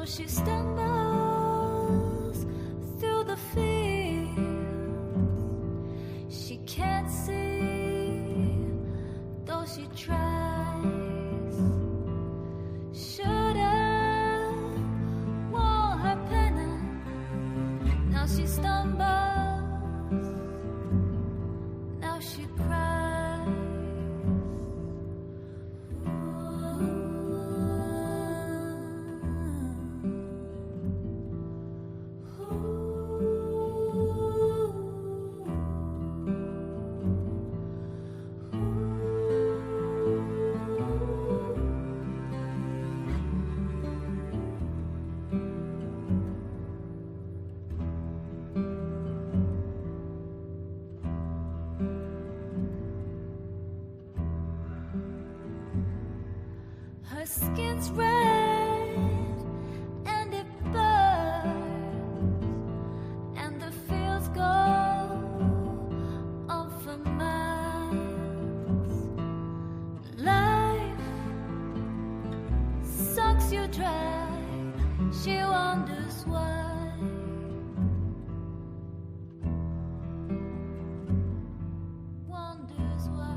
she stumbles through the field. She can't see, though she tries. Should've worn her pennant. Now she stumbles. Now she cries. Her skin's red and it burns, and the fields go on for miles. Life sucks you dry. She wonders why. Wonders why.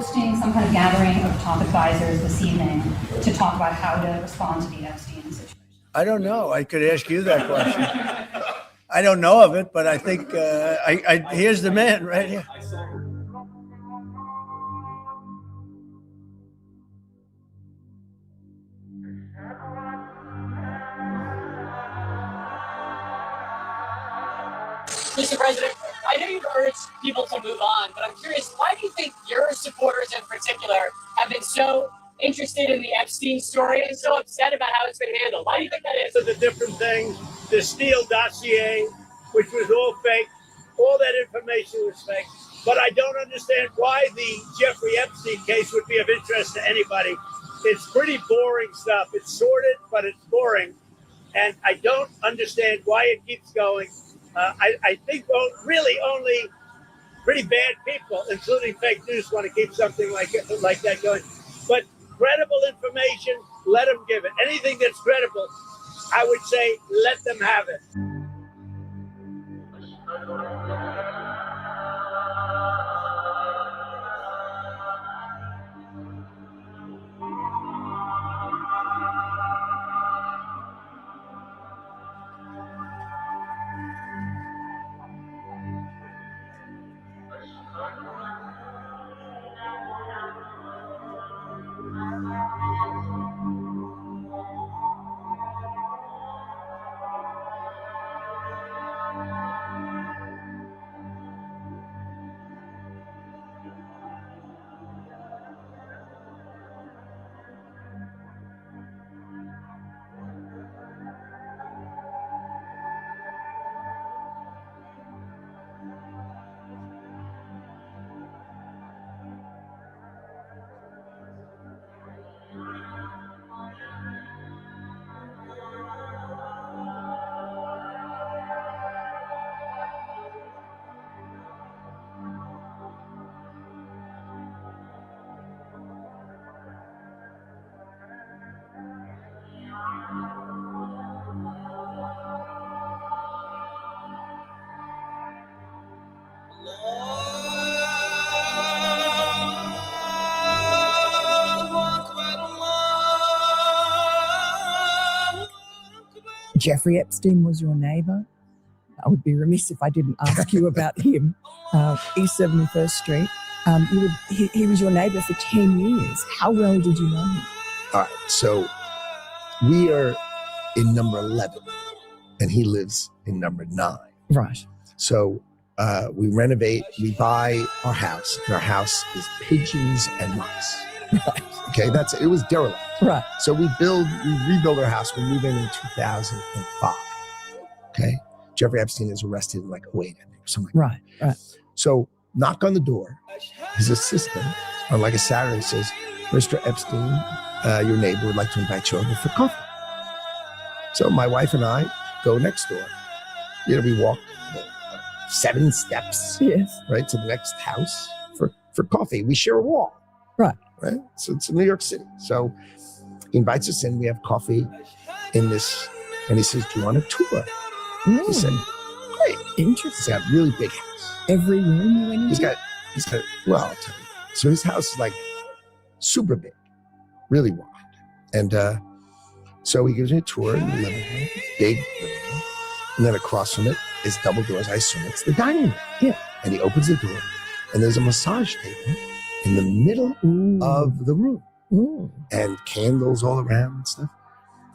hosting some kind of gathering of top advisors this evening to talk about how to respond to the Epstein situation? I don't know. I could ask you that question. I don't know of it, but I think here's the man right here. Mr. President, I know you've urged people to move on, but I'm curious, why do you think your supporters in particular have been so interested in the Epstein story and so upset about how it's been handled? Why do you think that is? So the different things, the Steele dossier, which was all fake, all that information was fake. But I don't understand why the Jeffrey Epstein case would be of interest to anybody. It's pretty boring stuff. It's sordid, but it's boring. And I don't understand why it keeps going. I think really only pretty bad people, including fake news, want to keep something like that going. But credible information, let them give it. Anything that's credible, I would say, let them have it. Jeffrey Epstein was your neighbour. I would be remiss if I didn't ask you about him. East 71st Street. He was your neighbour for 10 years. How well did you know him? All right, so we are in number 11, and he lives in number 9. Right. So we renovate, we buy our house, and our house is pigeons and mice. Right. Okay, it was derelict. Right. So we rebuild our house. We move in 2005. Okay. Jeffrey Epstein is arrested in like 08, I think, or something like that. Right. So knock on the door. His assistant on like a Saturday says, Mr. Epstein, your neighbor would like to invite you over for coffee. So my wife and I go next door. We walk 7 steps, Yes. right, to the next house for coffee. We share a wall. Right. Right. So it's in New York City. So he invites us in. We have coffee in this, and he says, "Do you want a tour?" He said, "Great." Interesting. He's got a really big house. Every room you went into? He's got. Well, I'll tell you. So his house is like super big, really wide, and so he gives me a tour in the living room, big living room, and then across from it is double doors. I assume it's the dining room. Yeah. And he opens the door, and there's a massage table in the middle of the room. Ooh. And candles all around and stuff.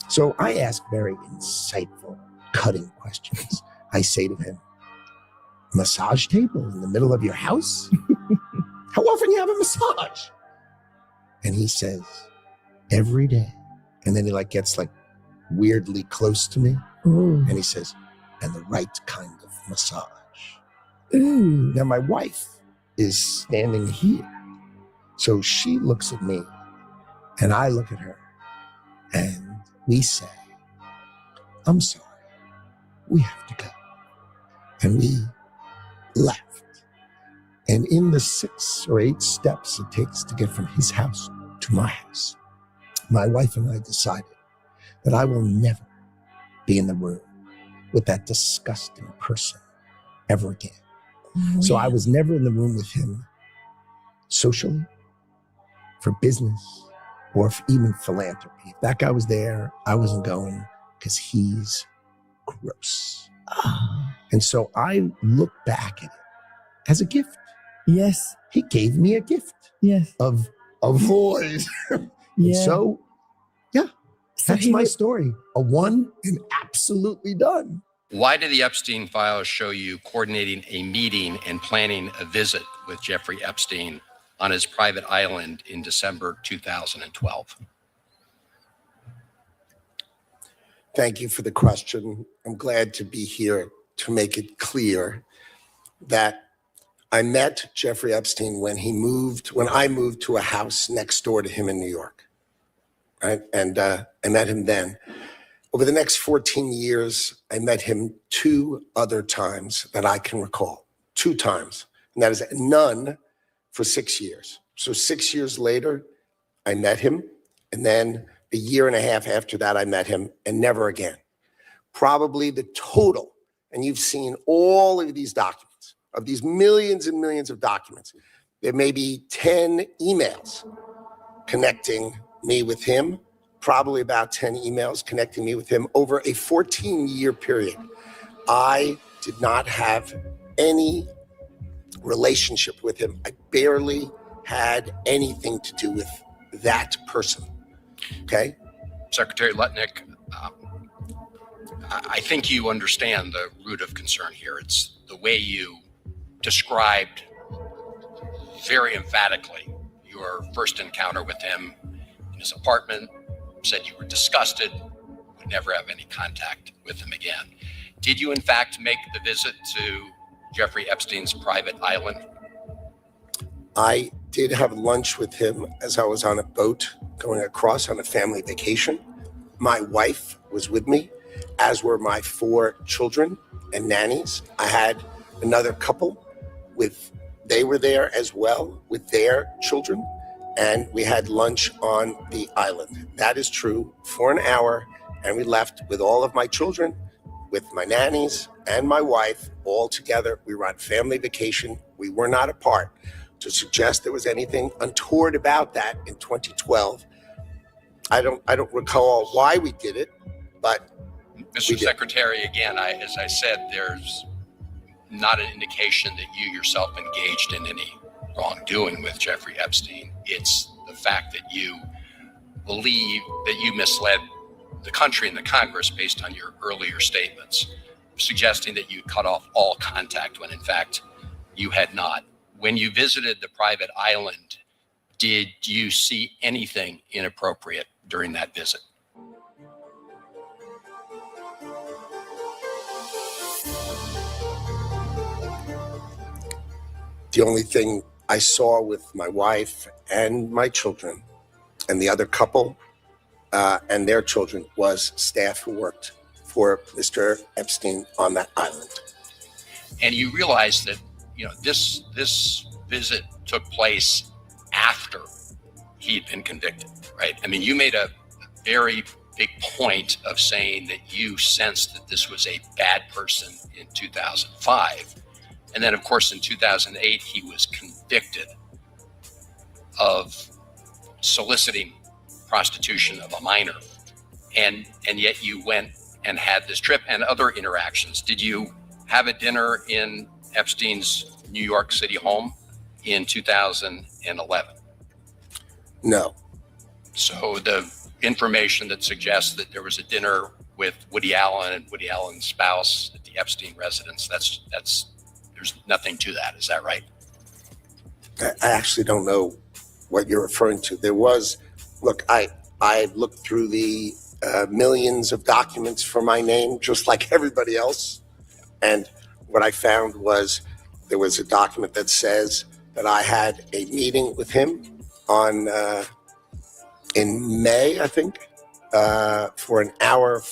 So I ask very insightful, cutting questions. I say to him, massage table in the middle of your house? How often you have a massage? And he says, every day. And then he gets weirdly close to me. Ooh. And he says, and the right kind of massage. Ooh. Now my wife is standing here. So she looks at me and I look at her and we say, I'm sorry, we have to go. And we left. And in the 6 or 8 steps it takes to get from his house to my house, my wife and I decided that I will never be in the room with that disgusting person ever again. Oh, So yeah. I was never in the room with him socially. for business or for even philanthropy. If that guy was there, I wasn't going because he's gross. And so I look back at it as a gift. Yes. He gave me a gift Yes. of avoid. And Yeah. so, yeah, So that's he my was- story. A one and absolutely done. Why did the Epstein files show you coordinating a meeting and planning a visit with Jeffrey Epstein on his private island in December 2012? Thank you for the question. I'm glad to be here to make it clear that I met Jeffrey Epstein when I moved to a house next door to him in New York, right? And I met him then. Over the next 14 years, I met him 2 other times that I can recall, 2 times. And that is none for 6 years. So 6 years later, I met him. And then a year and a half after that, I met him and never again. Probably the total, and you've seen all of these documents, of these millions and millions of documents, there may be 10 emails connecting me with him, probably about 10 emails connecting me with him over a 14-year period. I did not have any relationship with him. I barely had anything to do with that person, okay? Secretary Lutnick, I think you understand the root of concern here. It's the way you described very emphatically your first encounter with him in his apartment, said you were disgusted, would never have any contact with him again. Did you in fact make the visit to Jeffrey Epstein's private island? I did have lunch with him as I was on a boat going across on a family vacation. My wife was with me, as were my 4 children and nannies. I had another couple they were there as well with their children, and we had lunch on the island. That is true, for an hour, and we left with all of my children, with my nannies and my wife, all together. We were on family vacation. We were not apart. To suggest there was anything untoward about that in 2012, I don't recall why we did it, but Mr. Secretary, again, as I said, there's not an indication that you yourself engaged in any wrongdoing with Jeffrey Epstein. It's the fact that you believe that you misled the country and the Congress based on your earlier statements, suggesting that you cut off all contact when in fact you had not. When you visited the private island, did you see anything inappropriate during that visit? The only thing I saw with my wife and my children and the other couple and their children was staff who worked for Mr. Epstein on that island. And you realize that, this visit took place after he'd been convicted, right? I mean, you made a very big point of saying that you sensed that this was a bad person in 2005. And then, of course, in 2008, he was convicted of soliciting prostitution of a minor. And yet you went and had this trip and other interactions. Did you have a dinner in Epstein's New York City home in 2011? No. So the information that suggests that there was a dinner with Woody Allen and Woody Allen's spouse at the Epstein residence, that's there's nothing to that. Is that right? I actually don't know what you're referring to. There was, look, I looked through the millions of documents for my name, just like everybody else. And what I found was there was a document that says that I had a meeting with him in May, I think, for an hour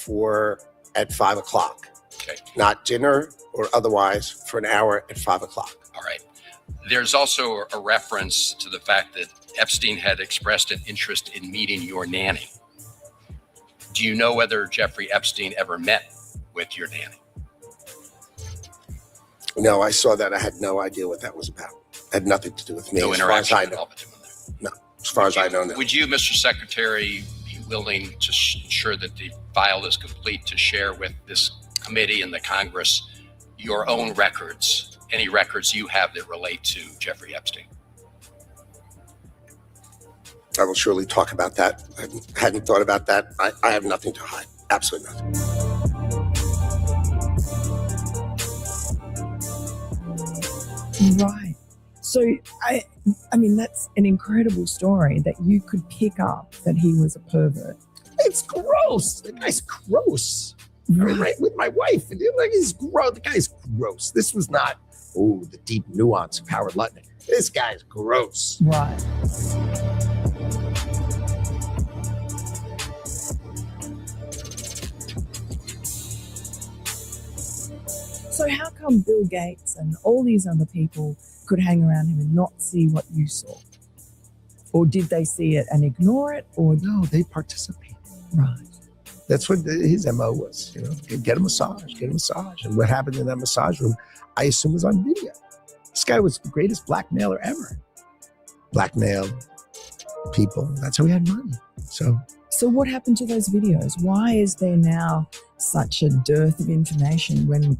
at 5 o'clock. Okay. Not dinner or otherwise, for an hour at 5 o'clock. All right. There's also a reference to the fact that Epstein had expressed an interest in meeting your nanny. Do you know whether Jeffrey Epstein ever met with your nanny? No, I saw that. I had no idea what that was about. It had nothing to do with me. No as far as interaction I at know. all between them. No. as far as I know. No. Would you, Mr. Secretary, be willing to ensure that the file is complete to share with this committee and the Congress your own records, any records you have that relate to Jeffrey Epstein? I will surely talk about that. I hadn't thought about that. I have nothing to hide. Absolutely nothing. Right. So, I mean, that's an incredible story that you could pick up that he was a pervert. It's gross. The guy's gross. Right with my wife. And like, he's gross. The guy's gross. This was not, the deep nuance of Howard Lutnick. This guy's gross. Right. So how come Bill Gates and all these other people could hang around him and not see what you saw? Or did they see it and ignore it? Or no, they participated. Right. That's what his MO was, get a massage. And what happened in that massage room, I assume, was on video. This guy was the greatest blackmailer ever. Blackmailed people. That's how he had money. So what happened to those videos? Why is there now such a dearth of information when,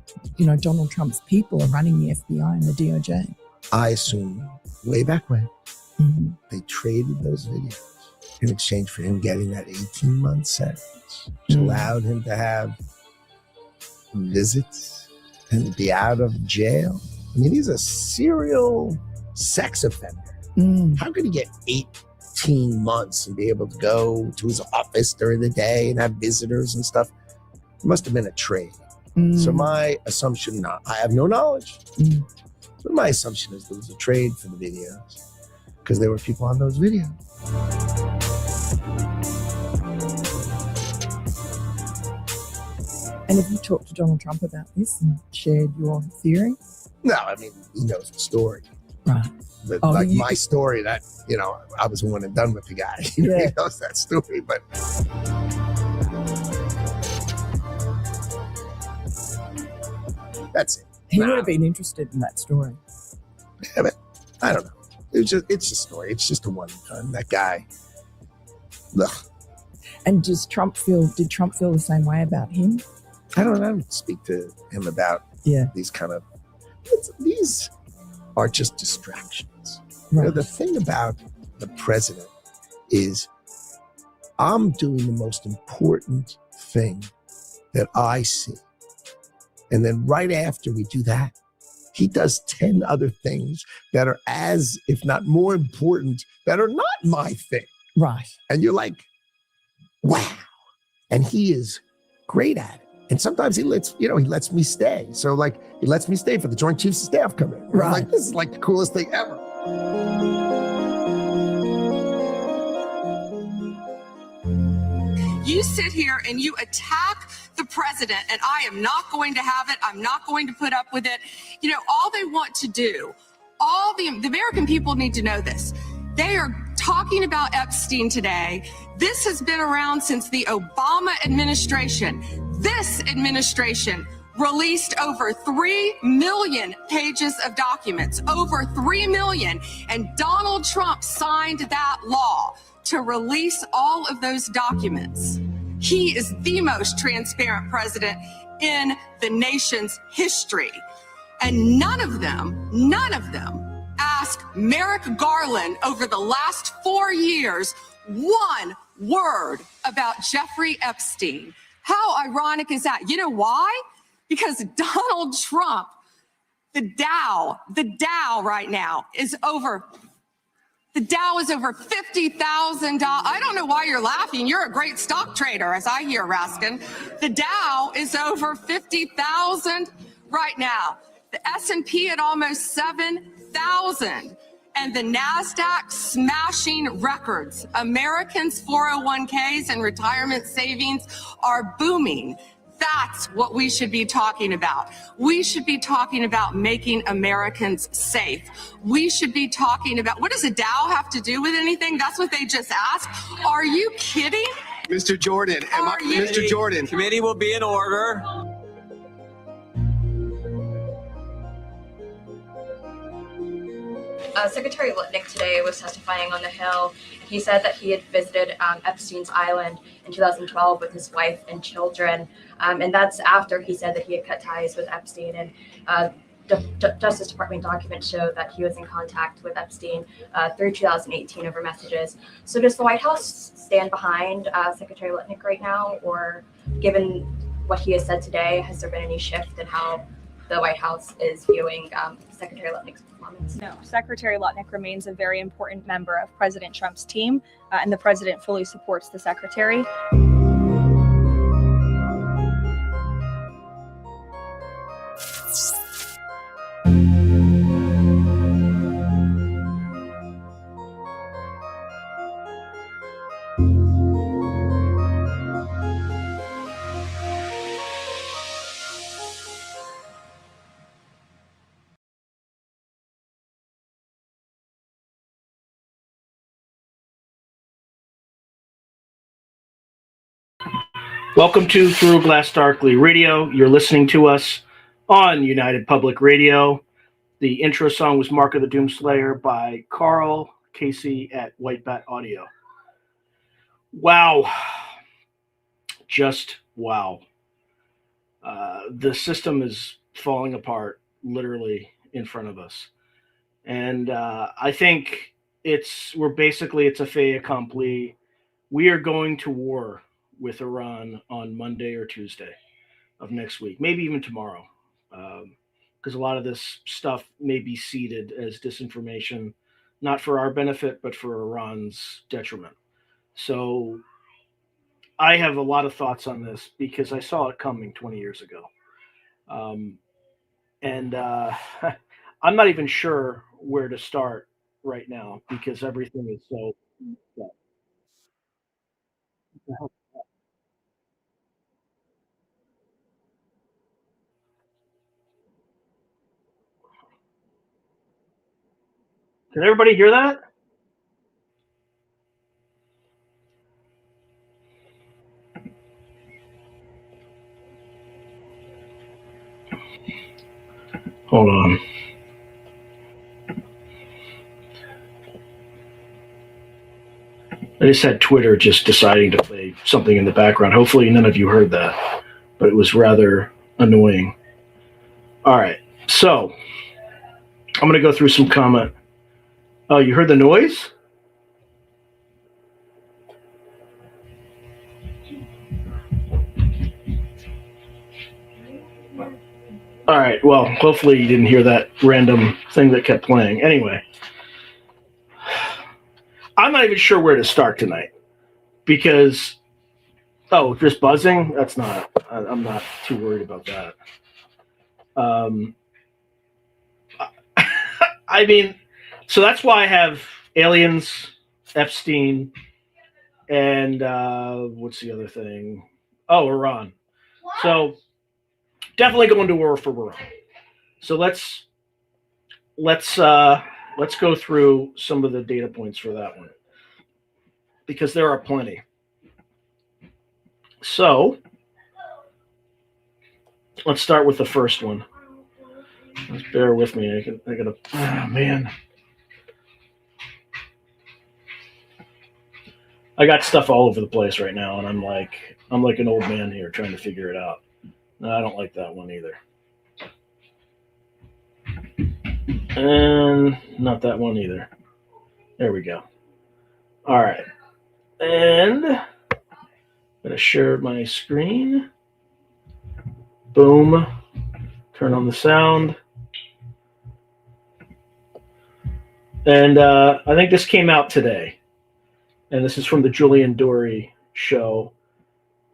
Donald Trump's people are running the FBI and the DOJ? I assume way back when, they traded those videos in exchange for him getting that 18-month sentence, which allowed him to have visits and be out of jail. I mean, he's a serial sex offender. How could he get 18 months and be able to go to his office during the day and have visitors and stuff? It must have been a trade. So my assumption, I have no knowledge, but my assumption is there was a trade for the videos because there were people on those videos. And have you talked to Donald Trump about this and shared your theory? No, I mean, he knows the story. Right. But my story, that, I was one and done with the guy. He knows that story, but... That's it. He would have been interested in that story. Yeah, but I don't know. It's just a story. It's just a one and done. That guy. Ugh. And did Trump feel the same way about him? I don't speak to him about these kind of... These are just distractions. Right. The thing about the president is I'm doing the most important thing that I see. And then right after we do that, he does 10 other things that are as, if not more important, that are not my thing. Right. And you're like, wow. And he is great at it. And sometimes he lets me stay. So he lets me stay for the Joint Chiefs of Staff come in. Right. I'm like, this is like the coolest thing ever. You sit here and you attack the president, and I am not going to have it. I'm not going to put up with it. All they want to do, all the American people need to know this. They are talking about Epstein today. This has been around since the Obama administration. This administration released over 3 million pages of documents, over 3 million. And Donald Trump signed that law to release all of those documents. He is the most transparent president in the nation's history. And none of them asked Merrick Garland over the last 4 years one word about Jeffrey Epstein. How ironic is that? You know why? Because Donald Trump, the Dow right now is over. The Dow is over $50,000. I don't know why you're laughing. You're a great stock trader, as I hear, Raskin. The Dow is over 50,000 right now. The S&P at almost 7,000. And the NASDAQ smashing records. Americans' 401ks and retirement savings are booming. That's what we should be talking about. We should be talking about making Americans safe. We should be talking about, what does a Dow have to do with anything? That's what they just asked. Are you kidding? Mr. Jordan, Mr. Jordan. Committee will be in order. Secretary Lutnick today was testifying on the Hill. He said that he had visited Epstein's Island in 2012 with his wife and children, and that's after he said that he had cut ties with Epstein. And Justice Department documents show that he was in contact with Epstein through 2018 over messages. So does the White House stand behind Secretary Lutnick right now, or given what he has said today, has there been any shift in how the White House is viewing Secretary Lutnick's performance? No, Secretary Lutnick remains a very important member of President Trump's team, and the president fully supports the secretary. Welcome to Through Glass Darkly Radio. You're listening to us on United Public Radio. The intro song was Mark of the Doomslayer by Carl Casey at White Bat Audio. Wow. Just wow. The system is falling apart literally in front of us. And I think it's a fait accompli. We are going to war with Iran on Monday or Tuesday of next week, maybe even tomorrow, because a lot of this stuff may be seeded as disinformation, not for our benefit, but for Iran's detriment. So I have a lot of thoughts on this because I saw it coming 20 years ago. And I'm not even sure where to start right now because everything is so... Can everybody hear that? Hold on. I just had Twitter just deciding to play something in the background. Hopefully none of you heard that, but it was rather annoying. All right, so I'm going to go through some comment. Oh, you heard the noise? All right, well, hopefully you didn't hear that random thing that kept playing. Anyway, I'm not even sure where to start tonight because, just buzzing? That's not, I'm not too worried about that. I mean, so that's why I have aliens, Epstein, and what's the other thing? Oh, Iran. What? So definitely going to war for Iran. So let's go through some of the data points for that one because there are plenty. So let's start with the first one. Just bear with me. I gotta. Oh, man. I got stuff all over the place right now, and I'm like an old man here trying to figure it out. No, I don't like that one either. And not that one either. There we go. All right. And I'm going to share my screen. Boom. Turn on the sound. And I think this came out today. And this is from the Julian Dory show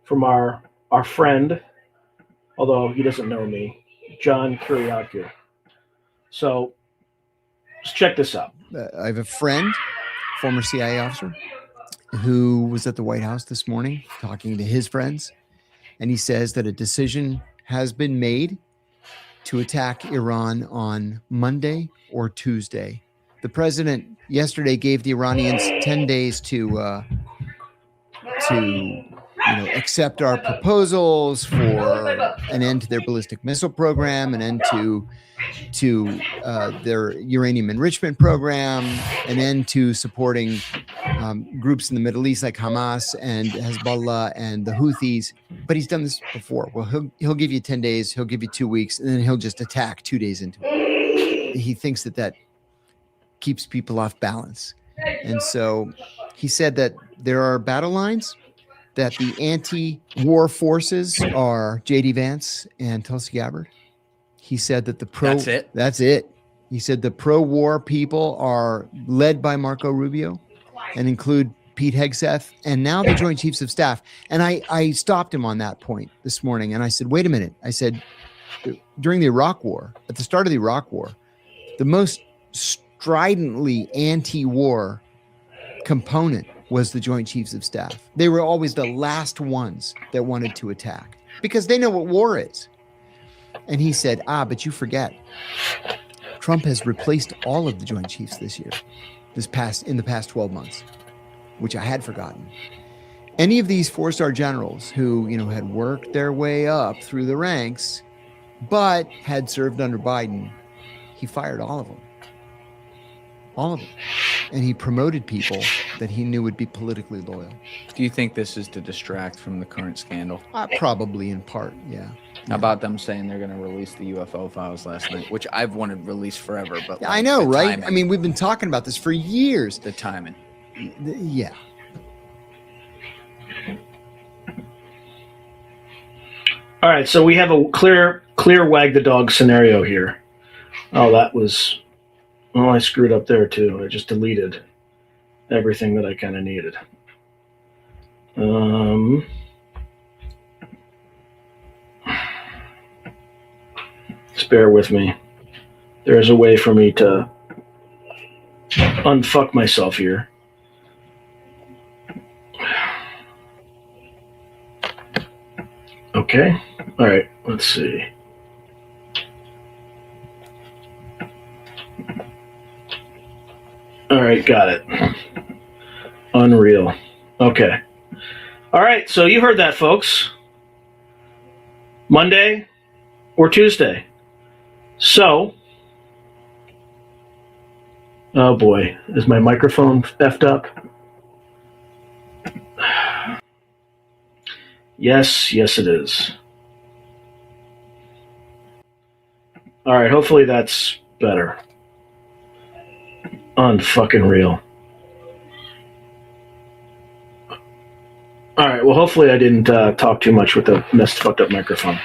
from our friend, although he doesn't know me, John Kiriakou. So let's check this out. I have a friend, former CIA officer, who was at the White House this morning talking to his friends. And he says that a decision has been made to attack Iran on Monday or Tuesday. The president yesterday gave the Iranians 10 days to accept our proposals for an end to their ballistic missile program, an end to their uranium enrichment program, an end to supporting groups in the Middle East like Hamas and Hezbollah and the Houthis. But he's done this before. Well, he'll give you 10 days, he'll give you 2 weeks, and then he'll just attack 2 days into it. He thinks that keeps people off balance. And so he said that there are battle lines, that the anti-war forces are J.D. Vance and Tulsi Gabbard. He said that that's it. He said the pro-war people are led by Marco Rubio and include Pete Hegseth and now the Joint Chiefs of Staff. And I stopped him on that point this morning. And I said, wait a minute. I said, during the Iraq War, at the start of the Iraq War, the most stridently anti-war component was the Joint Chiefs of Staff. They were always the last ones that wanted to attack because they know what war is. And he said, but you forget, Trump has replaced all of the Joint Chiefs this year, in the past 12 months, which I had forgotten. Any of these 4-star generals who, had worked their way up through the ranks, but had served under Biden, he fired all of them. All of them. And he promoted people that he knew would be politically loyal. Do you think this is to distract from the current scandal? Probably in part, yeah. How about them saying they're going to release the UFO files last night, which I've wanted released forever. But I know, right? Timing. I mean, we've been talking about this for years. The timing. Yeah. All right, so we have a clear wag the dog scenario here. I screwed up there too. I just deleted everything that I kind of needed. Just bear with me. There is a way for me to unfuck myself here. Okay. All right. Let's see. All right. Got it. Unreal. Okay. All right. So you heard that, folks. Monday or Tuesday. So, oh boy, is my microphone effed up? Yes, it is. All right, hopefully that's better. Unfucking real. All right, well, hopefully I didn't talk too much with the fucked up microphone.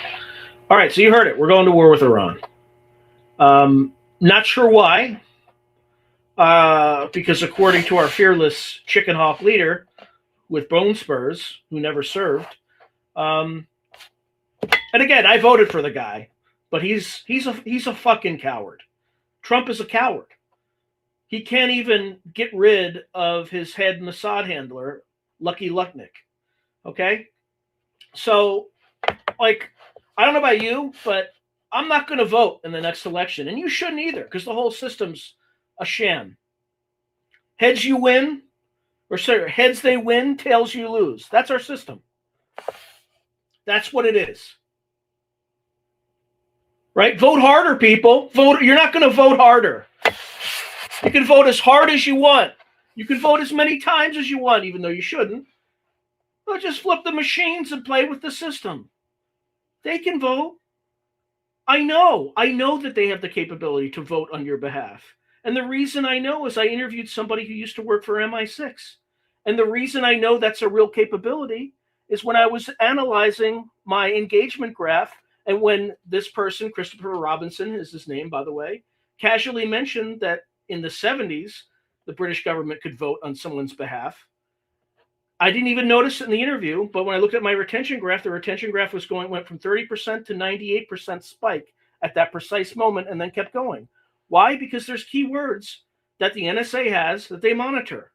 All right, so you heard it. We're going to war with Iran. Not sure why, because according to our fearless chicken hawk leader with bone spurs, who never served, and again, I voted for the guy, but he's a fucking coward. Trump is a coward. He can't even get rid of his head Mossad handler, Lucky Lucknick. Okay? So, I don't know about you, but I'm not going to vote in the next election, and you shouldn't either, because the whole system's a sham. Heads you win, heads they win, tails you lose. That's our system. That's what it is. Right? Vote harder, people. Vote. You're not going to vote harder. You can vote as hard as you want. You can vote as many times as you want, even though you shouldn't. But just flip the machines and play with the system. They can vote. I know that they have the capability to vote on your behalf. And the reason I know is I interviewed somebody who used to work for MI6. And the reason I know that's a real capability is when I was analyzing my engagement graph, and when this person, Christopher Robinson is his name, by the way, casually mentioned that in the 70s, the British government could vote on someone's behalf. I didn't even notice it in the interview, but when I looked at my retention graph, the retention graph went from 30% to 98% spike at that precise moment and then kept going. Why? Because there's keywords that the NSA has that they monitor.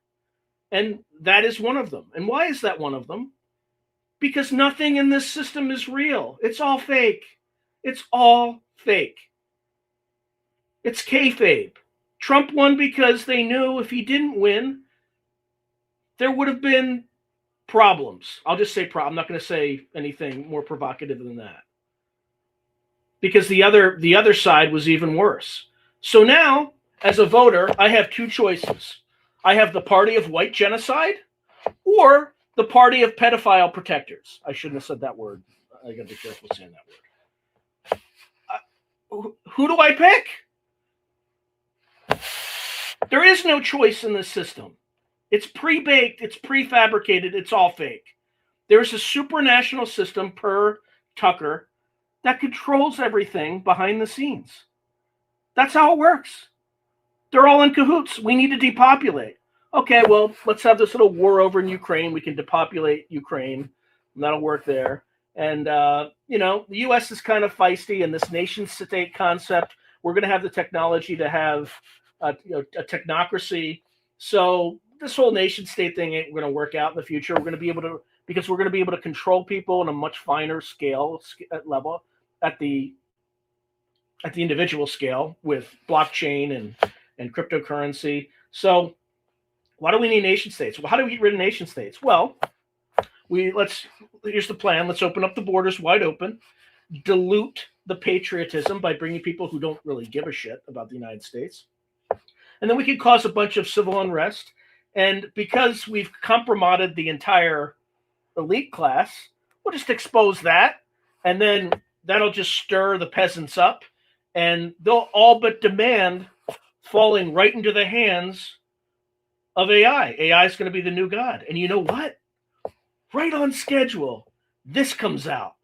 And that is one of them. And why is that one of them? Because nothing in this system is real. It's all fake. It's all fake. It's kayfabe. Trump won because they knew if he didn't win, there would have been problems. I'll just say I'm not going to say anything more provocative than that. Because the other side was even worse. So now, as a voter, I have two choices. I have the party of white genocide or the party of pedophile protectors. I shouldn't have said that word. I got to be careful saying that word. Who do I pick? There is no choice in this system. It's pre-baked, it's prefabricated, it's all fake. There's a supranational system per Tucker that controls everything behind the scenes. That's how it works. They're all in cahoots. We need to depopulate. Okay, well, let's have this little war over in Ukraine. We can depopulate Ukraine. And that'll work there. And, the U.S. is kind of feisty in this nation-state concept. We're going to have the technology to have a technocracy. So this whole nation-state thing ain't going to work out in the future. We're going to be able to, because we're going to be able to control people on a much finer level at the individual scale with blockchain and cryptocurrency. So why do we need nation states? Well, how do we get rid of nation states? Well, here's the plan. Let's open up the borders wide open, dilute the patriotism by bringing people who don't really give a shit about the United States. And then we can cause a bunch of civil unrest. And because we've compromised the entire elite class, we'll just expose that. And then that'll just stir the peasants up. And they'll all but demand falling right into the hands of AI. AI is going to be the new god. And you know what? Right on schedule, this comes out.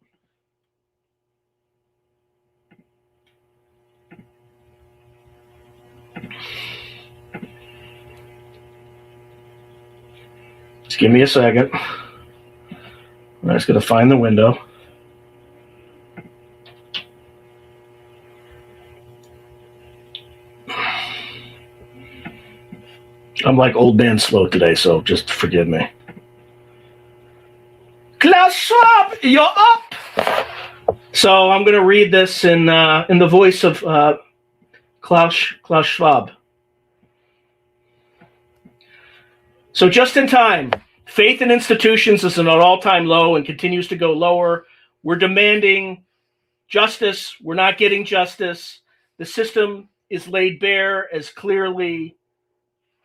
Just give me a second. I'm just going to find the window. I'm like old man slow today, so just forgive me. Klaus Schwab, you're up. So I'm going to read this in the voice of Klaus Schwab. So just in time, faith in institutions is at an all-time low and continues to go lower. We're demanding justice. We're not getting justice. The system is laid bare as clearly,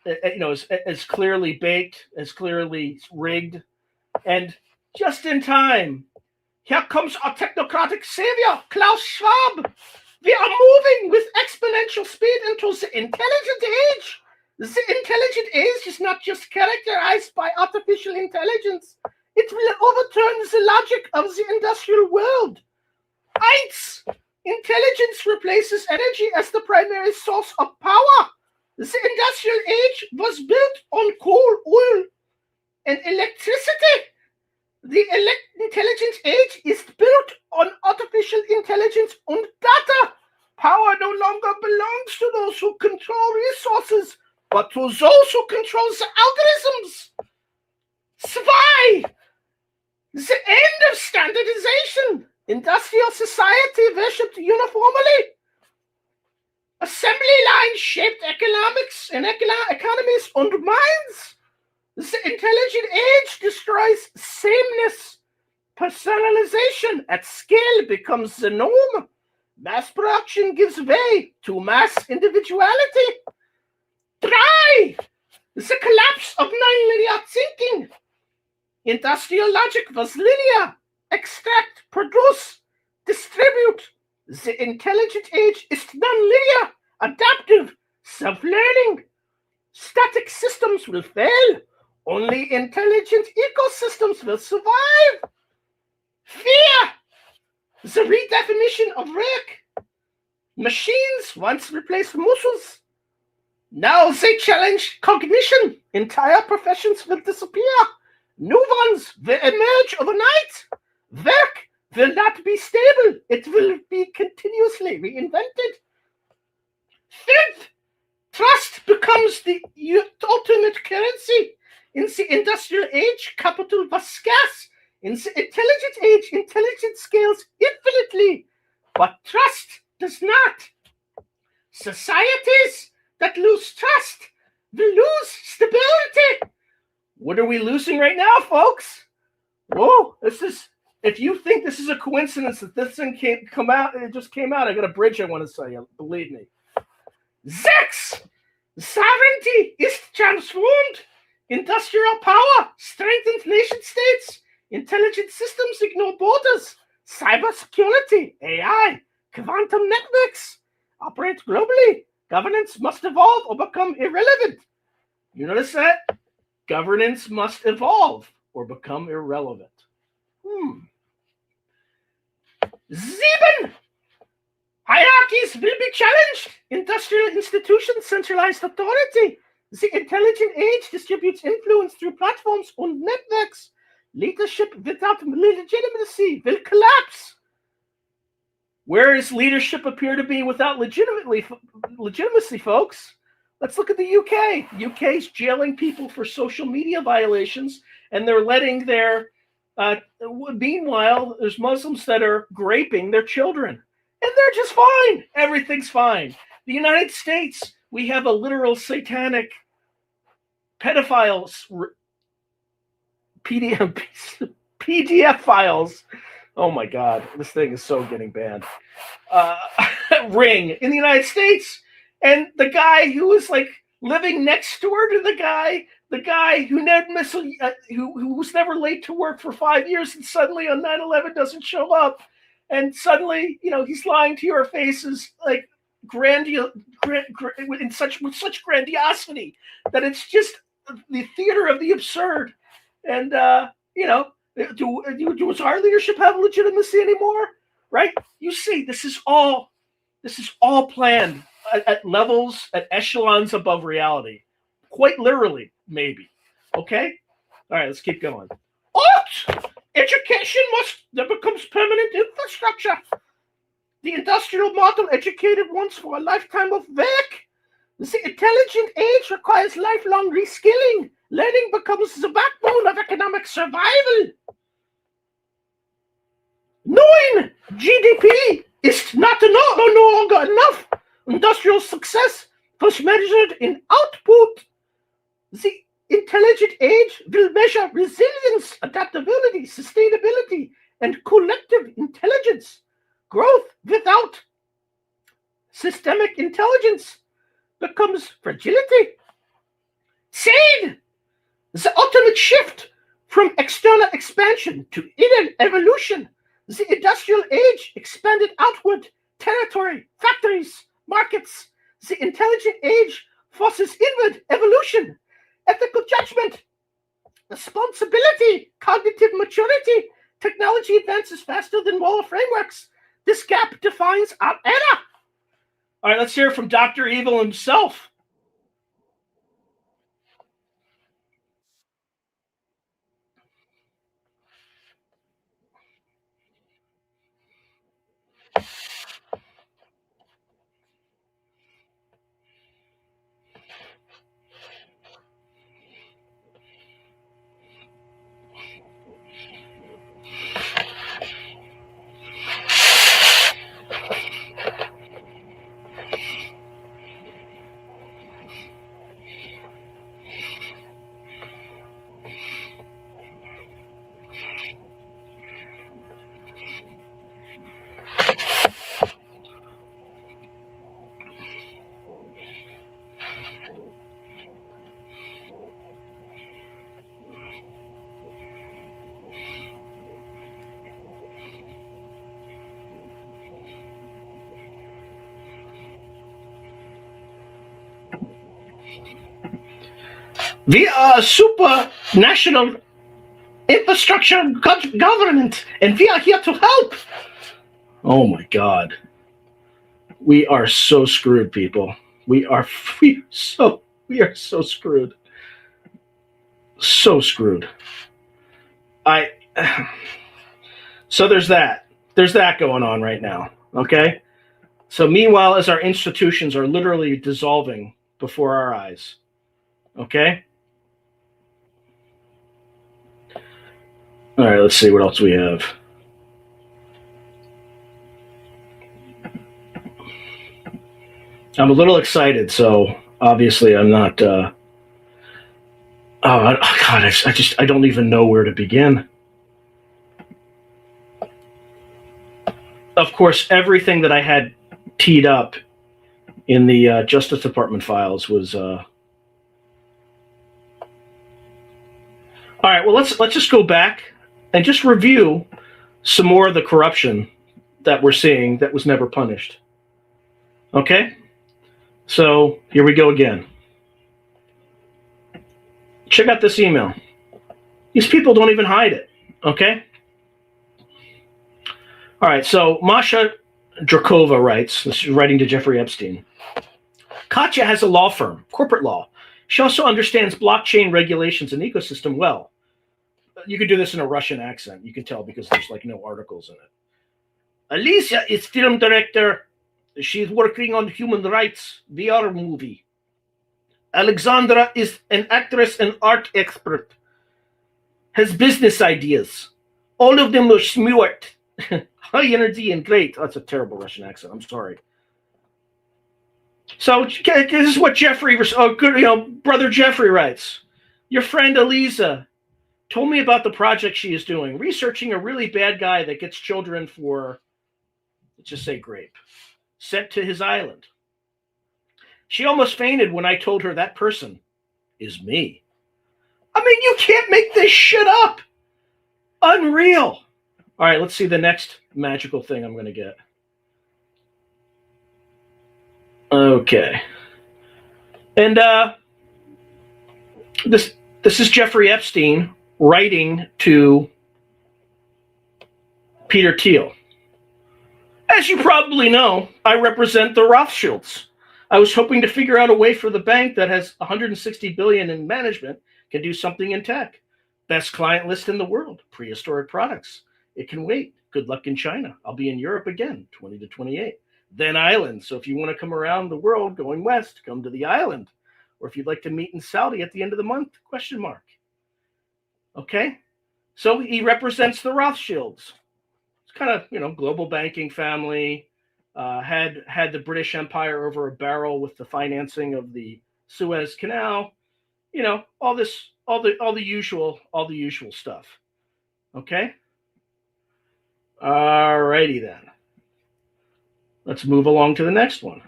as clearly baked, as clearly rigged. And just in time, here comes our technocratic savior, Klaus Schwab. We are moving with exponential speed into the intelligent age. The intelligent age is not just characterized by artificial intelligence. It will overturn the logic of the industrial world. Eins, intelligence replaces energy as the primary source of power. The industrial age was built on coal, oil, and electricity. The intelligent age is built on artificial intelligence and data. Power no longer belongs to those who control resources, but to those who control the algorithms. Zwei, the end of standardization. Industrial society worshipped uniformly. Assembly lines shaped economics and economies and minds. The intelligent age destroys sameness. Personalization at scale becomes the norm. Mass production gives way to mass individuality. Drei, the collapse of non-linear thinking. Industrial logic was linear. Extract, produce, distribute. The intelligent age is non-linear, adaptive, self-learning. Static systems will fail. Only intelligent ecosystems will survive. Fear, the redefinition of work. Machines once replaced muscles. Now they challenge cognition. Entire professions will disappear. New ones will emerge overnight. Work will not be stable. It will be continuously reinvented. Fifth, trust becomes the ultimate currency. In the industrial age, capital was scarce. In the intelligent age, intelligence scales infinitely. But trust does not. Societies that lose trust will lose stability. What are we losing right now, folks? Whoa, if you think this is a coincidence that this thing it just came out, I got a bridge I want to say you, believe me. Sex! Sovereignty is transformed. Industrial power strengthens nation states. Intelligent systems ignore borders. Cybersecurity, AI, quantum networks operate globally. Governance must evolve or become irrelevant. You notice that? Governance must evolve or become irrelevant. Sieben! Hierarchies will be challenged. Industrial institutions, centralized authority. The intelligent age distributes influence through platforms and networks. Leadership without legitimacy will collapse. Where does leadership appear to be without legitimacy, folks? Let's look at the UK. The UK is jailing people for social media violations, and they're letting their... meanwhile, there's Muslims that are raping their children. And they're just fine. Everything's fine. The United States, we have a literal satanic pedophiles PDF files. Oh my God, this thing is so getting banned. Ring in the United States, and the guy who was like living next door to the guy who who was never late to work for 5 years, and suddenly on 9/11 doesn't show up, and suddenly he's lying to your faces like with such grandiosity that it's just the theater of the absurd. And does our leadership have legitimacy anymore? Right? You see, this is all planned at levels, at echelons above reality. Quite literally, maybe. Okay? All right, let's keep going. Education that becomes permanent infrastructure. The industrial model educated once for a lifetime of work. The intelligent age requires lifelong reskilling. Learning becomes the backbone of economic survival. 9. GDP is no longer enough. Industrial success was measured in output. The intelligent age will measure resilience, adaptability, sustainability, and collective intelligence. Growth without systemic intelligence becomes fragility. Sane! The ultimate shift from external expansion to inner evolution. The industrial age expanded outward territory, factories, markets. The intelligent age forces inward evolution, ethical judgment, responsibility, cognitive maturity. Technology advances faster than moral frameworks. This gap defines our era. All right, let's hear from Dr. Evil himself. We are a super national infrastructure government, and we are here to help. Oh my God. We are so screwed, people. We are so screwed. So screwed. So there's that. There's that going on right now. Okay? So meanwhile, as our institutions are literally dissolving before our eyes. Okay? All right, let's see what else we have. I'm a little excited, so obviously I'm not God, I don't even know where to begin. Of course, everything that I had teed up in the Justice Department files was. All right. Well, let's just go back and just review some more of the corruption that we're seeing that was never punished. Okay. So here we go again. Check out this email. These people don't even hide it. Okay. All right. So Masha Drakova writes, this is writing to Jeffrey Epstein. Katya has a law firm, corporate law. She also understands blockchain regulations and ecosystem well. You could do this in a Russian accent. You can tell because there's like no articles in it. Alicia is film director. She's working on human rights VR movie. Alexandra is an actress and art expert. Has business ideas. All of them are smart. High energy and great. That's a terrible Russian accent. I'm sorry. So this is what Jeffrey, brother Jeffrey writes. Your friend Eliza told me about the project she is doing, researching a really bad guy that gets children for, let's just say grape, sent to his island. She almost fainted when I told her that person is me. I mean, you can't make this shit up. Unreal. All right, let's see the next magical thing I'm going to get. Okay. And this is Jeffrey Epstein writing to Peter Thiel. As you probably know, I represent the Rothschilds. I was hoping to figure out a way for the bank that has $160 billion in management can do something in tech. Best client list in the world, prehistoric products. It can wait. Good luck in China. I'll be in Europe again, 20 to 28. Then island. So if you want to come around the world going west, come to the island. Or if you'd like to meet in Saudi at the end of the month, ? Okay? So he represents the Rothschilds. It's kind of, global banking family, had the British Empire over a barrel with the financing of the Suez Canal, all the usual stuff. Okay? All righty then. Let's move along to the next one.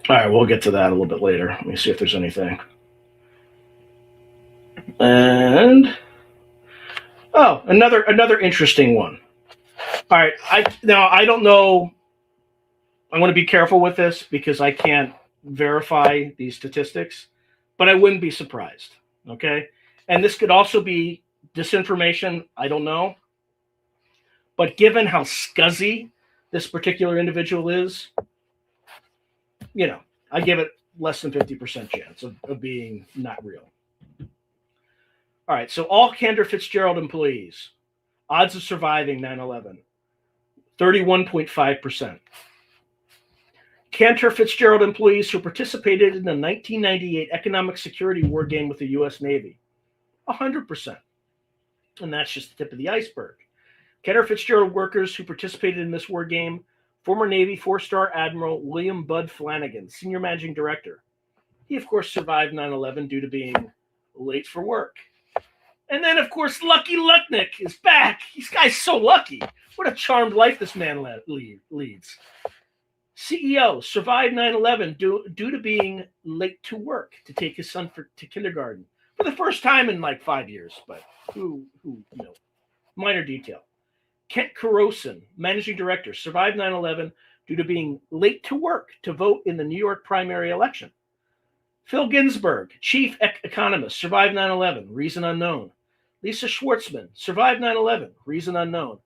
All right, we'll get to that a little bit later. Let me see if there's anything. And another interesting one. All right, I don't know. I want to be careful with this because I can't verify these statistics, but I wouldn't be surprised. Okay, and this could also be disinformation. I don't know. But given how scuzzy this particular individual is, I give it less than 50% chance of being not real. All right, so all Cantor Fitzgerald employees, odds of surviving 9/11, 31.5%. Cantor Fitzgerald employees who participated in the 1998 economic security war game with the U.S. Navy, 100%. And that's just the tip of the iceberg. Cantor Fitzgerald workers who participated in this war game, former Navy 4-star Admiral William Bud Flanagan, Senior Managing Director. He, of course, survived 9/11 due to being late for work. And then, of course, Lucky Lucknick is back. This guy's so lucky. What a charmed life this man leads. CEO, survived 9/11 due to being late to work to take his son to kindergarten. For the first time in like 5 years, but who minor detail. Kent Kurosin, Managing Director, survived 9/11 due to being late to work to vote in the New York primary election. Phil Ginsburg, Chief Economist, survived 9/11, reason unknown. Lisa Schwartzman, survived 9/11, reason unknown.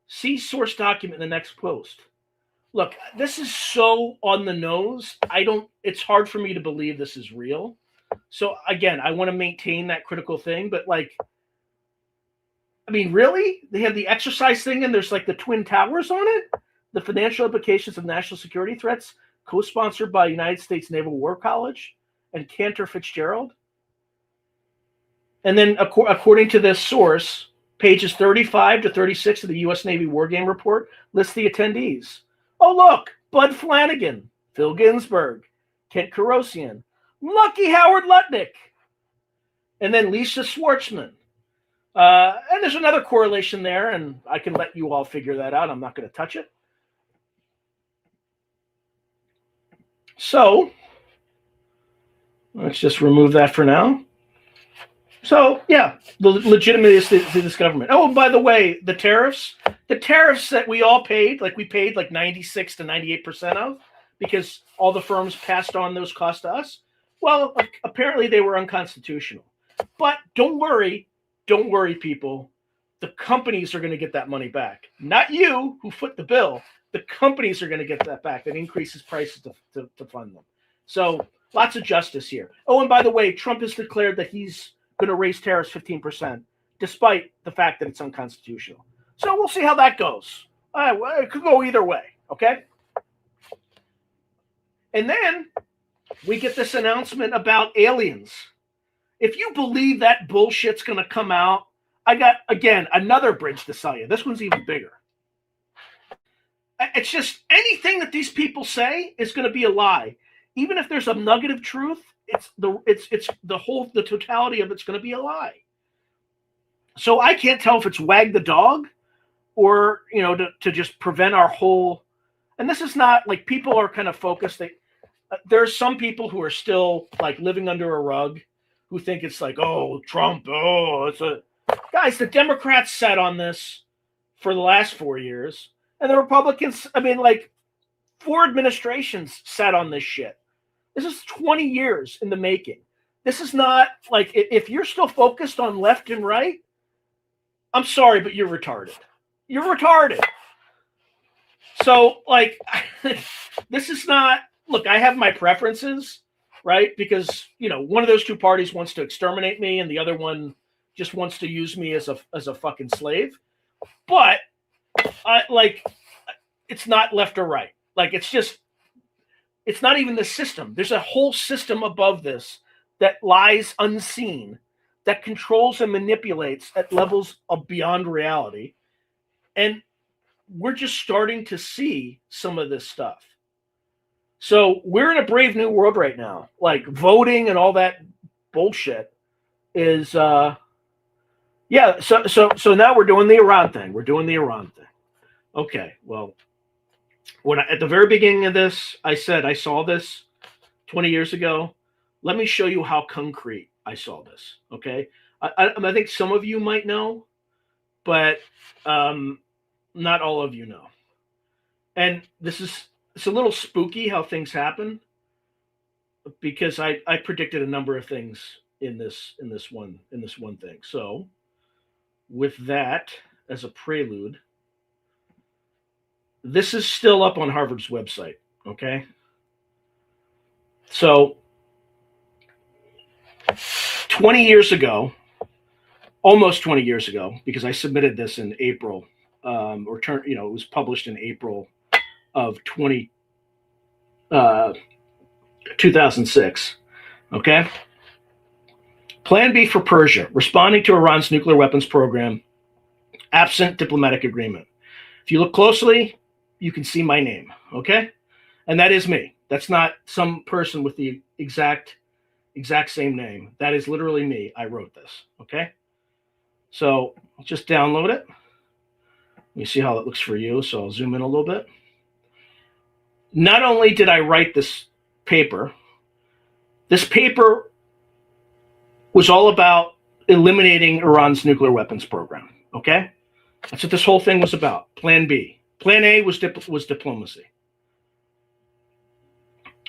See source document in the next post. Look, this is so on the nose. It's hard for me to believe this is real. So again, I want to maintain that critical thing, but really? They have the exercise thing and there's like the Twin Towers on it? The financial implications of national security threats, co-sponsored by United States Naval War College and Cantor Fitzgerald? And then according to this source, pages 35 to 36 of the U.S. Navy War Game Report list the attendees. Oh, look, Bud Flanagan, Phil Ginsburg, Kent Kurosin, Lucky Howard Lutnick. And then Lisa Schwartzman. And there's another correlation there, and I can let you all figure that out. I'm not going to touch it. So let's just remove that for now. So, yeah, the legitimacy of this government. Oh, by the way, the tariffs that we all paid, like we paid like 96 to 98% of, because all the firms passed on those costs to us. Well, apparently they were unconstitutional. But don't worry, people. The companies are going to get that money back. Not you who foot the bill. The companies are going to get that back. That increases prices to fund them. So lots of justice here. Oh, and by the way, Trump has declared that he's going to raise tariffs 15%, despite the fact that it's unconstitutional. So we'll see how that goes. Well, it could go either way, okay? And then we get this announcement about aliens. If you believe that bullshit's going to come out, I got, again, another bridge to sell you. This one's even bigger. It's just anything that these people say is going to be a lie. Even if there's a nugget of truth, the totality of it's going to be a lie. So I can't tell if it's wag the dog or, to just prevent our whole, and this is not like people are kind of focused. There's some people who are still like living under a rug who think it's like, oh, Trump, guys, the Democrats sat on this for the last 4 years, and the Republicans, 4 administrations sat on this shit. This is 20 years in the making. This is not like, if you're still focused on left and right, I'm sorry, but you're retarded. You're retarded. So, this is not, look, I have my preferences, right? Because, one of those two parties wants to exterminate me and the other one just wants to use me as a fucking slave. But, it's not left or right. It's not even the system. There's a whole system above this that lies unseen, that controls and manipulates at levels of beyond reality. And we're just starting to see some of this stuff. So we're in a brave new world right now. Like voting and all that bullshit is, So now we're doing the Iran thing. Okay, well, at the very beginning of this, I said I saw this 20 years ago. Let me show you how concrete I saw this. Okay, I think some of you might know, but not all of you know. And it's a little spooky how things happen, because I predicted a number of things in this one thing. So with that as a prelude, this is still up on Harvard's website, okay? So 20 years ago, almost 20 years ago, because I submitted this in April, it was published in April of 2006, okay? Plan B for Persia, responding to Iran's nuclear weapons program, absent diplomatic agreement. If you look closely, you can see my name, okay? And that is me. That's not some person with the exact same name. That is literally me. I wrote this, okay? So I'll just download it. Let me see how it looks for you. So I'll zoom in a little bit. Not only did I write this paper was all about eliminating Iran's nuclear weapons program, okay? That's what this whole thing was about. Plan B. Plan A was diplomacy.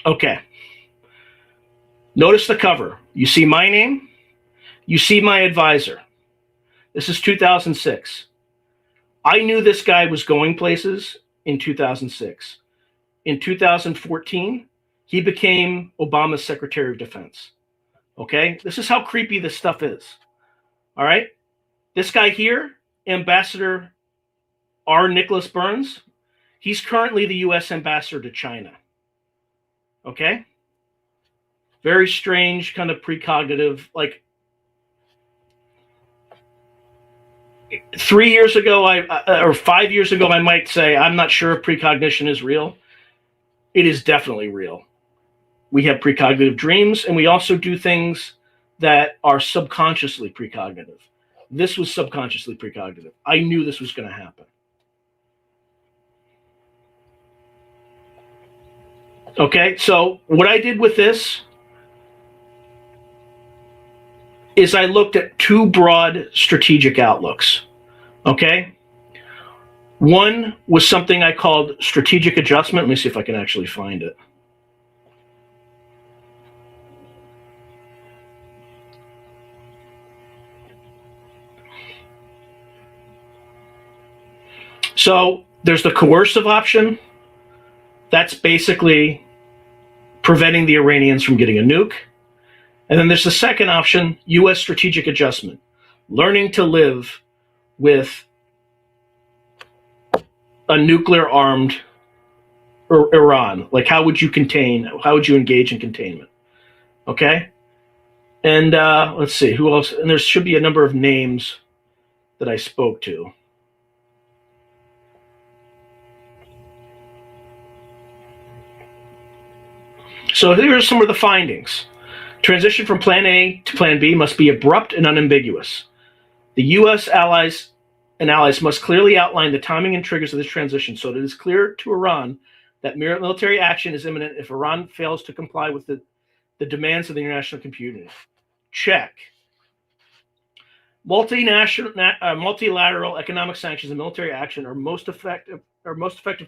Okay. Notice the cover. You see my name. You see my advisor. This is 2006. I knew this guy was going places in 2006. In 2014, he became Obama's Secretary of Defense. Okay? This is how creepy this stuff is. All right? This guy here, Ambassador R. Nicholas Burns, he's currently the U.S. ambassador to China. Okay? Very strange, kind of precognitive. 3 years ago, or 5 years ago, I might say, I'm not sure if precognition is real. It is definitely real. We have precognitive dreams, and we also do things that are subconsciously precognitive. This was subconsciously precognitive. I knew this was going to happen. Okay, so what I did with this is I looked at two broad strategic outlooks. Okay? One was something I called strategic adjustment. Let me see if I can actually find it. So there's the coercive option. That's basically preventing the Iranians from getting a nuke. And then there's the second option, U.S. strategic adjustment, learning to live with a nuclear-armed Iran. Like, how would you engage in containment? Okay? And let's see, who else? And there should be a number of names that I spoke to. So here are some of the findings. Transition from Plan A to Plan B must be abrupt and unambiguous. The U.S. allies must clearly outline the timing and triggers of this transition so that it is clear to Iran that military action is imminent if Iran fails to comply with the demands of the international community. Check. Multilateral economic sanctions and military action are most effective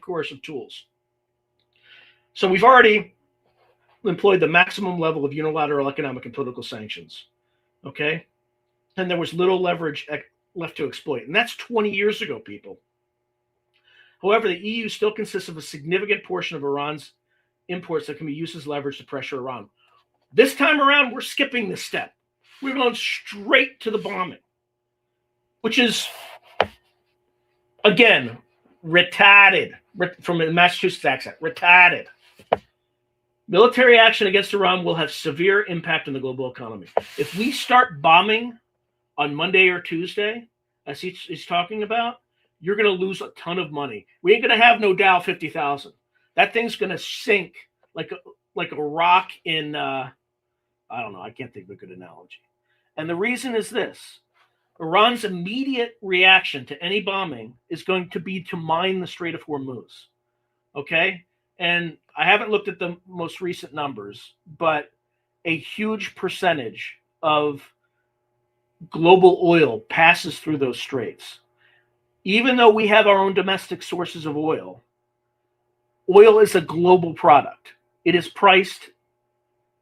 coercive tools. So we've already employed the maximum level of unilateral economic and political sanctions. Okay? And there was little leverage left to exploit. And that's 20 years ago, people. However, the EU still consists of a significant portion of Iran's imports that can be used as leverage to pressure Iran. This time around, we're skipping this step. We're going straight to the bombing, which is, again, retarded, from a Massachusetts accent, retarded. Military action against Iran will have severe impact on the global economy. If we start bombing on Monday or Tuesday, as he's talking about, you're going to lose a ton of money. We ain't going to have no Dow 50,000. That thing's going to sink like a rock in, I don't know, I can't think of a good analogy. And the reason is this. Iran's immediate reaction to any bombing is going to be to mine the Strait of Hormuz. Okay? And I haven't looked at the most recent numbers, but a huge percentage of global oil passes through those straits. Even though we have our own domestic sources of oil, oil is a global product. It is priced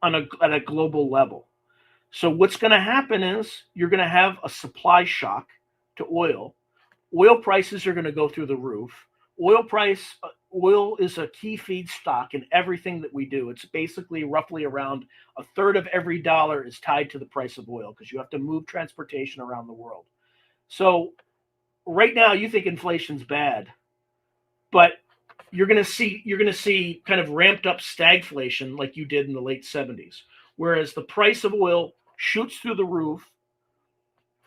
at a global level. So what's going to happen is you're going to have a supply shock to oil. Oil prices are going to go through the roof. Oil is a key feedstock in everything that we do. It's basically roughly around a third of every dollar is tied to the price of oil because you have to move transportation around the world. So right now you think inflation's bad, but you're going to see kind of ramped up stagflation like you did in the late 70s, whereas the price of oil shoots through the roof,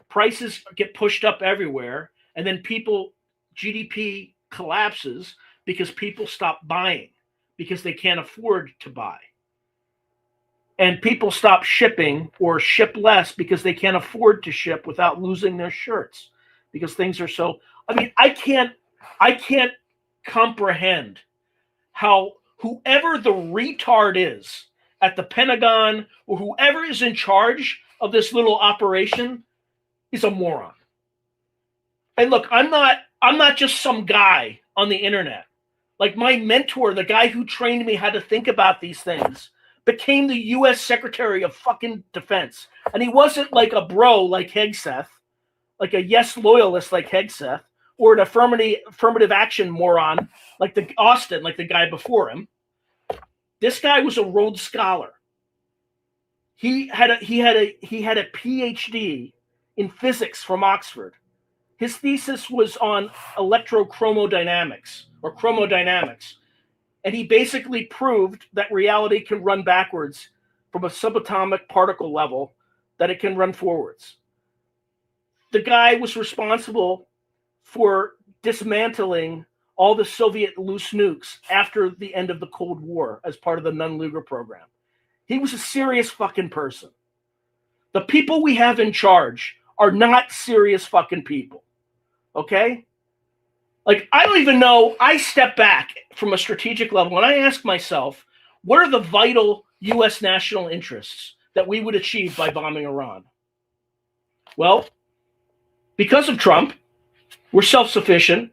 prices get pushed up everywhere, and then GDP collapses because people stop buying because they can't afford to buy. And people stop shipping or ship less because they can't afford to ship without losing their shirts because things are so, I mean, I can't comprehend how whoever the retard is at the Pentagon or whoever is in charge of this little operation is a moron. And look, I'm not just some guy on the internet. Like my mentor, the guy who trained me how to think about these things, became the U.S. Secretary of fucking Defense. And he wasn't like a bro like Hegseth, like a yes loyalist like Hegseth, or an affirmative action moron like Austin, like the guy before him. This guy was a Rhodes Scholar. He had a PhD in physics from Oxford. His thesis was on electrochromodynamics or chromodynamics. And he basically proved that reality can run backwards from a subatomic particle level, that it can run forwards. The guy was responsible for dismantling all the Soviet loose nukes after the end of the Cold War as part of the Nunn-Lugar program. He was a serious fucking person. The people we have in charge are not serious fucking people. Okay? Like, I don't even know. I step back from a strategic level and I ask myself, what are the vital U.S. national interests that we would achieve by bombing Iran? Well, because of Trump, we're self-sufficient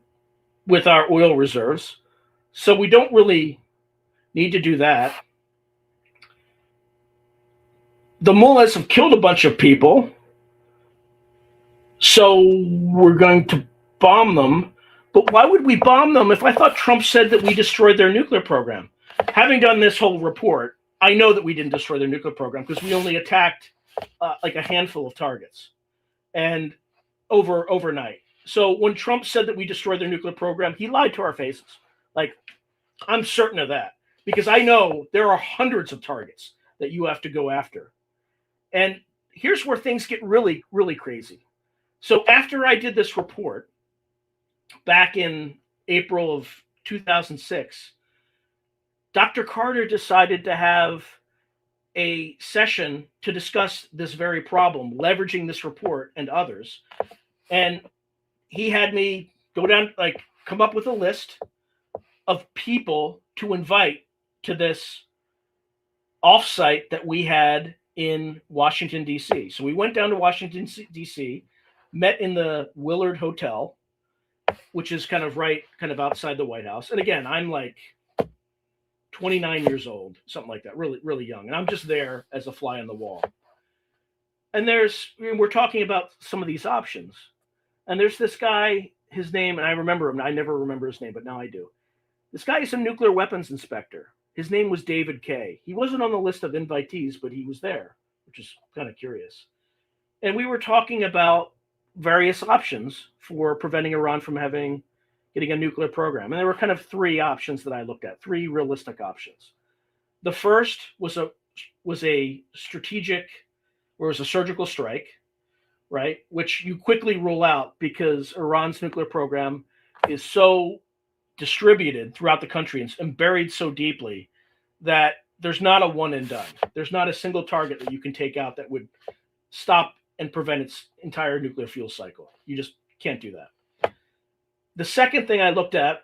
with our oil reserves, so we don't really need to do that. The mullahs have killed a bunch of people, so we're going to bomb them. But why would we bomb them if I thought Trump said that we destroyed their nuclear program? Having done this whole report, I know that we didn't destroy their nuclear program because we only attacked like a handful of targets and overnight. So when Trump said that we destroyed their nuclear program, he lied to our faces. Like, I'm certain of that because I know there are hundreds of targets that you have to go after. And here's where things get really, really crazy. So after I did this report back in April of 2006, Dr. Carter decided to have a session to discuss this very problem, leveraging this report and others. And he had me go down, like, come up with a list of people to invite to this offsite that we had in Washington, D.C. So we went down to Washington, D.C., met in the Willard Hotel, which is kind of outside the White House. And again, I'm like 29 years old, something like that, really, really young. And I'm just there as a fly on the wall. And we're talking about some of these options. And there's this guy, his name, and I remember him. I never remember his name, but now I do. This guy is a nuclear weapons inspector. His name was David Kay. He wasn't on the list of invitees, but he was there, which is kind of curious. And we were talking about various options for preventing Iran from getting a nuclear program. And there were kind of three options that I looked at, three realistic options. The first was a strategic, or was a surgical strike, right? Which you quickly rule out because Iran's nuclear program is so distributed throughout the country and buried so deeply that there's not a one and done. There's not a single target that you can take out that would stop and prevent its entire nuclear fuel cycle. You just can't do that. The second thing I looked at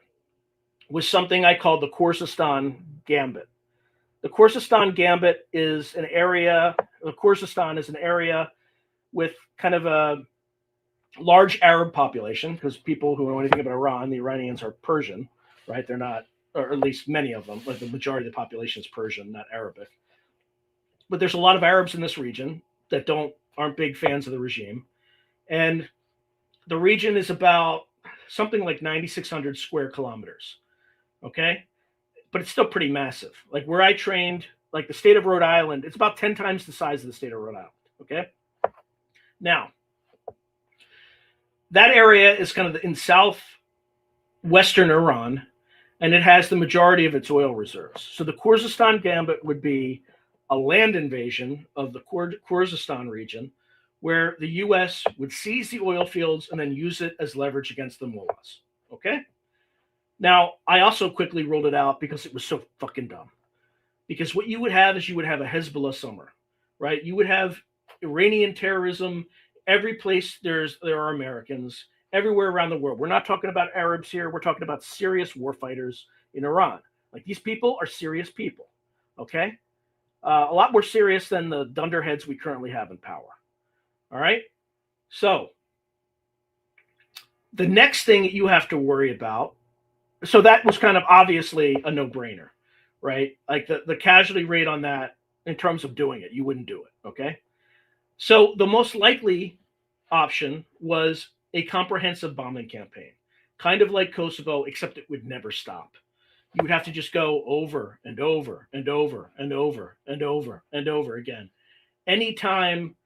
was something I called the Khuzestan Gambit. The Khuzestan Gambit is an area, Khuzestan is an area with kind of a large Arab population, because people who know anything about Iran, the Iranians are Persian, right? They're not, or at least many of them, like the majority of the population is Persian, not Arabic. But there's a lot of Arabs in this region that aren't big fans of the regime. And the region is about something like 9,600 square kilometers, okay? But it's still pretty massive. Like where I trained, like the state of Rhode Island, it's about 10 times the size of the state of Rhode Island, okay? Now, that area is kind of in southwestern Iran, and it has the majority of its oil reserves. So the Khuzestan Gambit would be a land invasion of the Khuzestan region, where the U.S. would seize the oil fields and then use it as leverage against the mullahs. Okay? Now, I also quickly ruled it out because it was so fucking dumb. Because what you would have is you would have a Hezbollah summer, right? You would have Iranian terrorism every place there are Americans, everywhere around the world. We're not talking about Arabs here. We're talking about serious warfighters in Iran. Like, these people are serious people, okay? A lot more serious than the dunderheads we currently have in power. All right? So, the next thing that you have to worry about, so that was kind of obviously a no-brainer, right? Like the casualty rate on that, in terms of doing it, you wouldn't do it, okay? So the most likely option was a comprehensive bombing campaign, kind of like Kosovo, except it would never stop. You would have to just go over and over and over and over and over and over again. Anytime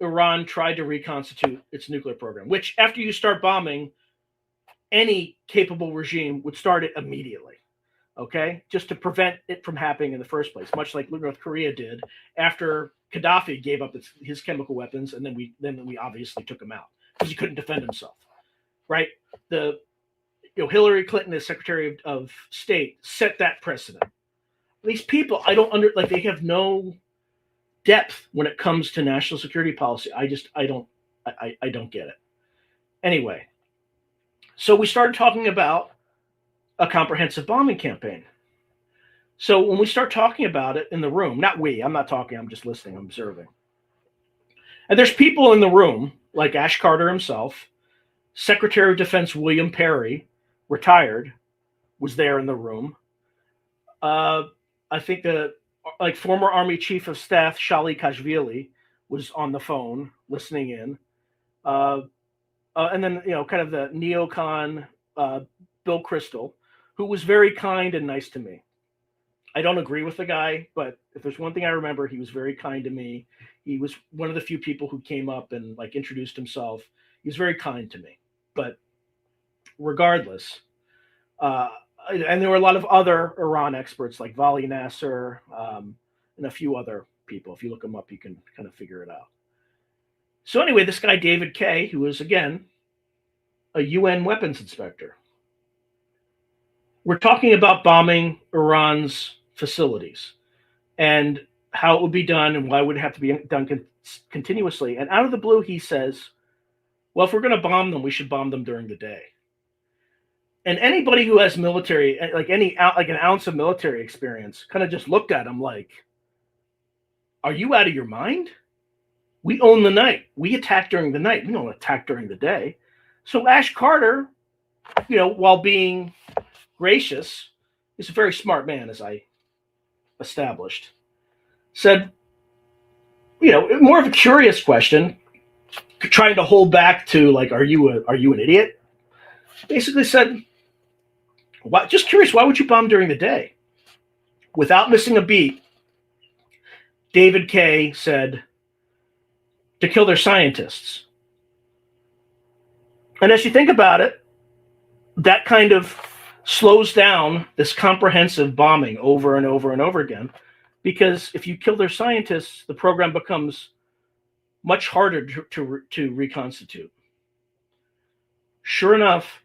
Iran tried to reconstitute its nuclear program, which after you start bombing, any capable regime would start it immediately, okay? Just to prevent it from happening in the first place, much like North Korea did after Gaddafi gave up his chemical weapons, and then we obviously took him out because he couldn't defend himself, right? Hillary Clinton, as Secretary of State, set that precedent. these people, I don't like, they have no depth when it comes to national security policy. I don't get it. Anyway, so we started talking about a comprehensive bombing campaign. So when we start talking about it in the room, not we, I'm not talking, I'm just listening, I'm observing. And there's people in the room, like Ash Carter himself, Secretary of Defense William Perry, retired, was there in the room. I think like former Army Chief of Staff Shali Kashvili was on the phone listening in. And then, kind of the neocon Bill Kristol, who was very kind and nice to me. I don't agree with the guy, but if there's one thing I remember, he was very kind to me. He was one of the few people who came up and like introduced himself. He was very kind to me. But regardless, and there were a lot of other Iran experts like Vali Nasser and a few other people. If you look them up, you can kind of figure it out. So anyway, this guy, David Kay, who is, again, a UN weapons inspector. We're talking about bombing Iran's facilities and how it would be done and why it would have to be done continuously. And out of the blue, he says, well, if we're going to bomb them, we should bomb them during the day. And anybody who has military, like an ounce of military experience, kind of just looked at him like, are you out of your mind? We own the night. We attack during the night. We don't attack during the day. So Ash Carter, while being gracious, is a very smart man, as I established, said, more of a curious question, trying to hold back to like, are you an idiot? Basically said, just curious, why would you bomb during the day? Without missing a beat, David Kay said, to kill their scientists. And as you think about it, that kind of slows down this comprehensive bombing over and over and over again, because if you kill their scientists, the program becomes much harder to reconstitute. Sure enough,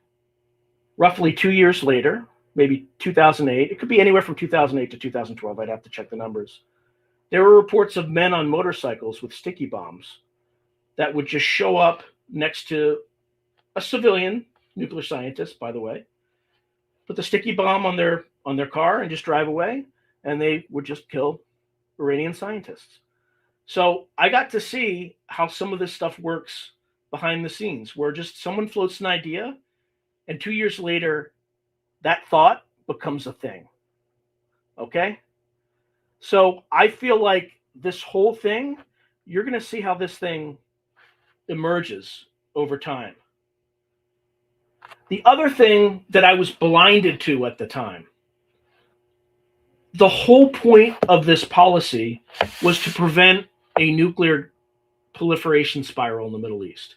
roughly 2 years later, maybe 2008, it could be anywhere from 2008 to 2012, I'd have to check the numbers, there were reports of men on motorcycles with sticky bombs that would just show up next to a civilian nuclear scientist, by the way, put the sticky bomb on their car and just drive away, and they would just kill Iranian scientists. So I got to see how some of this stuff works behind the scenes, where just someone floats an idea, and 2 years later, that thought becomes a thing. Okay? So I feel like this whole thing, you're going to see how this thing emerges over time. The other thing that I was blinded to at the time, the whole point of this policy was to prevent a nuclear proliferation spiral in the Middle East,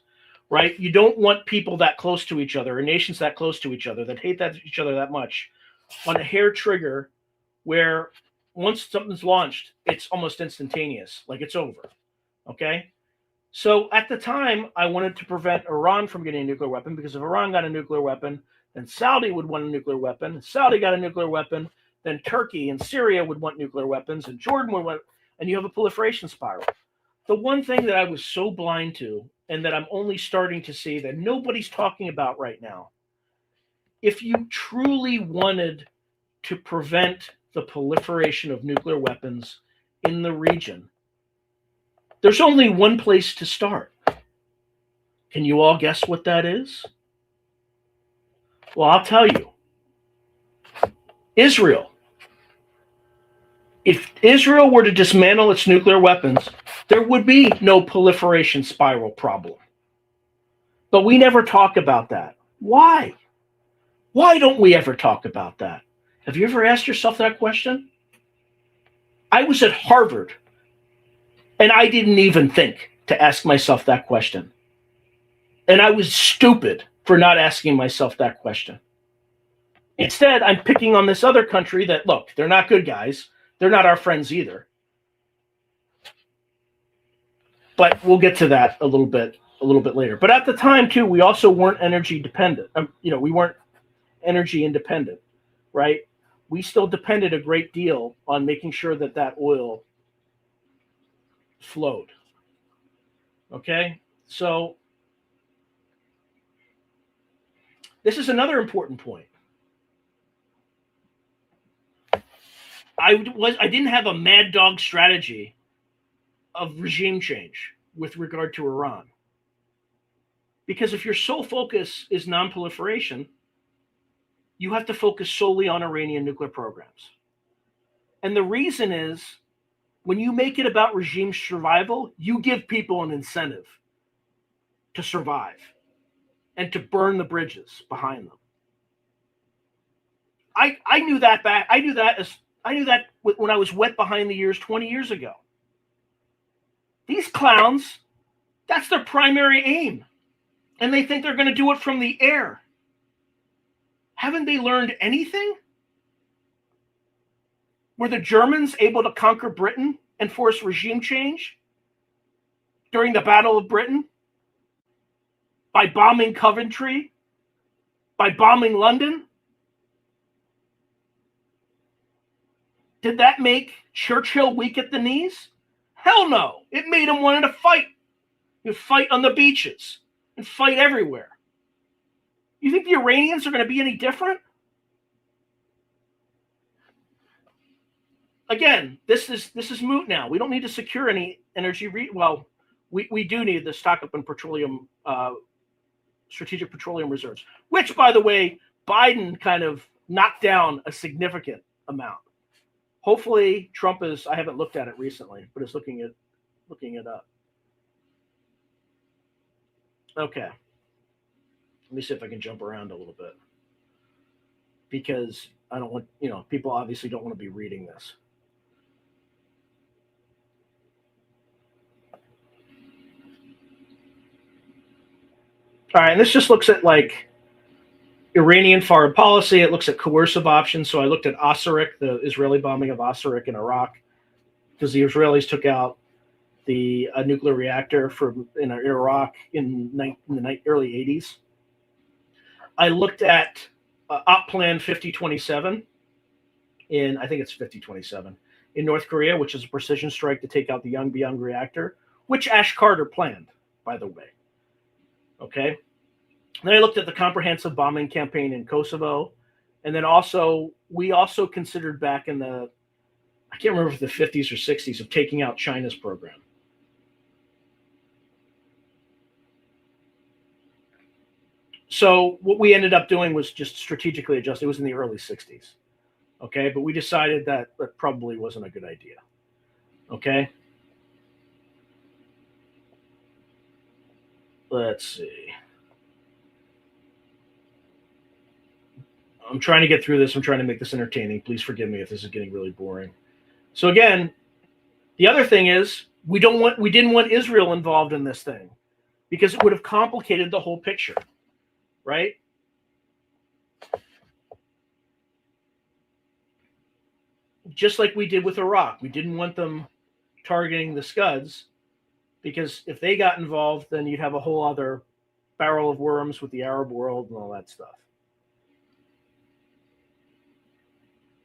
right? You don't want people that close to each other, or nations that close to each other, that hate each other that much, on a hair trigger where once something's launched, it's almost instantaneous, like it's over, okay? So at the time, I wanted to prevent Iran from getting a nuclear weapon, because if Iran got a nuclear weapon, then Saudi would want a nuclear weapon. If Saudi got a nuclear weapon, then Turkey and Syria would want nuclear weapons, and Jordan would want, and you have a proliferation spiral. The one thing that I was so blind to, and that I'm only starting to see that nobody's talking about right now, if you truly wanted to prevent the proliferation of nuclear weapons in the region, there's only one place to start. Can you all guess what that is? Well, I'll tell you. Israel. If Israel were to dismantle its nuclear weapons, there would be no proliferation spiral problem. But we never talk about that. Why? Why don't we ever talk about that? Have you ever asked yourself that question? I was at Harvard, and I didn't even think to ask myself that question. And I was stupid for not asking myself that question. Instead, I'm picking on this other country that, look, they're not good guys. They're not our friends either. But we'll get to that a little bit later. But at the time, too, we also weren't energy dependent. We weren't energy independent, right? we still depended a great deal on making sure that that oil flowed. Okay? So this is another important point. I didn't have a mad dog strategy of regime change with regard to Iran. Because if your sole focus is non-proliferation, you have to focus solely on Iranian nuclear programs. And the reason is, when you make it about regime survival, you give people an incentive to survive and to burn the bridges behind them. I knew that when I was wet behind the ears 20 years ago. These clowns, that's their primary aim. And they think they're going to do it from the air. Haven't they learned anything? Were the Germans able to conquer Britain and force regime change during the Battle of Britain? By bombing Coventry? By bombing London? Did that make Churchill weak at the knees? Hell no. It made him want to fight. He'd fight on the beaches and fight everywhere. You think the Iranians are going to be any different? Again, this is moot now. We don't need to secure any energy. We do need to stock up on petroleum, strategic petroleum reserves, which, by the way, Biden kind of knocked down a significant amount. Hopefully, Trump is. I haven't looked at it recently, but is looking it up. Okay. Let me see if I can jump around a little bit, because I don't want, people obviously don't want to be reading this. All right, and this just looks at like Iranian foreign policy. It looks at coercive options. So I looked at Osirik, the Israeli bombing of Osirik in Iraq, because the Israelis took out the nuclear reactor in Iraq in the early 80s. I looked at Op Plan 5027 I think it's 5027 in North Korea, which is a precision strike to take out the Yongbyon reactor, which Ash Carter planned, by the way. Okay. Then I looked at the comprehensive bombing campaign in Kosovo. And then we also considered back in I can't remember if the 50s or 60s, of taking out China's program. So what we ended up doing was just strategically adjust. It was in the early 60s. Okay. But we decided that probably wasn't a good idea. Okay. Let's see. I'm trying to get through this. I'm trying to make this entertaining. Please forgive me if this is getting really boring. So again, the other thing is we didn't want Israel involved in this thing, because it would have complicated the whole picture, right? Just like we did with Iraq. We didn't want them targeting the Scuds, because if they got involved, then you'd have a whole other barrel of worms with the Arab world and all that stuff.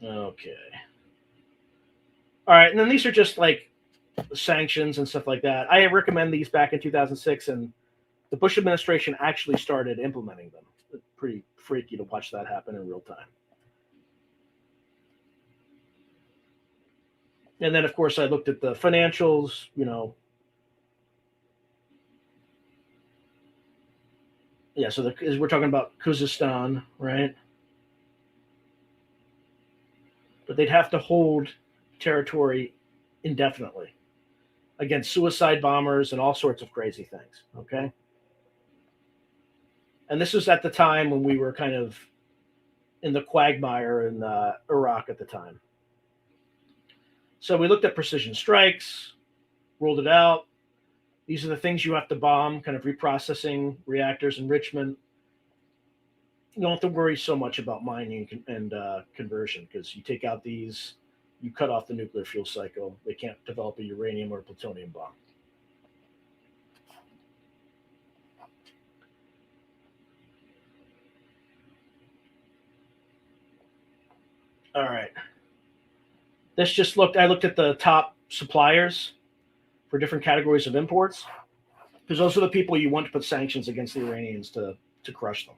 Okay. All right, and then these are just like sanctions and stuff like that. I recommend these back in 2006, and the Bush administration actually started implementing them. It's pretty freaky to watch that happen in real time. And then, of course, I looked at the financials, Yeah, so we're talking about Khuzestan, right? But they'd have to hold territory indefinitely against suicide bombers and all sorts of crazy things, okay? And this was at the time when we were kind of in the quagmire in Iraq at the time. So we looked at precision strikes, ruled it out. These are the things you have to bomb, kind of reprocessing, reactors, enrichment. You don't have to worry so much about mining and conversion, because you take out these, you cut off the nuclear fuel cycle. They can't develop a uranium or a plutonium bomb. All right. I looked at the top suppliers for different categories of imports, because those are the people you want to put sanctions against the Iranians to crush them.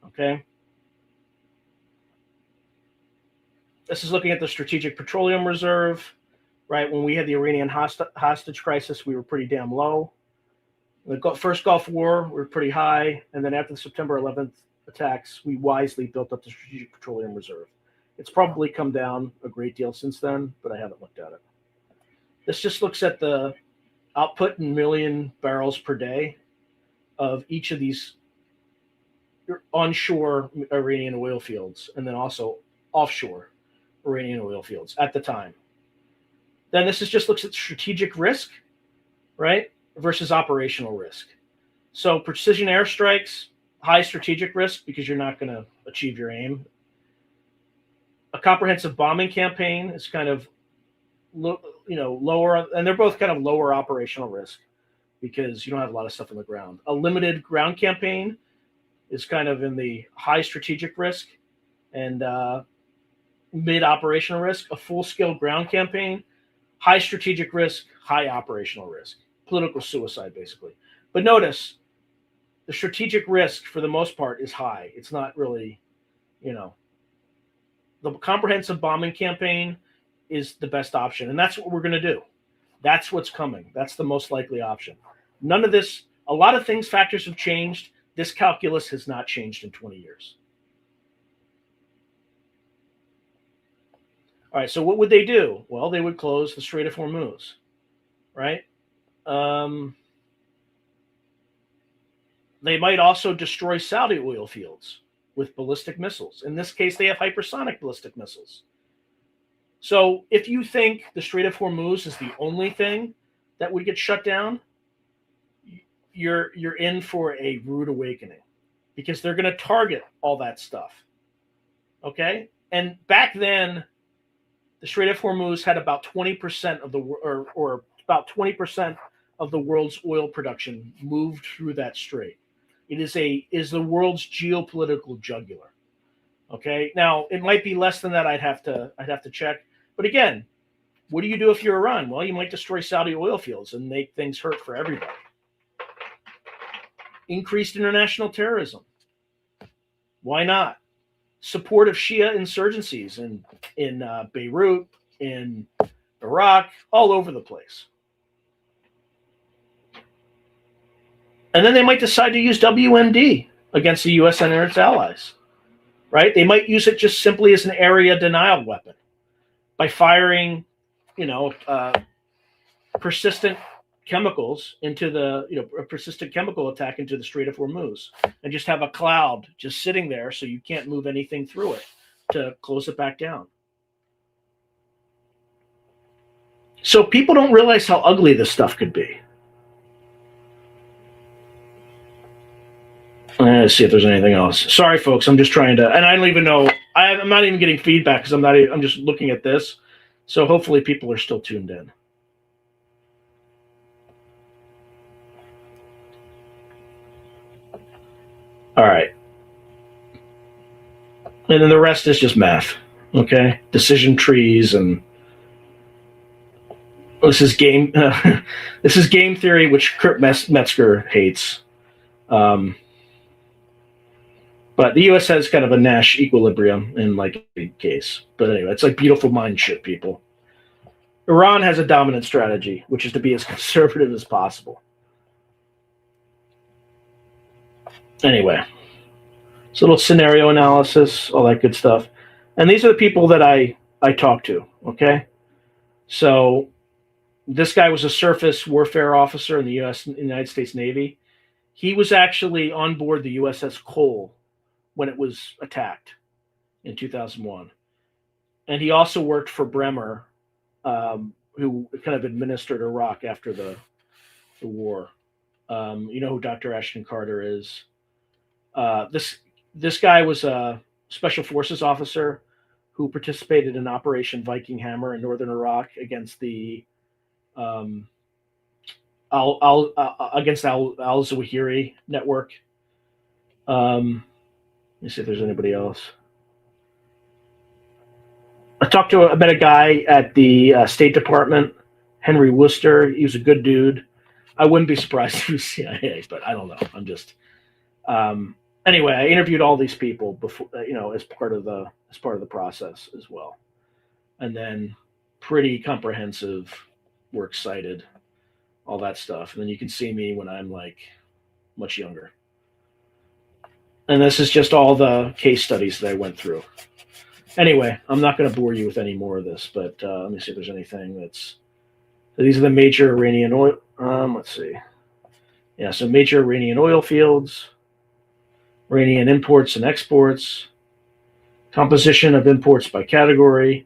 Okay. This is looking at the Strategic Petroleum Reserve, right? When we had the Iranian hostage crisis, we were pretty damn low. The first Gulf War, we were pretty high. And then after the September 11th attacks, we wisely built up the Strategic Petroleum Reserve. It's probably come down a great deal since then, but I haven't looked at it. This just looks at the output in million barrels per day of each of these onshore Iranian oil fields, and then also offshore Iranian oil fields at the time. Then this just looks at strategic risk, right, versus operational risk. So precision airstrikes, high strategic risk because you're not going to achieve your aim. A comprehensive bombing campaign is kind of lower, and they're both kind of lower operational risk because you don't have a lot of stuff on the ground. A limited ground campaign is kind of in the high strategic risk and mid operational risk. A full-scale ground campaign, high strategic risk, high operational risk. Political suicide, basically. But notice, the strategic risk, for the most part, is high. It's not really, the comprehensive bombing campaign is the best option, and that's what we're going to do. That's what's coming. That's the most likely option. None of this, a lot of factors have changed. This calculus has not changed in 20 years. All right, so what would they do? Well, they would close the Strait of Hormuz, right? They might also destroy Saudi oil fields with ballistic missiles. In this case, they have hypersonic ballistic missiles. So if you think the Strait of Hormuz is the only thing that would get shut down, you're in for a rude awakening, because they're going to target all that stuff. Okay? And back then, the Strait of Hormuz had about 20% of the or about 20% of the world's oil production moved through that strait. It is the world's geopolitical jugular. Okay? Now, it might be less than that. I'd have to check. But again, what do you do if you're Iran? Well, you might destroy Saudi oil fields and make things hurt for everybody. Increased international terrorism. Why not? Support of Shia insurgencies in Beirut, in Iraq, all over the place. And then they might decide to use WMD against the U.S. and its allies, right? They might use it just simply as an area denial weapon by firing, persistent chemicals into a persistent chemical attack into the Strait of Hormuz, and just have a cloud just sitting there so you can't move anything through it to close it back down. So people don't realize how ugly this stuff could be. Let's see if there's anything else. Sorry, folks. I'm just trying to, and I don't even know. I'm not even getting feedback because I'm just looking at this. So hopefully people are still tuned in. All right. And then the rest is just math. Okay. Decision trees, and this is game. This is game theory, which Kurt Metzger hates. But the U.S. has kind of a Nash equilibrium in like a case. But anyway, it's like beautiful mind shit, people. Iran has a dominant strategy, which is to be as conservative as possible. Anyway, it's a little scenario analysis, all that good stuff. And these are the people that I talk to, okay? So this guy was a surface warfare officer in the United States Navy. He was actually on board the USS Cole when it was attacked in 2001. And he also worked for Bremer, who kind of administered Iraq after the war. You know who Dr. Ashton Carter is. This guy was a special forces officer who participated in Operation Viking Hammer in northern Iraq against the al-Zawahiri network. Let me see if there's anybody else. I met a guy at the State Department, Henry Wooster. He was a good dude. I wouldn't be surprised if he was CIA, but I don't know. I'm just anyway. I interviewed all these people before, as part of the process as well, and then pretty comprehensive. We're excited, all that stuff, and then you can see me when I'm like much younger. And this is just all the case studies that I went through. Anyway, I'm not going to bore you with any more of this, but let me see if there's anything that's. These are the major Iranian oil. Let's see. Yeah, so major Iranian oil fields, Iranian imports and exports, composition of imports by category.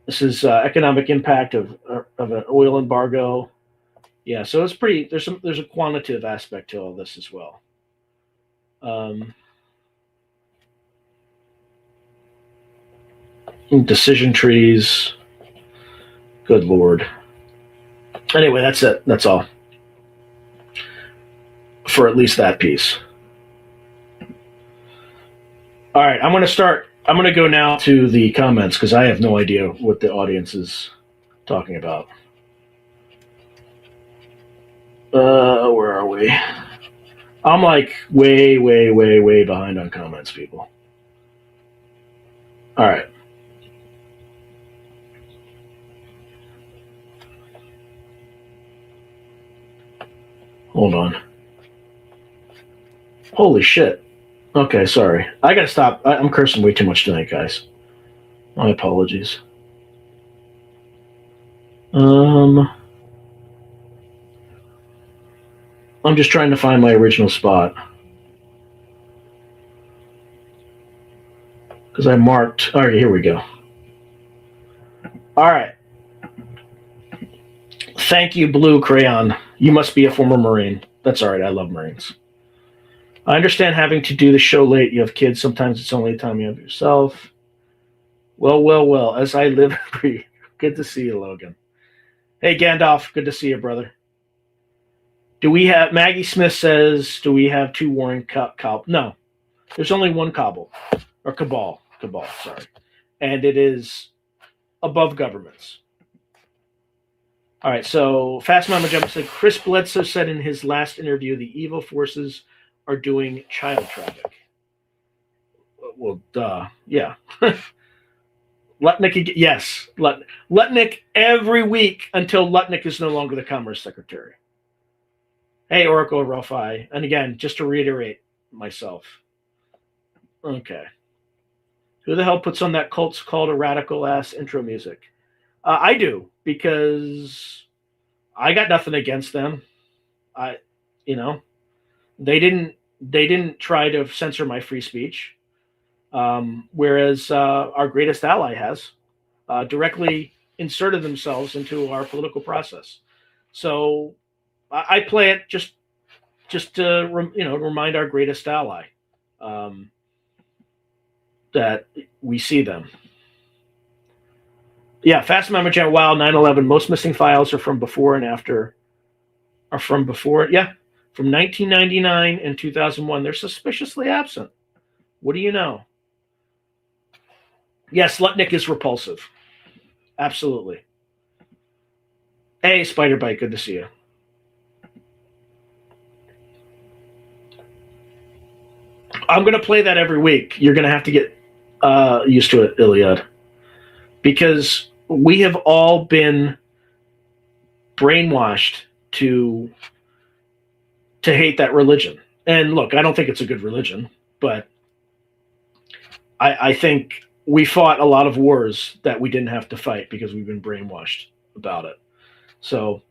This is economic impact of an oil embargo. Yeah, so it's pretty. There's a quantitative aspect to all this as well. Decision trees. Good Lord. Anyway, that's it. That's all. For at least that piece. All right, I'm going to go now to the comments because I have no idea what the audience is talking about. Where are we? I'm like way, way, way, way behind on comments, people. All right. Hold on. Holy shit. Okay, sorry. I gotta stop. I'm cursing way too much tonight, guys. My apologies. I'm just trying to find my original spot. Because I marked. All right, here we go. All right. Thank you, Blue Crayon. You must be a former Marine. That's all right. I love Marines. I understand having to do the show late. You have kids. Sometimes it's only time you have yourself. Well. As I live and breathe. Good to see you, Logan. Hey, Gandalf. Good to see you, brother. Do we have... Maggie Smith says, do we have two warring cabal? No. There's only one cabal. Or cabal. Cabal, sorry. And it is above governments. All right, so Fast Mama Jump said, Chris Bledsoe said in his last interview, the evil forces are doing child traffic. Well, duh. Yeah. Lutnick, yes. Lutnick every week until Lutnick is no longer the Commerce Secretary. Hey, Oracle Ralphai. And again, just to reiterate myself. Okay. Who the hell puts on that Cults Called a Radical ass intro music? I do, because I got nothing against them. They didn't try to censor my free speech, whereas our greatest ally has directly inserted themselves into our political process. So I play it just to remind our greatest ally that we see them. Yeah, Fast Memory Chat. Wow, 9/11. Most missing files are from before and after. Are from before. Yeah, from 1999 and 2001. They're suspiciously absent. What do you know? Yes, Lutnick is repulsive. Absolutely. Hey, Spider Bite. Good to see you. I'm going to play that every week. You're going to have to get used to it, Iliad. Because we have all been brainwashed to hate that religion. And look, I don't think it's a good religion, but I think we fought a lot of wars that we didn't have to fight because we've been brainwashed about it. So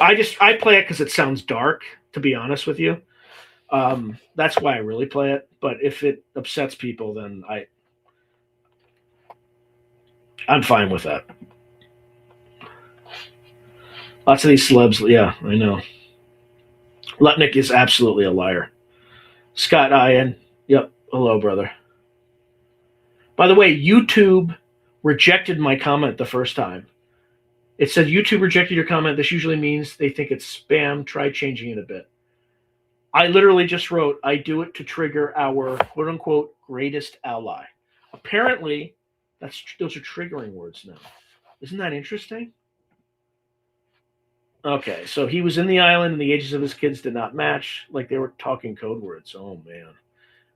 I play it because it sounds dark, to be honest with you. That's why I really play it. But if it upsets people, then I'm fine with that. Lots of these celebs, yeah, I know. Lutnick is absolutely a liar. Scott Ian, yep, hello, brother. By the way, YouTube rejected my comment the first time. It said, YouTube rejected your comment. This usually means they think it's spam. Try changing it a bit. I literally just wrote, I do it to trigger our quote-unquote greatest ally. Apparently, those are triggering words now. Isn't that interesting? Okay, so he was in the island and the ages of his kids did not match. Like they were talking code words. Oh, man.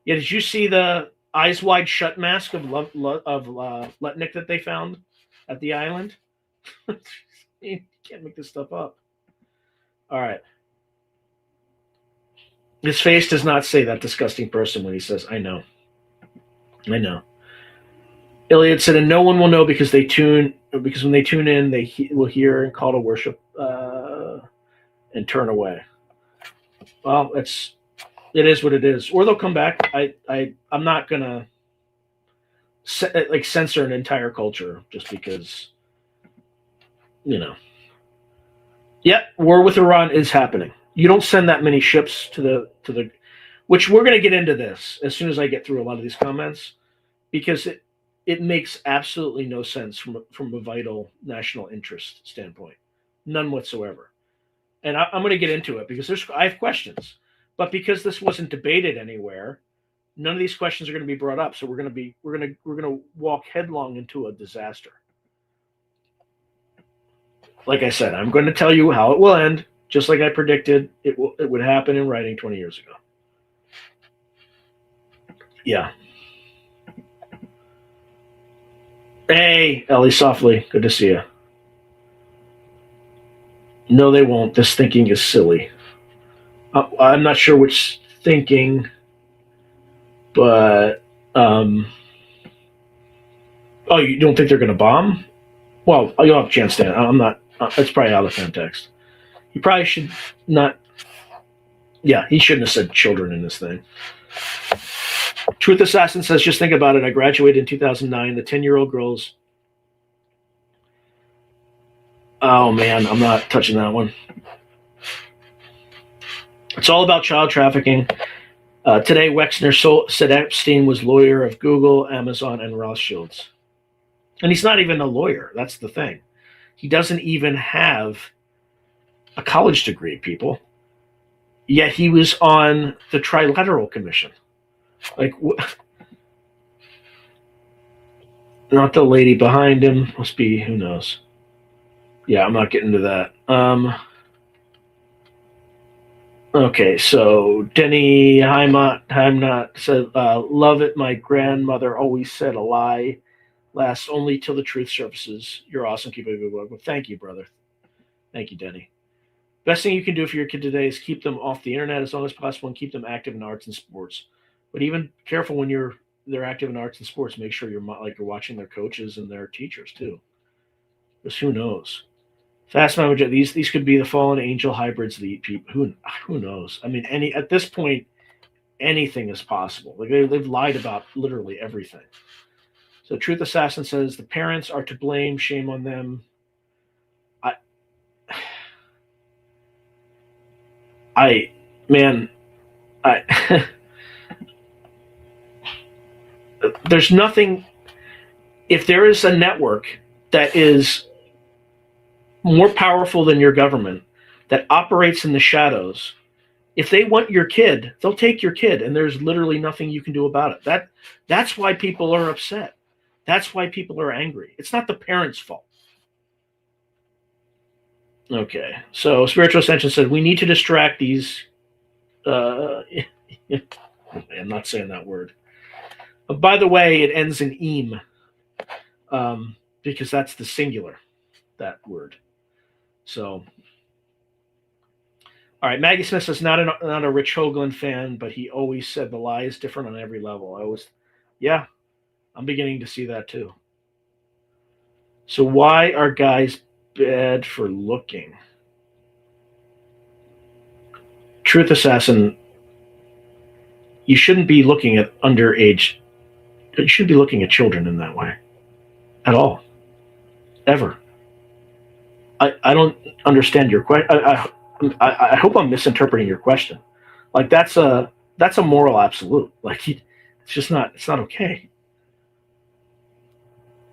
Yeah, did you see the eyes wide shut mask of Letnick that they found at the island? You can't make this stuff up. All right. His face does not say that disgusting person when he says, I know. I know. Elliot said, and no one will know because when they tune in, they will hear and call to worship and turn away. Well, it is what it is. Or they'll come back. I'm not gonna censor an entire culture just because, Yeah, war with Iran is happening. You don't send that many ships to the, which we're gonna get into this as soon as I get through a lot of these comments, because it makes absolutely no sense from a vital national interest standpoint, none whatsoever. And I'm going to get into it because I have questions, but because this wasn't debated anywhere, none of these questions are going to be brought up. So we're going to walk headlong into a disaster. Like I said, I'm going to tell you how it will end, just like I predicted it would happen in writing 20 years ago. Yeah. Hey, Ellie, softly. Good to see you. No, they won't. This thinking is silly. I'm not sure which thinking, but oh, you don't think they're going to bomb? Well, you'll have a chance to. I'm not. It's probably out of context. You probably should not. Yeah, he shouldn't have said children in this thing. Truth Assassin says, just think about it. I graduated in 2009. The 10-year-old girls. Oh, man, I'm not touching that one. It's all about child trafficking. Today, Wexner said Epstein was lawyer of Google, Amazon, and Rothschilds. And he's not even a lawyer. That's the thing. He doesn't even have a college degree, people. Yet he was on the Trilateral Commission. Like, not the lady behind him. Must be, who knows. Yeah, I'm not getting to that. Okay, so Denny Heimnot said, love it. My grandmother always said a lie lasts only till the truth surfaces. You're awesome. Keep it good work. Well, thank you, brother. Thank you, Denny. Best thing you can do for your kid today is keep them off the internet as long as possible and keep them active in arts and sports. But even careful when they're active in arts and sports. Make sure you're watching their coaches and their teachers too, because who knows? Fast Mama, these could be the fallen angel hybrids that eat people. Who knows? I mean, at this point, anything is possible. Like they've lied about literally everything. So Truth Assassin says the parents are to blame. Shame on them. There's nothing. If there is a network that is more powerful than your government, that operates in the shadows, if they want your kid, they'll take your kid, and there's literally nothing you can do about it. That's why people are upset. That's why people are angry. It's not the parents' fault. Okay, so Spiritual Ascension said we need to distract these. I'm not saying that word. By the way, it ends in eem, because that's the singular, that word. So, all right. Maggie Smith says not a Rich Hoagland fan, but he always said the lie is different on every level. Yeah, I'm beginning to see that too. So why are guys bad for looking? Truth Assassin, you shouldn't be looking at underage. You shouldn't be looking at children in that way at all, ever. I don't understand your question. I hope I'm misinterpreting your question. Like that's a moral absolute. Like it's just not. It's not okay.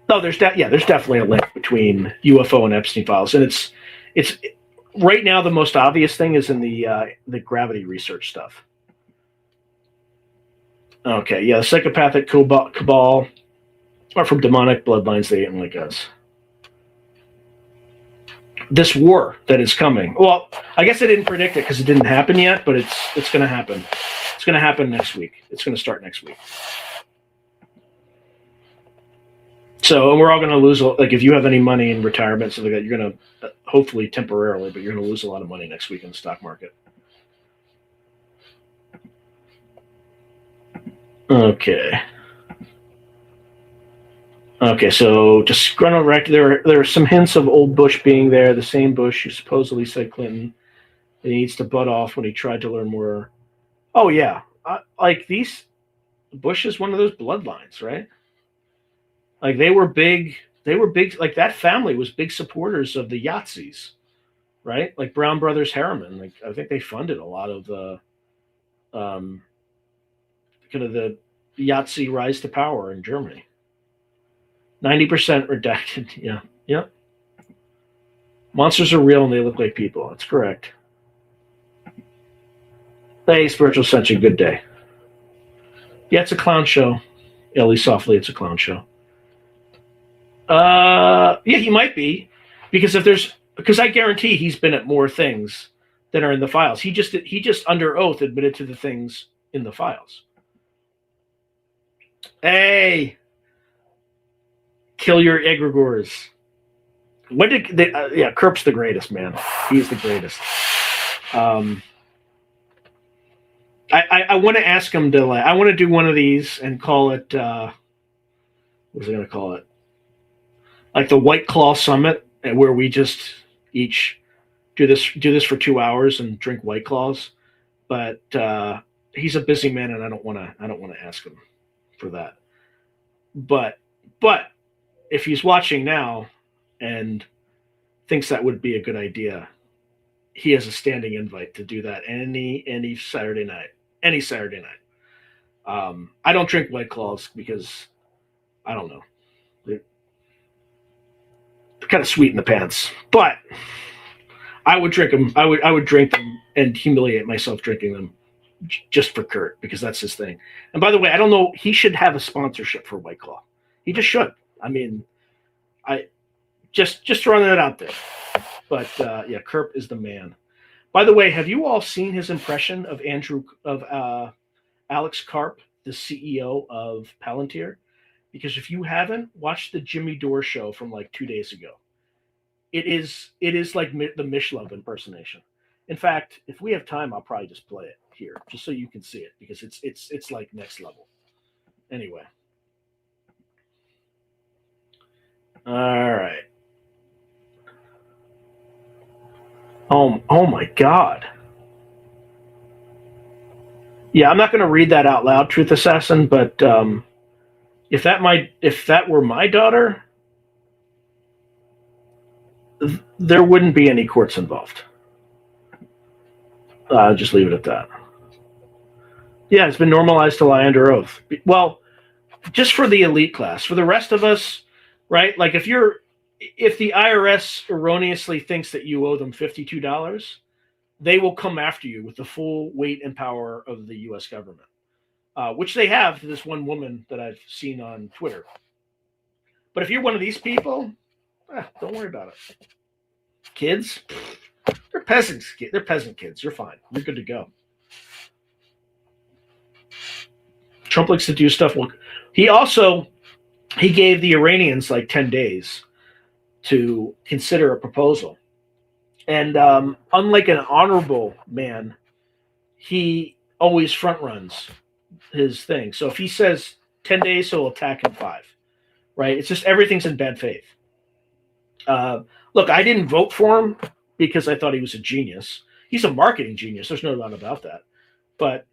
No, there's definitely a link between UFO and Epstein files, and it's right now the most obvious thing is in the gravity research stuff. Okay, yeah, the psychopathic cabal. are from demonic bloodlines. They ain't like us. This war that is coming. Well, I guess I didn't predict it because it didn't happen yet, but it's going to happen. It's going to happen next week. It's going to start next week. So, and we're all going to lose. Like, if you have any money in retirement, something like that, you're going to, hopefully temporarily, but you're going to lose a lot of money next week in the stock market. Okay. Okay, so disgruntled rector. There are some hints of old Bush being there. The same Bush who supposedly said Clinton that he needs to butt off when he tried to learn more. Oh yeah, like these. Bush is one of those bloodlines, right? Like they were big. Like that family was big supporters of the Yahtzees, right? Like Brown Brothers Harriman. Like I think they funded a lot of the, kind of the Yahtzee rise to power in Germany. 90% redacted. Yeah. Yep. Monsters are real and they look like people. That's correct. Hey, Spiritual Ascension, good day. Yeah, it's a clown show. Ellie softly, it's a clown show. Yeah, he might be. Because I guarantee he's been at more things than are in the files. He just under oath admitted to the things in the files. Hey! Kill your egregores. When did they, yeah, Kirk's the greatest, man. He's the greatest. I want to ask him to I want to do one of these and call it what was I going to call it? Like the White Claw Summit, where we just each do this for 2 hours and drink White Claws. But he's a busy man, and I don't want to ask him for that. But if he's watching now and thinks that would be a good idea, he has a standing invite to do that any Saturday night. Any Saturday night. I don't drink White Claws because I don't know. They're kind of sweet in the pants. But I would drink them. I would drink them and humiliate myself drinking them just for Kurt, because that's his thing. And by the way, I don't know, he should have a sponsorship for White Claw. He just should. I mean, I just throwing that out there. But yeah, Kurt is the man. By the way, have you all seen his impression of Alex Karp, the CEO of Palantir? Because if you haven't, watch the Jimmy Dore show from like 2 days ago. It is like the Mishlove impersonation. In fact, if we have time, I'll probably just play it here, just so you can see it, because it's like next level. Anyway. All right. Oh my God. Yeah, I'm not going to read that out loud, Truth Assassin, but if that were my daughter, there wouldn't be any courts involved. I'll just leave it at that. Yeah, it's been normalized to lie under oath. Well, just for the elite class. For the rest of us, right? Like if the IRS erroneously thinks that you owe them $52, they will come after you with the full weight and power of the U.S. government, which they have to this one woman that I've seen on Twitter. But if you're one of these people, don't worry about it. Kids, they're peasants. They're peasant kids. You're fine. You're good to go. Trump likes to do stuff. Well, he gave the Iranians like 10 days to consider a proposal. And unlike an honorable man, he always front runs his thing. So if he says 10 days, he'll attack in 5. Right? It's just everything's in bad faith. Look, I didn't vote for him because I thought he was a genius. He's a marketing genius. There's no doubt about that. But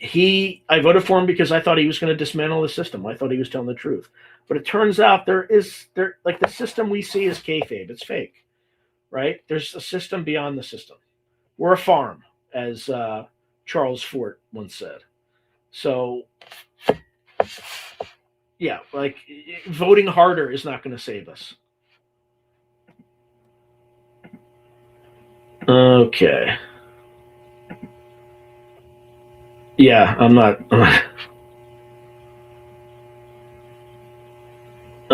I voted for him because I thought he was going to dismantle the system. I thought he was telling the truth. But it turns out like the system we see is kayfabe. It's fake, right? There's a system beyond the system. We're a farm, as Charles Fort once said. So, yeah, like voting harder is not going to save us. Okay. Yeah, I'm not.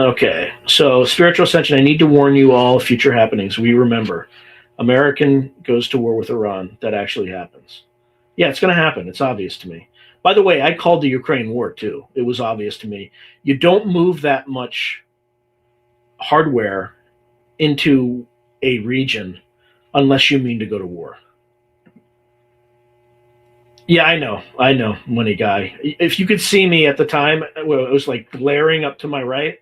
Okay, so spiritual ascension. I need to warn you all of future happenings. We remember, American goes to war with Iran. That actually happens. Yeah, it's going to happen. It's obvious to me. By the way, I called the Ukraine war too. It was obvious to me. You don't move that much hardware into a region unless you mean to go to war. Yeah, I know, money guy. If you could see me at the time, well, it was like glaring up to my right.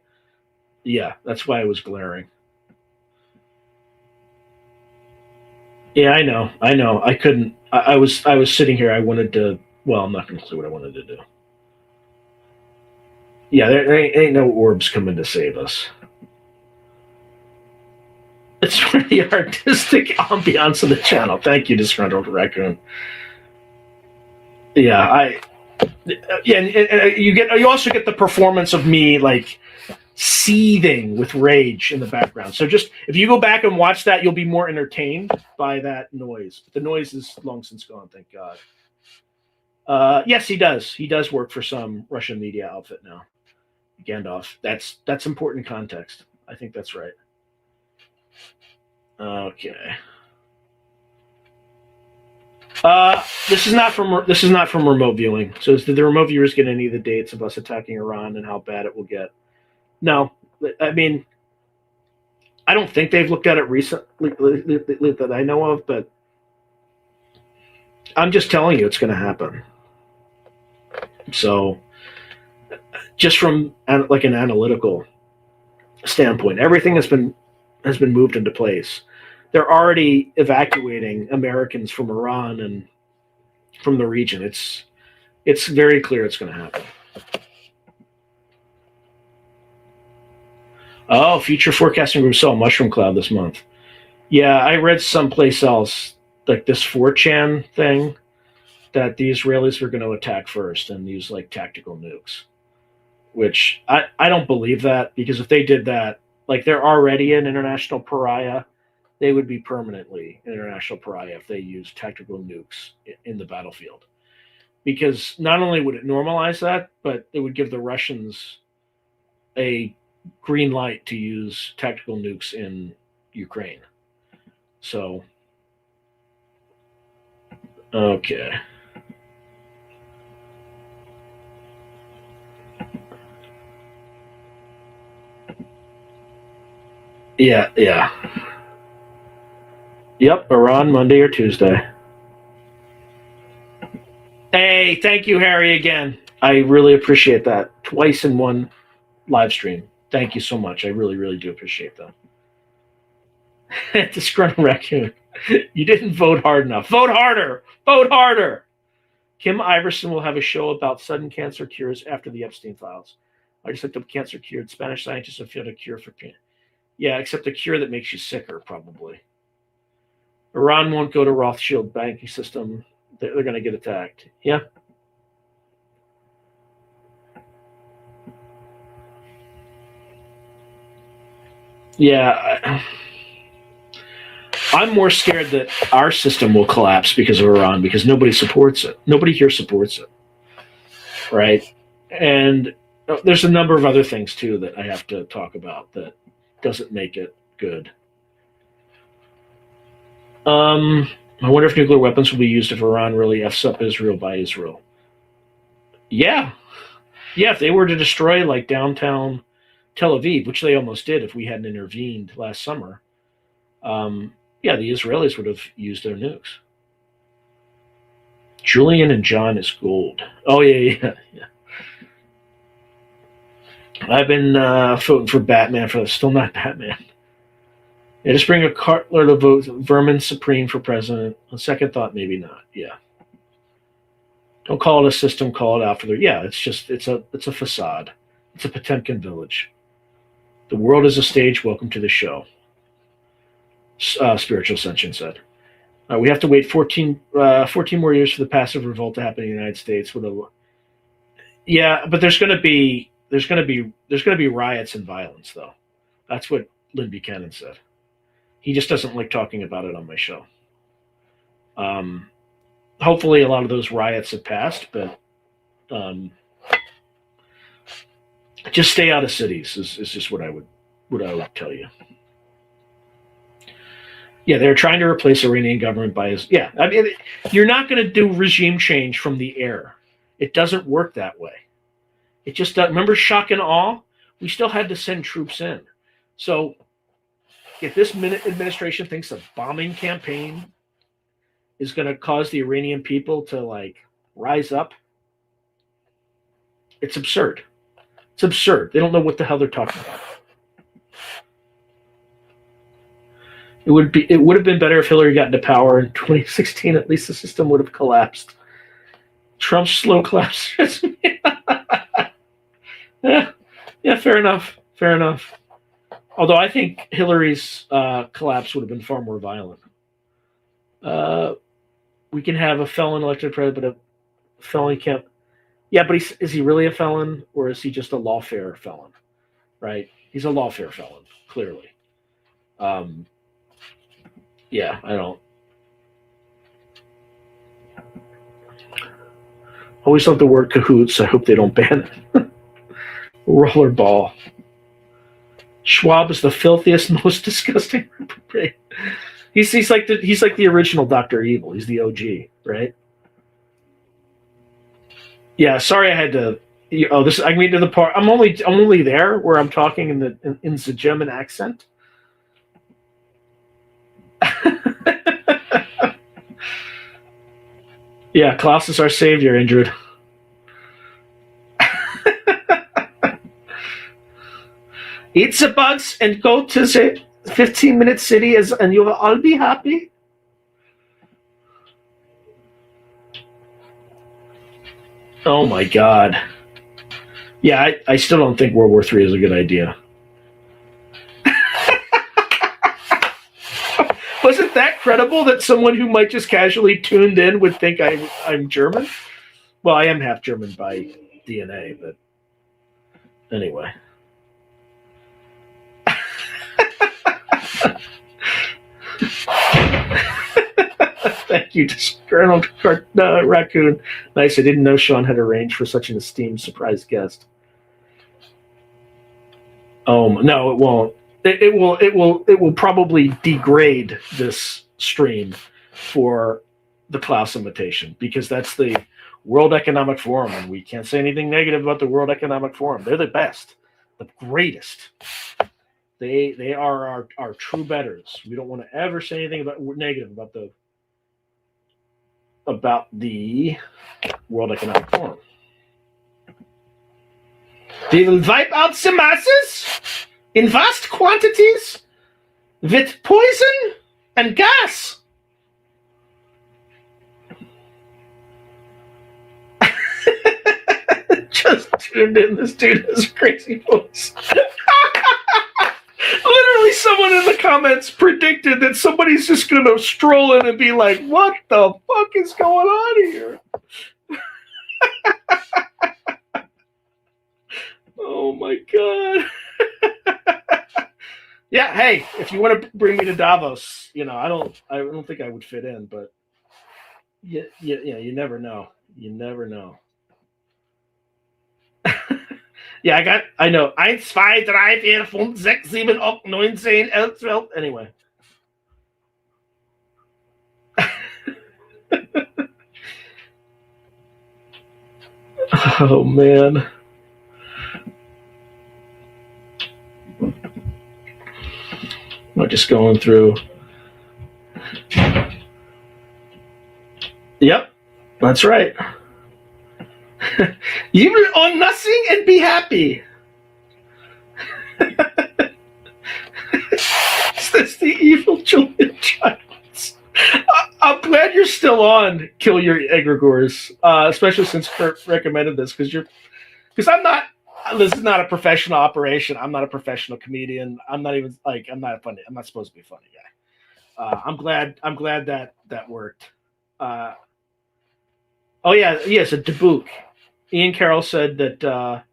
Yeah, that's why I was glaring. Yeah, I know. I couldn't. I was sitting here. I wanted to. Well, I'm not going to say what I wanted to do. Yeah, there ain't no orbs coming to save us. It's for the artistic ambiance of the channel. Thank you, disgruntled raccoon. Yeah, and you also get the performance of me like seething with rage in the background. So just if you go back and watch that, you'll be more entertained by that noise. But the noise is long since gone, thank God. Yes, he does. He does work for some Russian media outfit now. Gandalf. That's important context. I think that's right. Okay. This is not from remote viewing. So did the remote viewers get any of the dates of us attacking Iran and how bad it will get? No. I mean, I don't think they've looked at it recently that I know of, but I'm just telling you it's going to happen. So just from like an analytical standpoint, everything has been moved into place. They're already evacuating Americans from Iran and from the region. It's very clear it's going to happen. Oh, future forecasting group saw a mushroom cloud this month. Yeah, I read someplace else, like this 4chan thing, that the Israelis were going to attack first and use like tactical nukes, which I don't believe that, because if they did that, like they're already an international pariah, they would be permanently an international pariah if they used tactical nukes in the battlefield. Because not only would it normalize that, but it would give the Russians a green light to use tactical nukes in Ukraine. So, okay. Yeah. Yep, Iran Monday or Tuesday. Hey, thank you, Harry, again. I really appreciate that. Twice in one live stream. Thank you so much. I really, really do appreciate that. Disgruntled raccoon. You didn't vote hard enough. Vote harder. Vote harder. Kim Iverson will have a show about sudden cancer cures after the Epstein files. I just looked up cancer cured. Spanish scientists have found a cure for cancer. Yeah, except a cure that makes you sicker, probably. Iran won't go to Rothschild banking system. They're going to get attacked. Yeah. Yeah. I'm more scared that our system will collapse because of Iran, because nobody supports it. Nobody here supports it. Right? And there's a number of other things, too, that I have to talk about that doesn't make it good. I wonder if nuclear weapons will be used if Iran really F's up Israel by Israel. Yeah. Yeah, if they were to destroy like downtown Tel Aviv, which they almost did if we hadn't intervened last summer, yeah, the Israelis would have used their nukes. Julian and John is gold. Oh, yeah. I've been voting for Batman for still not Batman. Yeah, just bring a cartload of votes. Vermin Supreme for president. On second thought, maybe not. Yeah. Don't call it a system. Call it after the. Yeah, it's a facade. It's a Potemkin village. The world is a stage. Welcome to the show. Spiritual Ascension said. We have to wait 14 more years for the passive revolt to happen in the United States. Yeah, but there's going to be riots and violence, though. That's what Lynn Buchanan said. He just doesn't like talking about it on my show. Hopefully a lot of those riots have passed, but Just stay out of cities is just what I would tell you. Yeah, they're trying to replace Iranian government by I mean, you're not going to do regime change from the air. It doesn't work that way. It just doesn't. Remember shock and awe? We still had to send troops in. So if this administration thinks a bombing campaign is going to cause the Iranian people to like rise up, it's absurd. It's absurd. They don't know what the hell they're talking about. It would have been better if Hillary got into power in 2016. At least the system would have collapsed. Trump's slow collapse. Yeah, fair enough. Fair enough. Although I think Hillary's collapse would have been far more violent. We can have a felon elected president, but a felon can't. Yeah, but is he really a felon, or is he just a lawfare felon? Right? He's a lawfare felon, clearly. Yeah, I don't. Always love the word cahoots. I hope they don't ban it. Rollerball. Schwab is the filthiest, most disgusting. He's like the original Dr. Evil. He's the OG, right? Yeah, sorry I had to. I mean to the part. I'm only there where I'm talking in the German accent. Yeah, Klaus is our savior, Indrid. Eat the bugs and go to the 15-minute city and you will all be happy. Oh my God. Yeah, I still don't think World War III is a good idea. Was it that credible that someone who might just casually tuned in would think I'm German? Well, I am half German by DNA, but anyway. Thank you, Colonel Raccoon. Nice. I didn't know Sean had arranged for such an esteemed surprise guest. No, it won't. It will probably degrade this stream for the Klaus imitation, because that's the World Economic Forum, and we can't say anything negative about the World Economic Forum. They're the best, the greatest. They are our true betters. We don't want to ever say anything negative about the World Economic Forum. They will wipe out the masses in vast quantities with poison and gas. Just tuned in. This dude has a crazy voice. Literally, someone in the comments predicted that somebody's just going to stroll in and be like, what the fuck is going on here? Oh my God. Yeah, hey, if you want to bring me to Davos, I don't think I would fit in, but yeah, you never know. You never know. Yeah, I know. 1, 2, 3, 4, 5, 6, 7, 8, 9, 10, 11, 12. Anyway. Oh, man. I'm just going through. Yep, that's right. You will own nothing and be happy. That's the evil Julian Childs. I'm glad you're still on Kill Your Egregores, especially since Kurt recommended this, because I'm not. This is not a professional operation. I'm not a professional comedian. I'm not even I'm not funny. I'm not supposed to be a funny guy. I'm glad that worked. Oh yeah, yes, a Dubuque. Ian Carroll said that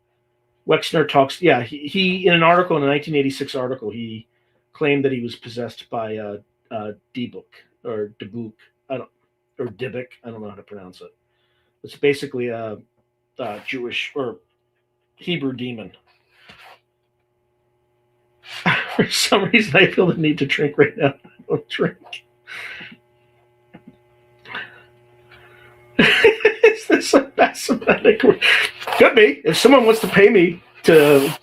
Wexner talks. Yeah, he in an article, in a 1986 article, he claimed that he was possessed by Dubuque or Dubuque. Or Dybbuk. I don't know how to pronounce it. It's basically a Jewish or Hebrew demon. For some reason, I feel the need to drink right now. I don't drink. Is this a mathematic? Could be. If someone wants to pay me to,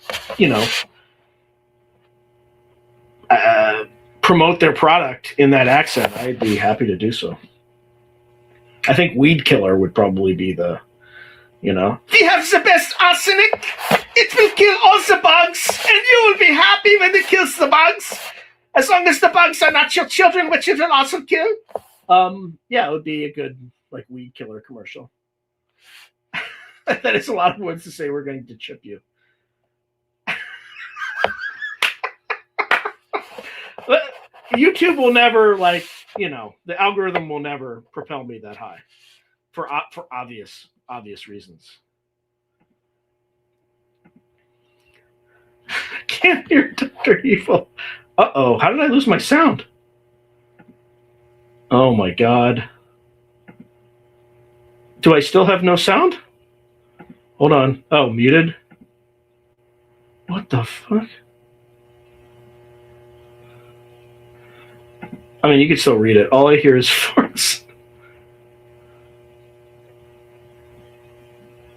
promote their product in that accent, I'd be happy to do so. I think Weed Killer would probably be the, we have the best arsenic. It will kill all the bugs, and you will be happy when it kills the bugs. As long as the bugs are not your children, which it will also kill. Yeah, it would be a good Weed Killer commercial. That is a lot of words to say. We're going to chip you. YouTube will never the algorithm will never propel me that high for obvious reasons. Can't hear Dr. Evil. Uh-oh, how did I lose my sound? Oh my God. Do I still have no sound? Hold on. Oh, muted. What the fuck? I mean, you can still read it. All I hear is farts.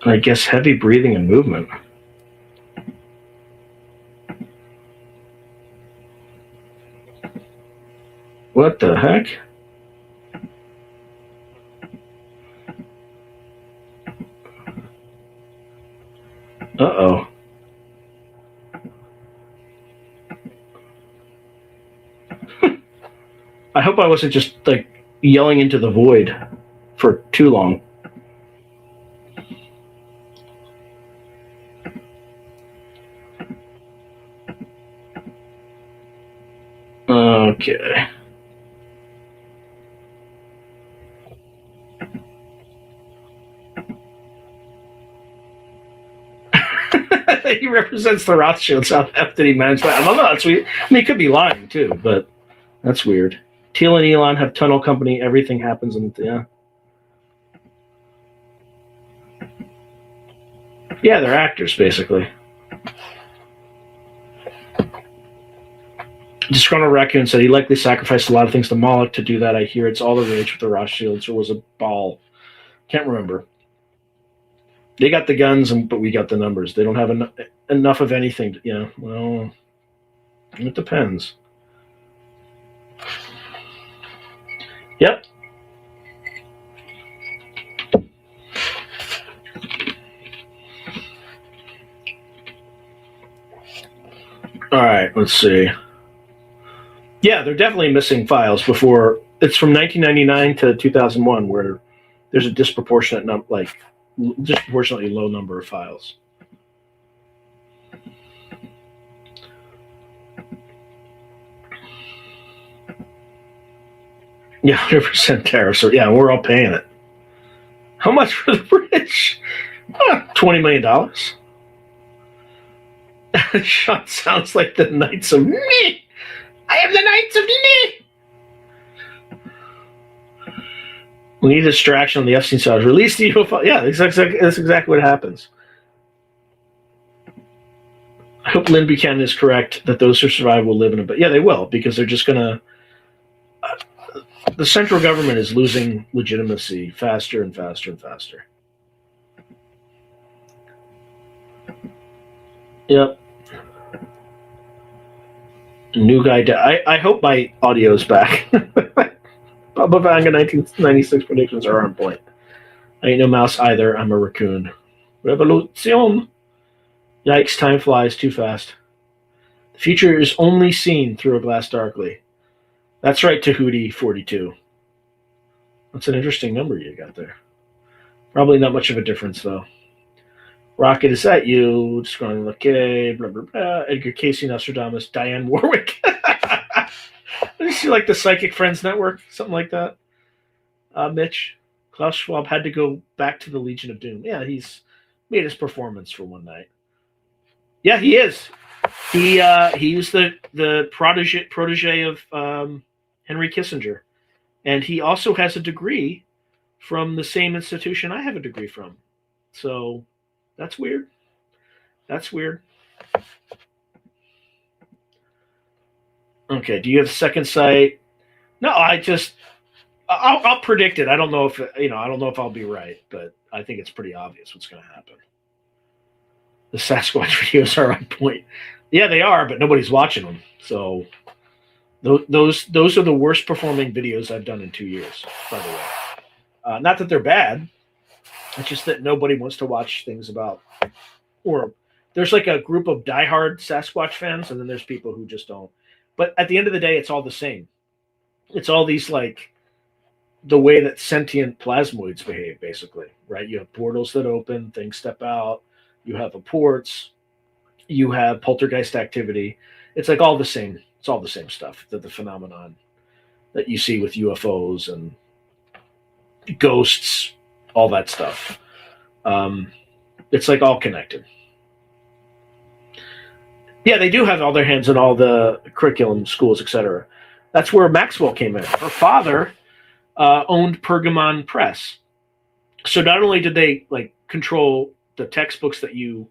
And I guess heavy breathing and movement. What the heck? Uh-oh. I hope I wasn't just yelling into the void for too long. Okay. He represents the Rothschilds. How did he manage that? I don't know. That's weird. I mean, he could be lying too, but that's weird. Teal and Elon have tunnel company. Everything happens in Yeah, they're actors basically. Disgruntled Raccoon said he likely sacrificed a lot of things to Moloch to do that. I hear it's all the rage with the Rothschilds, or was it Ball? Can't remember. They got the guns, but we got the numbers. They don't have enough of anything. Well, it depends. Yep. All right, let's see. Yeah, they're definitely missing files before. It's from 1999 to 2001, where there's a disproportionately low number of files. Yeah, 100% tariffs. So yeah, we're all paying it. How much for the bridge? $20 million. Sean sounds like the Knights of Me. I am the Knights of Me. We need a distraction on the Epstein side. Release the UFO. Yeah, that's exactly what happens. I hope Lynn Buchanan is correct that those who survive will live in a... But yeah, they will, because they're just going to... the central government is losing legitimacy faster and faster and faster. Yep. New guy. I hope my audio is back. Bubba Vanga 1996 predictions are on point. I ain't no mouse either. I'm a raccoon. Revolution. Yikes, time flies too fast. The future is only seen through a glass darkly. That's right, Tahuti 42. That's an interesting number you got there. Probably not much of a difference, though. Rocket, is that you? Scrolling, okay, blah, blah, blah. Edgar Casey, Nostradamus, Diane Warwick. Is she like the Psychic Friends Network? Something like that. Mitch, Klaus Schwab had to go back to the Legion of Doom. Yeah, he's made his performance for one night. Yeah, he is. He was the protege of Henry Kissinger. And he also has a degree from the same institution I have a degree from. So that's weird. That's weird. Okay. Do you have second sight? No, I'll predict it. I don't know if I don't know if I'll be right, but I think it's pretty obvious what's going to happen. The Sasquatch videos are on point. Yeah, they are, but nobody's watching them. So those are the worst performing videos I've done in 2 years, by the way. Not that they're bad. It's just that nobody wants to watch things about, or there's like a group of diehard Sasquatch fans, and then there's people who just don't. But at the end of the day, it's all the same. It's all these like the way that sentient plasmoids behave, basically, right? You have portals that open, things step out, you have reports, you have poltergeist activity. It's like all the same. It's all the same stuff. The phenomenon that you see with UFOs and ghosts, all that stuff. It's like all connected. Yeah, they do have all their hands in all the curriculum, schools, etc. That's where Maxwell came in. Her father owned Pergamon Press. So not only did they like control the textbooks that you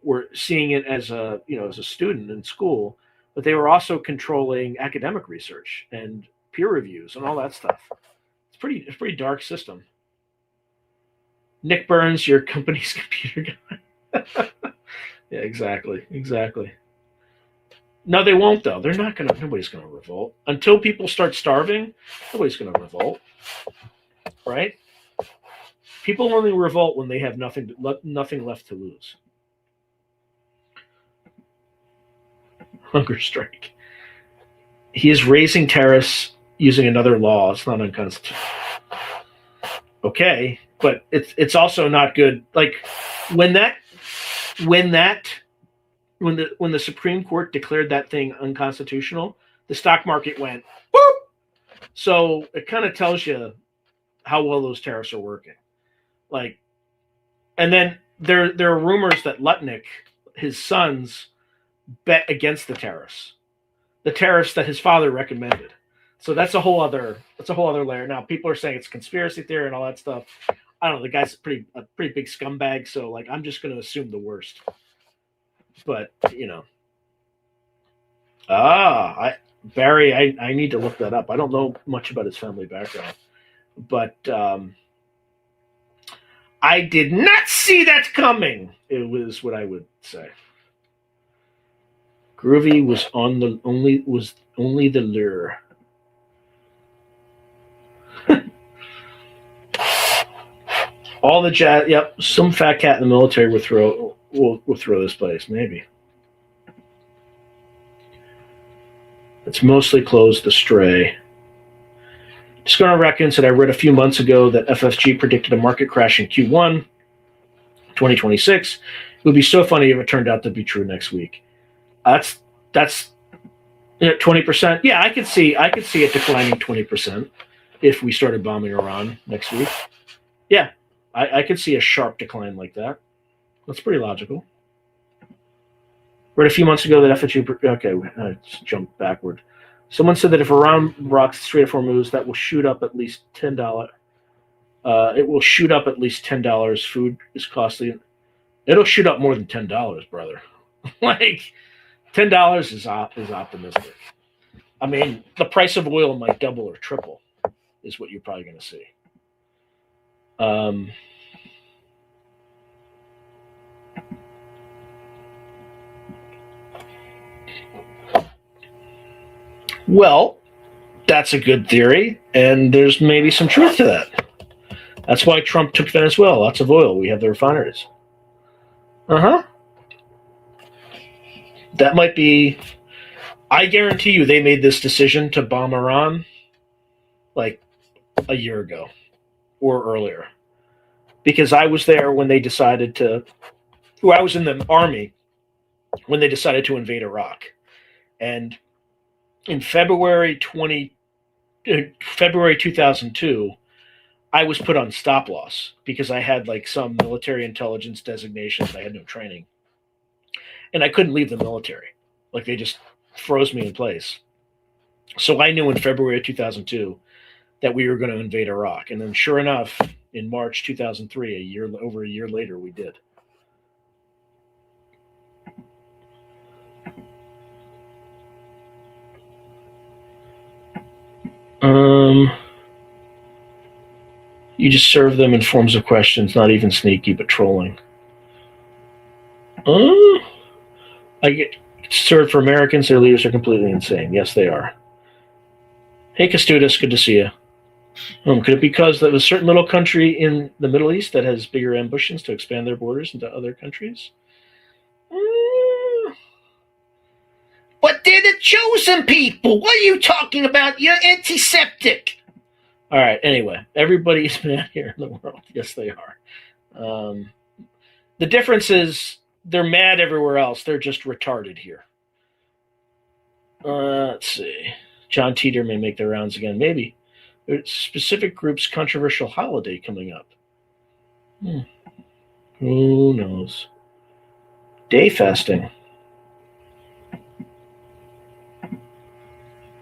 were seeing it as a student in school, but they were also controlling academic research and peer reviews and all that stuff. It's a pretty dark system. Nick Burns, your company's computer guy. Yeah, exactly. No, they won't though. Nobody's gonna revolt. Until people start starving, nobody's gonna revolt. Right? People only revolt when they have nothing left to lose. Hunger strike. He is raising tariffs using another law. It's not unconstitutional. Okay, but it's also not good. Like when the Supreme Court declared that thing unconstitutional, the stock market went boop. So it kind of tells you how well those tariffs are working. Like, and then there are rumors that Lutnick, his sons, bet against the tariffs that his father recommended. So that's a whole other layer. Now people are saying it's conspiracy theory and all that stuff. I don't know. The guy's a pretty big scumbag. So like, I'm just going to assume the worst. But Barry, I need to look that up. I don't know much about his family background, but I did not see that coming. It was what I would say. Groovy was only the lure. All the jazz. Yep, some fat cat in the military will throw this place. Maybe. It's mostly closed astray. Discover Raccoon said, I read a few months ago that FFG predicted a market crash in Q1 2026. It would be so funny if it turned out to be true next week. That's 20%. Yeah, I could see it declining 20% if we started bombing Iran next week. Yeah, I could see a sharp decline like that. That's pretty logical. Read a few months ago that FFG. Okay, I jumped backward. Someone said that if Iran rocks the Strait of Hormuz, that will shoot up at least $10. It will shoot up at least $10. Food is costly. It'll shoot up more than $10, brother. Like $10 is optimistic. I mean, the price of oil might double or triple, is what you're probably going to see. Well, that's a good theory, and there's maybe some truth to that. That's why Trump took Venezuela. Lots of oil. We have the refineries. That might be. I guarantee you they made this decision to bomb Iran like a year ago or earlier. Because I was there when they decided to. I was in the army when they decided to invade Iraq. And in February 2002, I was put on stop loss because I had like some military intelligence designations. I had no training. And I couldn't leave the military. Like they just froze me in place. So I knew in February of 2002 that we were going to invade Iraq. And then sure enough, in March 2003, over a year later, we did. You just serve them in forms of questions, not even sneaky, but trolling. I get served for Americans. Their leaders are completely insane. Yes, they are. Hey, Kastudis, good to see you. Could it be because there was a certain little country in the Middle East that has bigger ambitions to expand their borders into other countries? But they're the chosen people. What are you talking about? You're antiseptic. All right, anyway, everybody's mad here in the world. Yes, they are. The difference is they're mad everywhere else. They're just retarded here. Let's see. John Teeter may make their rounds again. Maybe. There's specific group's controversial holiday coming up. Who knows? Day fasting.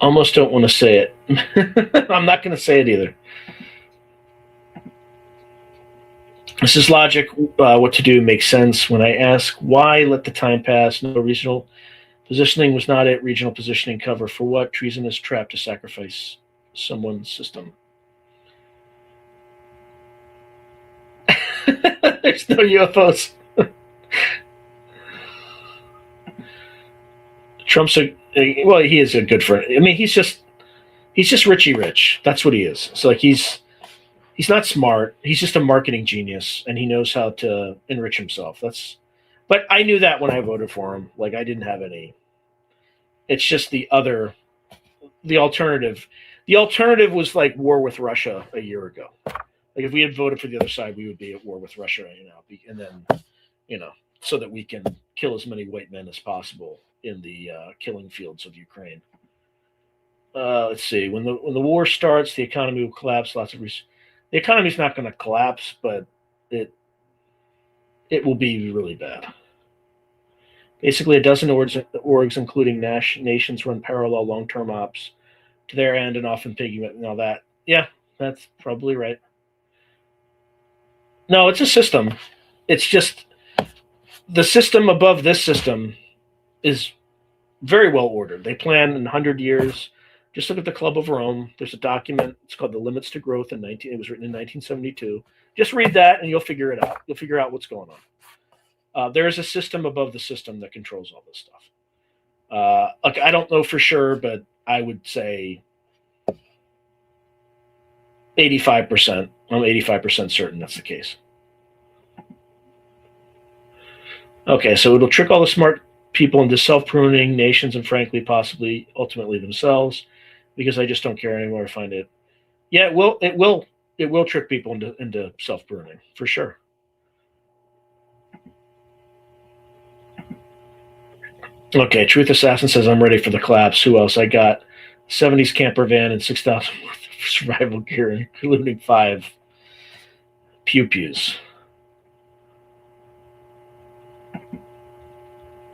Almost don't want to say it. I'm not going to say it either. This is logic. What to do makes sense. When I ask why let the time pass, no regional positioning was not it. Regional positioning cover for what? Treasonous trap to sacrifice someone's system. There's no UFOs. Trump's well, he is a good friend. I mean, he's just Richie Rich. That's what he is. So like he's not smart. He's just a marketing genius, and he knows how to enrich himself. But I knew that when I voted for him. Like I didn't have any. It's just the alternative. The alternative was like war with Russia a year ago. Like if we had voted for the other side, we would be at war with Russia, and then, so that we can kill as many white men as possible in the killing fields of Ukraine. Let's see. When the war starts, the economy will collapse. The economy's not going to collapse, but it will be really bad. Basically, a dozen orgs including nations, run parallel long-term ops to their end and often piggyback and all that. Yeah, that's probably right. No, it's a system. It's just the system above this system is very well ordered. They plan in 100 years. Just look at the Club of Rome. There's a document. It's called The Limits to Growth. It was written in 1972. Just read that and you'll figure it out. You'll figure out what's going on. There is a system above the system that controls all this stuff. I don't know for sure, but I would say 85%. I'm 85% certain that's the case. Okay, so it'll trick all the smart people into self-pruning nations and frankly, possibly, ultimately themselves, because I just don't care anymore. I find it. Yeah, it will trick people into self-pruning for sure. Okay, Truth Assassin says I'm ready for the collapse. Who else? I got 70s camper van and 6,000 worth of survival gear, including 5 pew-pews.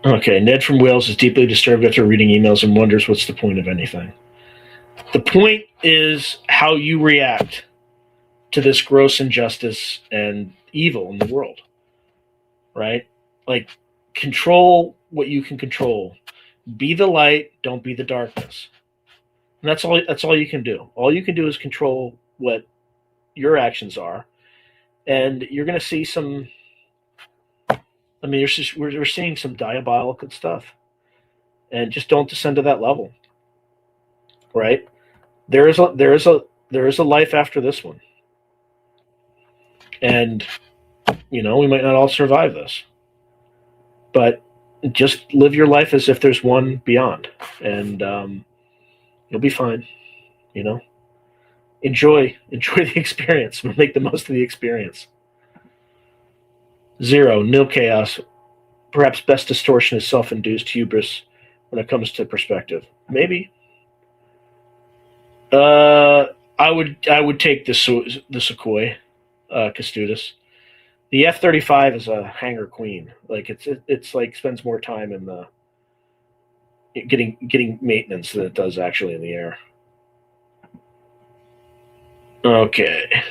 Okay, Ned from Wales is deeply disturbed after reading emails and wonders what's the point of anything. The point is how you react to this gross injustice and evil in the world, right? Like, control what you can control. Be the light, don't be the darkness. And that's all you can do. All you can do is control what your actions are. And you're going to see some... I mean, we're seeing some diabolical stuff, and just don't descend to that level. Right? There is a life after this one, and we might not all survive this, but just live your life as if there's one beyond, and you'll be fine. Enjoy the experience. Make the most of the experience. 0, nil chaos. Perhaps best distortion is self-induced hubris when it comes to perspective. Maybe. I would take the Sukhoi, Kastudis. The F-35 is a hangar queen. Like it's like spends more time in the getting maintenance than it does actually in the air. Okay.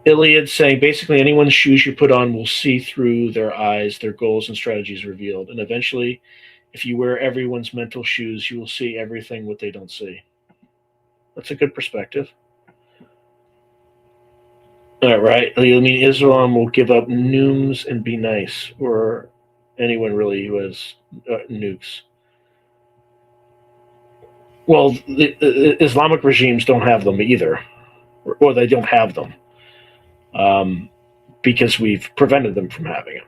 Iliad saying basically anyone's shoes you put on will see through their eyes, their goals and strategies revealed. And eventually, if you wear everyone's mental shoes, you will see everything what they don't see. That's a good perspective. All right. I mean, Islam will give up nukes and be nice, or anyone really who has nukes. Well, the Islamic regimes don't have them either, or they don't have them because we've prevented them from having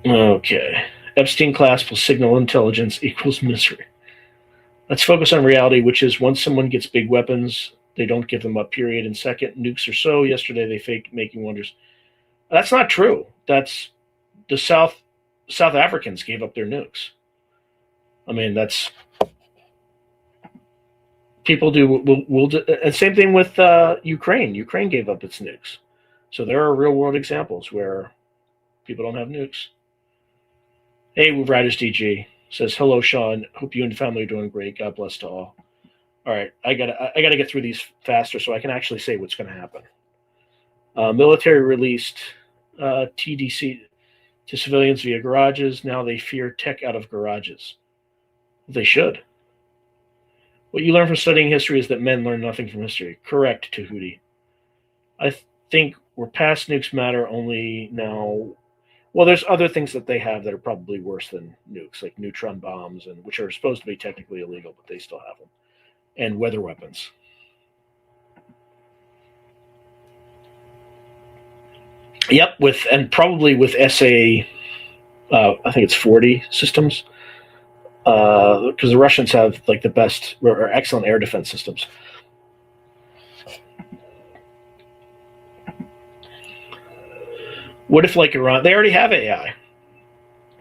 them. Okay. Epstein class plus signal intelligence equals misery. Let's focus on reality, which is once someone gets big weapons, they don't give them up, period. And second, nukes or so. Yesterday, they faked making wonders. That's not true. That's the South Africans gave up their nukes. I mean, that's people do. We'll do, and same thing with Ukraine. Ukraine gave up its nukes. So there are real world examples where people don't have nukes. Hey, Riders DG says, hello, Sean. Hope you and family are doing great. God bless to all. All right, I gotta get through these faster so I can actually say what's going to happen. Military released TDC to civilians via garages. Now they fear tech out of garages. They should. What you learn from studying history is that men learn nothing from history. Correct, Tahuti. I think we're past nukes matter only now. Well, there's other things that they have that are probably worse than nukes, like neutron bombs, and which are supposed to be technically illegal, but they still have them, and weather weapons. Yep, probably with SA, I think it's 40 systems, because the Russians have like the best or excellent air defense systems. What if, like Iran, they already have AI.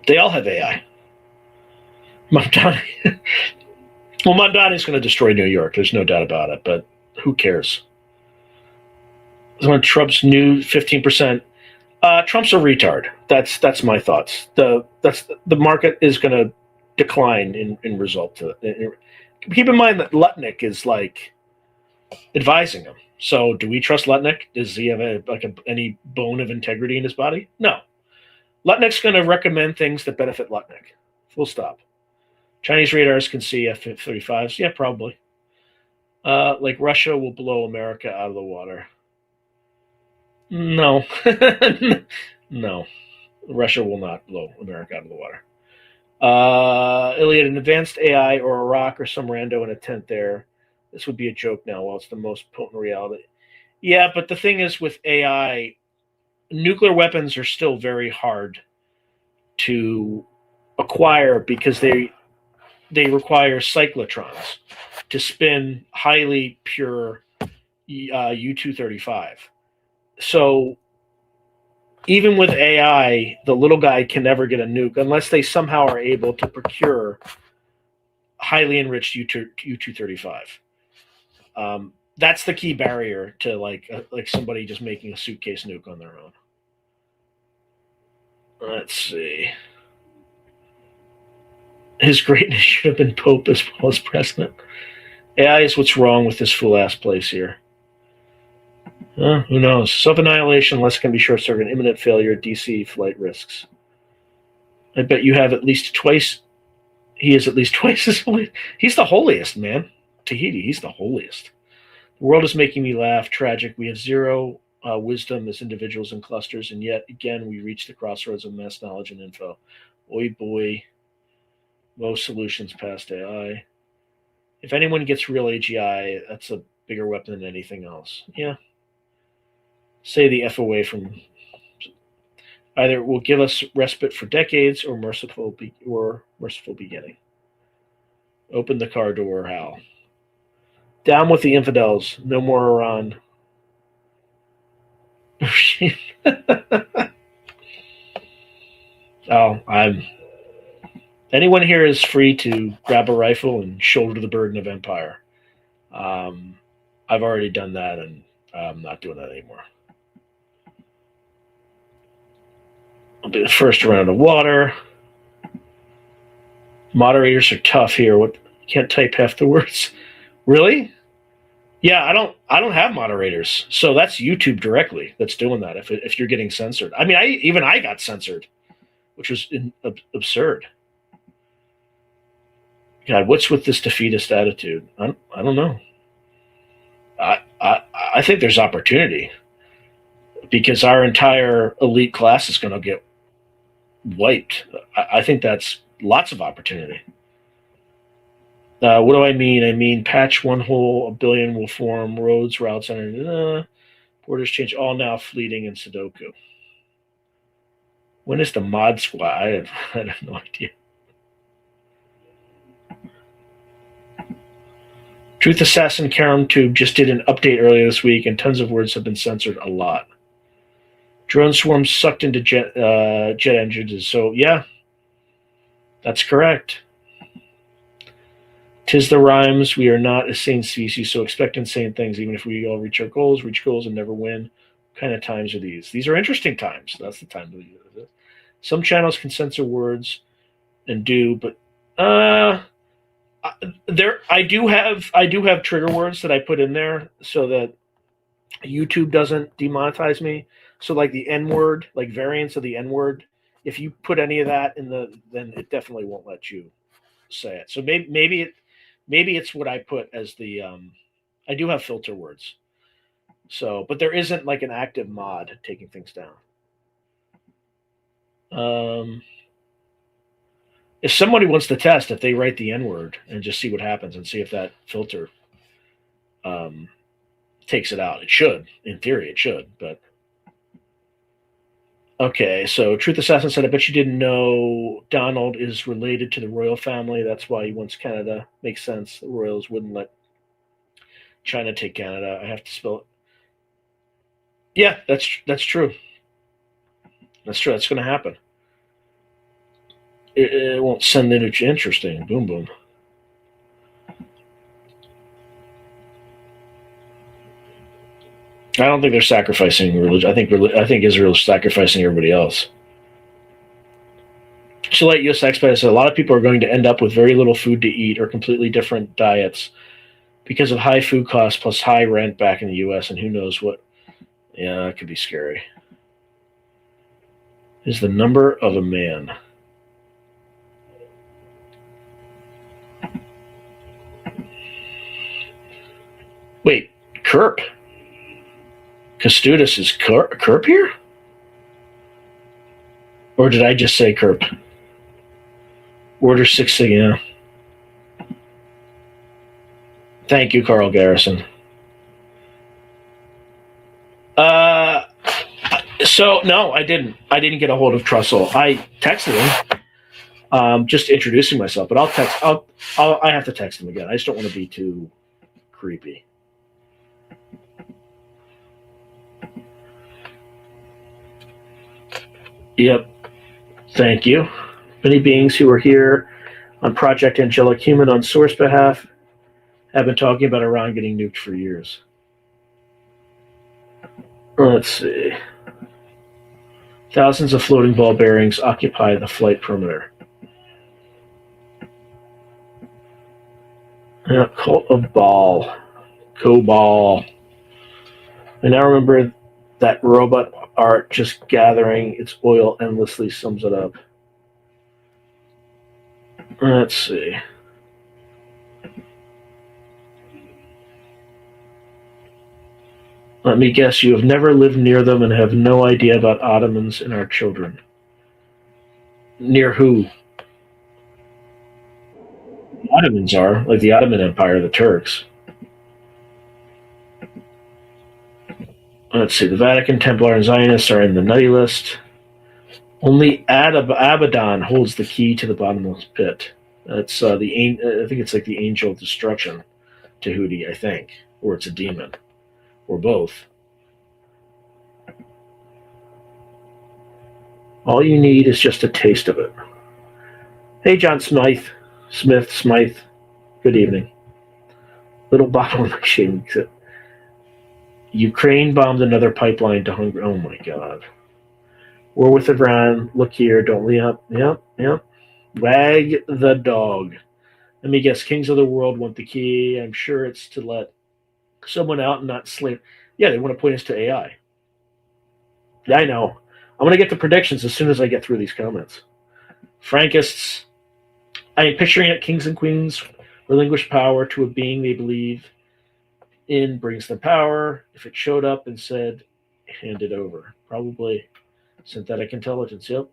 They all have AI. Mamdani. Well, Mamdani's going to destroy New York. There's no doubt about it, but who cares? When Trump's new 15%, Trump's a retard. That's my thoughts. The market is going to decline in result to it. Keep in mind that Lutnick is like advising him. So, do we trust Lutnick? Does he have any bone of integrity in his body? No. Lutnick's going to recommend things that benefit Lutnick. Full stop. Chinese radars can see F-35s. Yeah, probably. Like Russia will blow America out of the water. No. No. Russia will not blow America out of the water. Iliad, an advanced AI or Iraq or some rando in a tent there. This would be a joke now. Well, it's the most potent reality. Yeah, but the thing is with AI, nuclear weapons are still very hard to acquire because they require cyclotrons to spin highly pure U-235. So even with AI, the little guy can never get a nuke unless they somehow are able to procure highly enriched U-235. That's the key barrier to like somebody just making a suitcase nuke on their own. Let's see. His greatness should have been Pope as well as president. AI is what's wrong with this fool-ass place here. Who knows? Self-annihilation, less can be short-circuit, imminent failure, DC flight risks. I bet you have at least twice. He is at least twice as holy. He's the holiest, man. Tahiti, he's the holiest. The world is making me laugh. Tragic. We have zero wisdom as individuals and clusters, and yet again we reach the crossroads of mass knowledge and info. Oy boy. Most solutions past AI. If anyone gets real AGI, that's a bigger weapon than anything else. Yeah. Say the F away from. Either it will give us respite for decades or merciful beginning. Open the car door, Hal. Down with the infidels. No more Iran. Anyone here is free to grab a rifle and shoulder the burden of empire. I've already done that, and I'm not doing that anymore. I'll be the first round of water. Moderators are tough here. What? Can't type half the words. Really? Yeah, I don't have moderators, so that's YouTube directly that's doing that. If you're getting censored, I mean, I got censored, which was absurd. God, what's with this defeatist attitude? I don't know. I think there's opportunity because our entire elite class is going to get wiped. I think that's lots of opportunity. What do I mean? I mean, patch one hole, 1 billion will form, roads, routes, and borders change, all now fleeting in Sudoku. When is the mod squad? I have no idea. Truth Assassin CarumTube just did an update earlier this week, and tons of words have been censored a lot. Drone swarms sucked into jet engines. So, yeah, that's correct. Tis the rhymes. We are not a sane species, so expect insane things, even if we all reach goals, and never win. What kind of times are these? These are interesting times. That's the time to use it. Some channels can censor words and do, but I do have trigger words that I put in there so that YouTube doesn't demonetize me. So like the N word, like variants of the N word, if you put any of that in then it definitely won't let you say it. So maybe it's what I put as the I do have filter words. So, but there isn't like an active mod taking things down. If somebody wants to test, if they write the N word and just see what happens and see if that filter takes it out, it should. In theory, it should. But okay, so Truth Assassin said, I bet you didn't know Donald is related to the royal family. That's why he wants Canada. Makes sense. The royals wouldn't let China take Canada. I have to spell it. Yeah, that's true. That's true. That's going to happen. It won't send it. Interesting. Boom, boom. I don't think they're sacrificing religion. I think Israel's sacrificing everybody else. Chile U.S. Expat said a lot of people are going to end up with very little food to eat or completely different diets because of high food costs plus high rent back in the U.S. and who knows what. Yeah, it could be scary. Is the number of a man. Wait, Kerp. Custodus is Kerp here? Or did I just say Kerp? Order 6, yeah. Thank you, Carl Garrison. So no, I didn't. I didn't get a hold of Trussell. I texted him, just introducing myself. But I have to text him again. I just don't want to be too creepy. Yep. Thank you. Many beings who are here on Project Angelic Human on Source behalf have been talking about Iran getting nuked for years. Let's see. Thousands of floating ball bearings occupy the flight perimeter. Yeah, Cult of Baal. Cobal. I now remember that robot art just gathering its oil endlessly sums it up. Let's see. Let me guess, you have never lived near them and have no idea about Ottomans and our children. Near who? The Ottomans are, like the Ottoman Empire, the Turks. Let's see, the Vatican, Templar, and Zionists are in the nutty list. Only Abaddon holds the key to the bottomless pit. That's I think it's like the angel of destruction, Tahuti, I think. Or it's a demon. Or both. All you need is just a taste of it. Hey, John Smythe. Good evening. Little bottle of my shaving kit. Ukraine bombed another pipeline to Hungary. Oh my God. War with Iran. Look here. Don't leave up. Yep. Wag the dog. Let me guess. Kings of the world want the key. I'm sure it's to let someone out and not slave. Yeah, they want to point us to AI. Yeah, I know. I'm going to get the predictions as soon as I get through these comments. Frankists I mean, picturing it, kings and queens relinquish power to a being they believe in brings them power. If it showed up and said, hand it over. Probably synthetic intelligence, yep.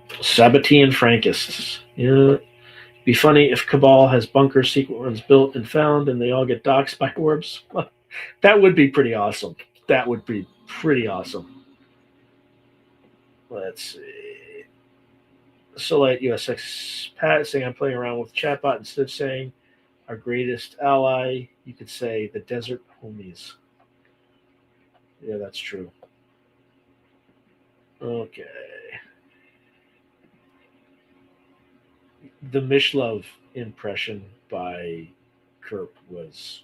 Sabbatean Frankists. Yeah. Be funny if Cabal has bunkers, secret ones built and found, and they all get doxxed by orbs. That would be pretty awesome. That would be pretty awesome. Let's see. Solite USX Pat saying I'm playing around with chatbot instead of saying our greatest ally. You could say the desert homies. Yeah, that's true. Okay. The Mishlove impression by Kerp was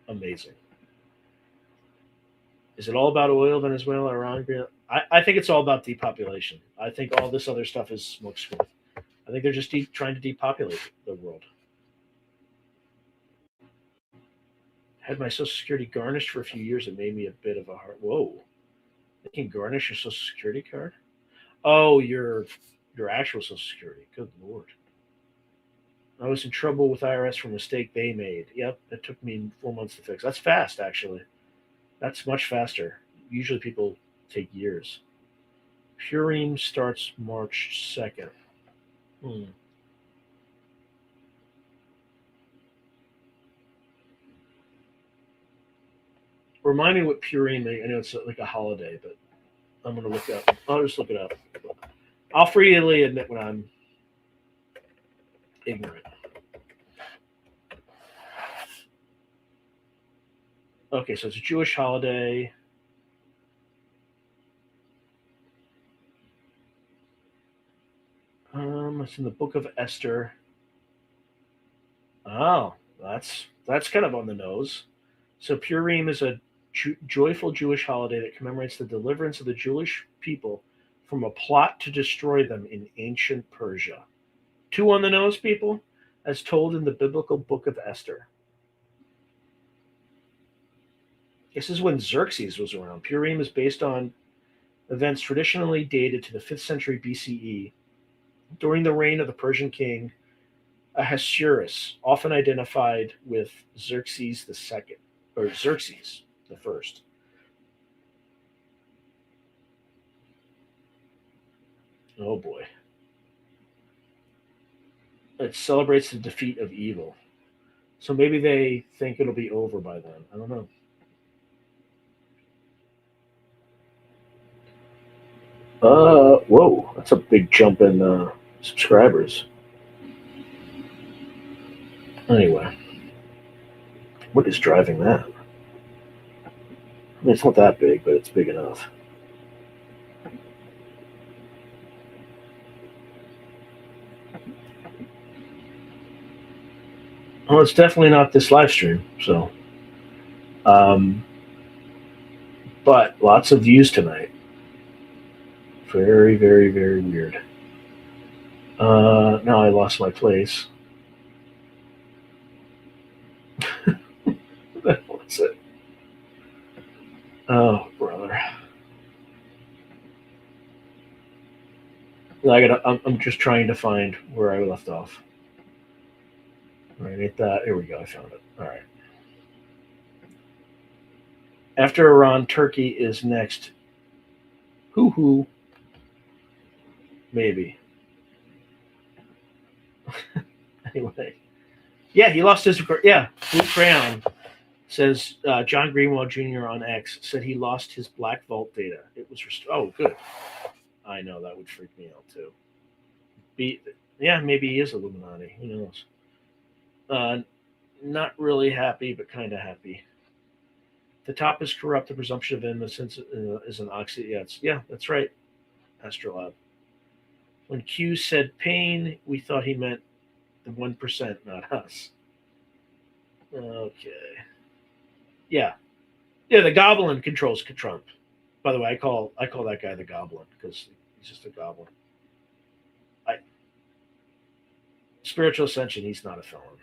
amazing. Is it all about oil, Venezuela, Iran? I think it's all about depopulation. I think all this other stuff is smokescreen. I think they're just trying to depopulate the world. Had my Social Security garnished for a few years. It made me a bit of a heart. Whoa. They can garnish your Social Security card? Oh, your actual Social Security. Good Lord. I was in trouble with IRS for a mistake they made. Yep, it took me 4 months to fix. That's fast, actually. That's much faster. Usually people take years. Purim starts March 2nd. Remind me what Purim is. I know it's like a holiday, but I'm going to look it up. I'll just look it up. I'll freely admit when I'm ignorant. Okay, so it's a Jewish holiday. It's in the Book of Esther. Oh, that's kind of on the nose. So Purim is a joyful Jewish holiday that commemorates the deliverance of the Jewish people from a plot to destroy them in ancient Persia. 2 on the nose, people, as told in the biblical Book of Esther. This is when Xerxes was around. Purim is based on events traditionally dated to the 5th century BCE, during the reign of the Persian king Ahasuerus, often identified with Xerxes II, or Xerxes the First. Oh boy. It celebrates the defeat of evil. So maybe they think it'll be over by then. I don't know. Whoa, that's a big jump in subscribers. Anyway, what is driving that? I mean, it's not that big, but it's big enough. Well, it's definitely not this live stream, so. But lots of views tonight. Very, very, very weird. Now I lost my place. What's it? Oh, brother. I'm just trying to find where I left off. All right, ain't that? Here we go. I found it. All right. After Iran, Turkey is next. Hoo-hoo. Maybe. Anyway. Yeah, he lost his... Yeah, Blue Crayon says John Greenwald Jr. on X said he lost his Black Vault data. It was... Oh, good. I know, that would freak me out, too. Yeah, maybe he is Illuminati. Who knows? Not really happy, but kind of happy. The top is corrupt. The presumption of innocence is an oxy. Yeah, that's right. Astrolab. When Q said pain, we thought he meant the 1%, not us. Okay. Yeah. Yeah, the Goblin controls Trump. By the way, I call that guy the Goblin because he's just a goblin. Spiritual ascension, he's not a felon.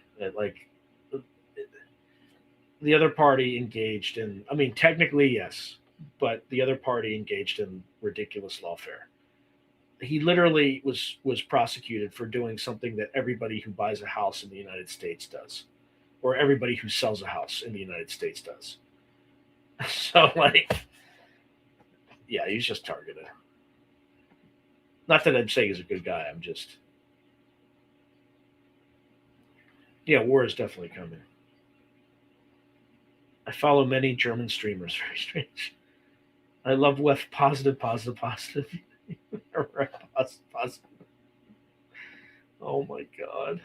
The other party engaged in, I mean, technically, yes, but the other party engaged in ridiculous lawfare. he literally was prosecuted for doing something that everybody who buys a house in the United States does, or everybody who sells a house in the United States does. So, like, yeah, he's just targeted. Not that I'm saying he's a good guy. I'm just, yeah, war is definitely coming. I follow many German streamers. Very strange. I love with positive. Right, positive. Oh my God.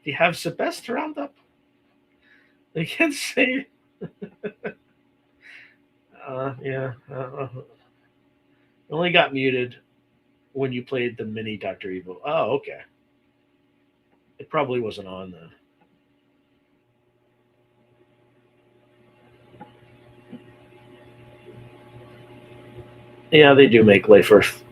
Do you have the best roundup? I can't say. Yeah. Only got muted when you played the mini Dr. Evil. Oh, okay. It probably wasn't on then. Yeah, they do make life Earth.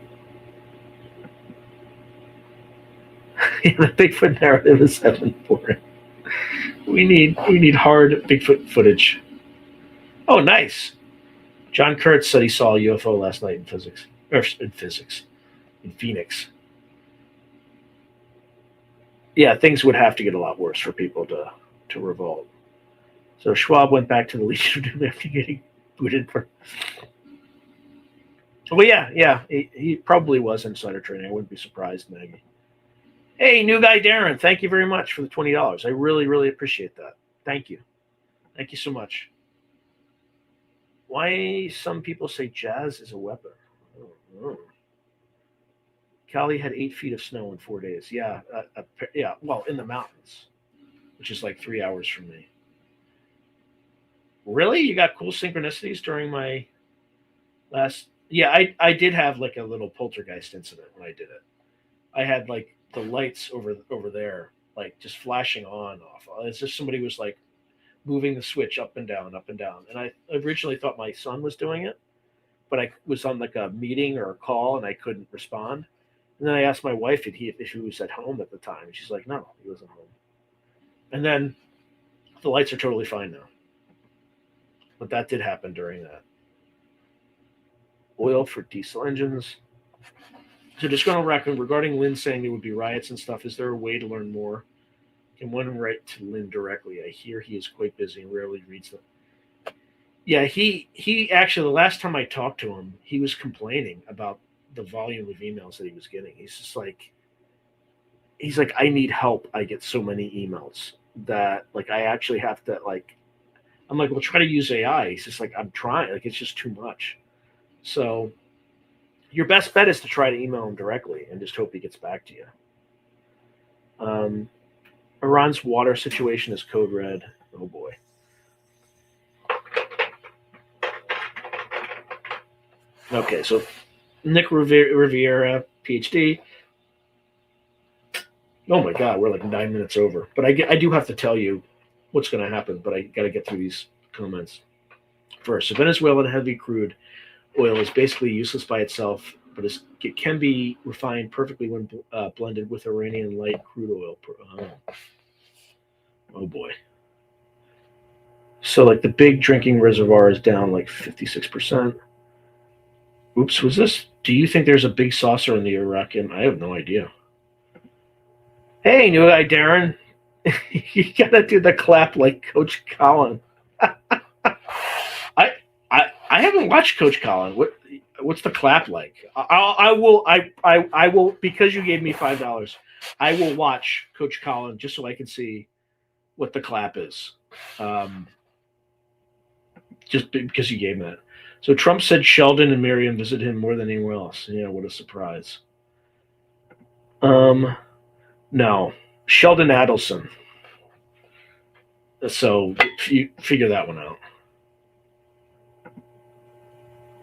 The Bigfoot narrative is heaven boring. We need hard Bigfoot footage. Oh, nice. John Kurtz said he saw a UFO last night in Phoenix. Yeah, things would have to get a lot worse for people to revolt. So Schwab went back to the Legion of Doom after getting booted for. Well, yeah, he probably was insider trading. I wouldn't be surprised, Maggie. Hey, new guy Darren, thank you very much for the $20. I really, really appreciate that. Thank you so much. Why some people say jazz is a weapon? Oh. Cali had 8 feet of snow in 4 days. Yeah, well, in the mountains, which is like 3 hours from me. Really? You got cool synchronicities during my last... Yeah, I did have like a little poltergeist incident when I did it. I had like the lights over there, like just flashing on, off. It's just somebody was like moving the switch up and down. And I originally thought my son was doing it, but I was on like a meeting or a call and I couldn't respond. And then I asked my wife if he was at home at the time. She's like, no, he wasn't home. And then the lights are totally fine now. But that did happen during that. Oil for diesel engines. So just going on record, regarding Lynn saying there would be riots and stuff, is there a way to learn more? Can one write to Lynn directly? I hear he is quite busy and rarely reads them. Yeah, he actually, the last time I talked to him, he was complaining about the volume of emails that he was getting. He's like, I need help. I get so many emails that like I actually have to like, I'm like, well, try to use AI. He's just like, I'm trying. Like, it's just too much. So your best bet is to try to email him directly and just hope he gets back to you. Iran's water situation is code red. Oh boy. Okay, so Nick Riviera, PhD. Oh my God, we're like 9 minutes over. But I do have to tell you what's going to happen, but I got to get through these comments first. So Venezuelan heavy crude oil is basically useless by itself, but it can be refined perfectly when blended with Iranian light crude oil. Oh boy. So like the big drinking reservoir is down like 56%. Oops, was this? Do you think there's a big saucer in the Iraqi? I have no idea. Hey, new guy Darren. You gotta do the clap like Coach Colin. I haven't watched Coach Colin. What's the clap like? I will because you gave me $5. I will watch Coach Colin just so I can see what the clap is. Just because you gave me that. So Trump said Sheldon and Miriam visit him more than anyone else. Yeah, what a surprise. No, Sheldon Adelson. So you figure that one out.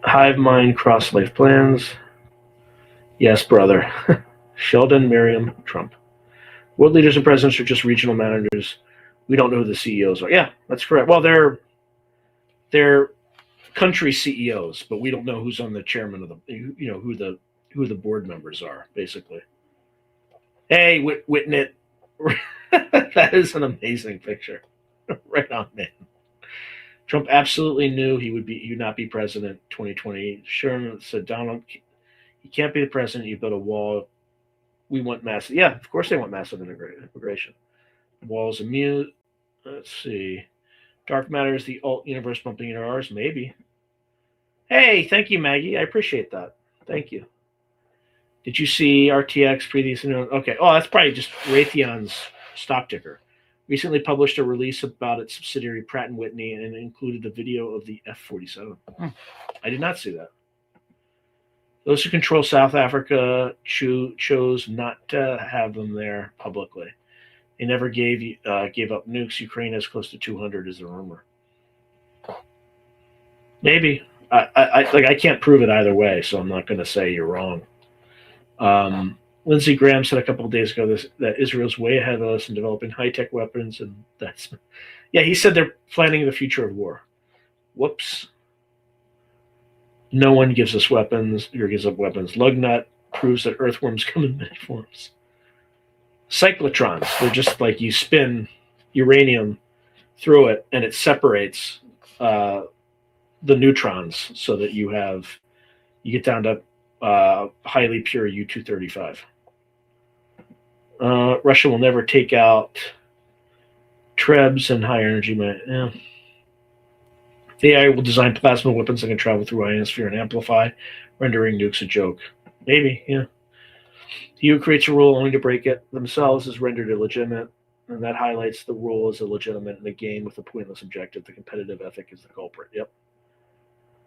Hive mind cross life plans. Yes, brother. Sheldon, Miriam, Trump. World leaders and presidents are just regional managers. We don't know who the CEOs are. Yeah, that's correct. Well, they're country CEOs, but we don't know who's on the chairman of who the board members are, basically. Hey, Whitney. That is an amazing picture. Right on, man. Trump absolutely knew he would not be president 2020. Sherman said Donald, You can't be the president. You build a wall. We want massive. Yeah, of course they want massive immigration. Walls immune. Let's see. Dark matter is the alt universe bumping into ours. Maybe. Hey, thank you, Maggie. I appreciate that. Thank you. Did you see RTX previous? Okay. Oh, that's probably just Raytheon's stock ticker. Recently published a release about its subsidiary Pratt & Whitney and included a video of the F-47. I did not see that. Those who control South Africa chose not to have them there publicly. They never gave up nukes. Ukraine has close to 200 is a rumor. Maybe. I can't prove it either way, so I'm not going to say you're wrong. Lindsey Graham said a couple of days ago that Israel's way ahead of us in developing high-tech weapons, and he said they're planning the future of war. Whoops. No one gives us weapons or gives up weapons. Lugnut proves that earthworms come in many forms. Cyclotrons, they're just like you spin uranium through it, and it separates the neutrons so that you get down to highly pure U-235. Russia will never take out Trebs and high energy. AI will design plasma weapons that can travel through ionosphere and amplify, rendering nukes a joke. Maybe, yeah. He who creates a rule only to break it themselves is rendered illegitimate, and that highlights the rule as illegitimate in a game with a pointless objective. The competitive ethic is the culprit. Yep.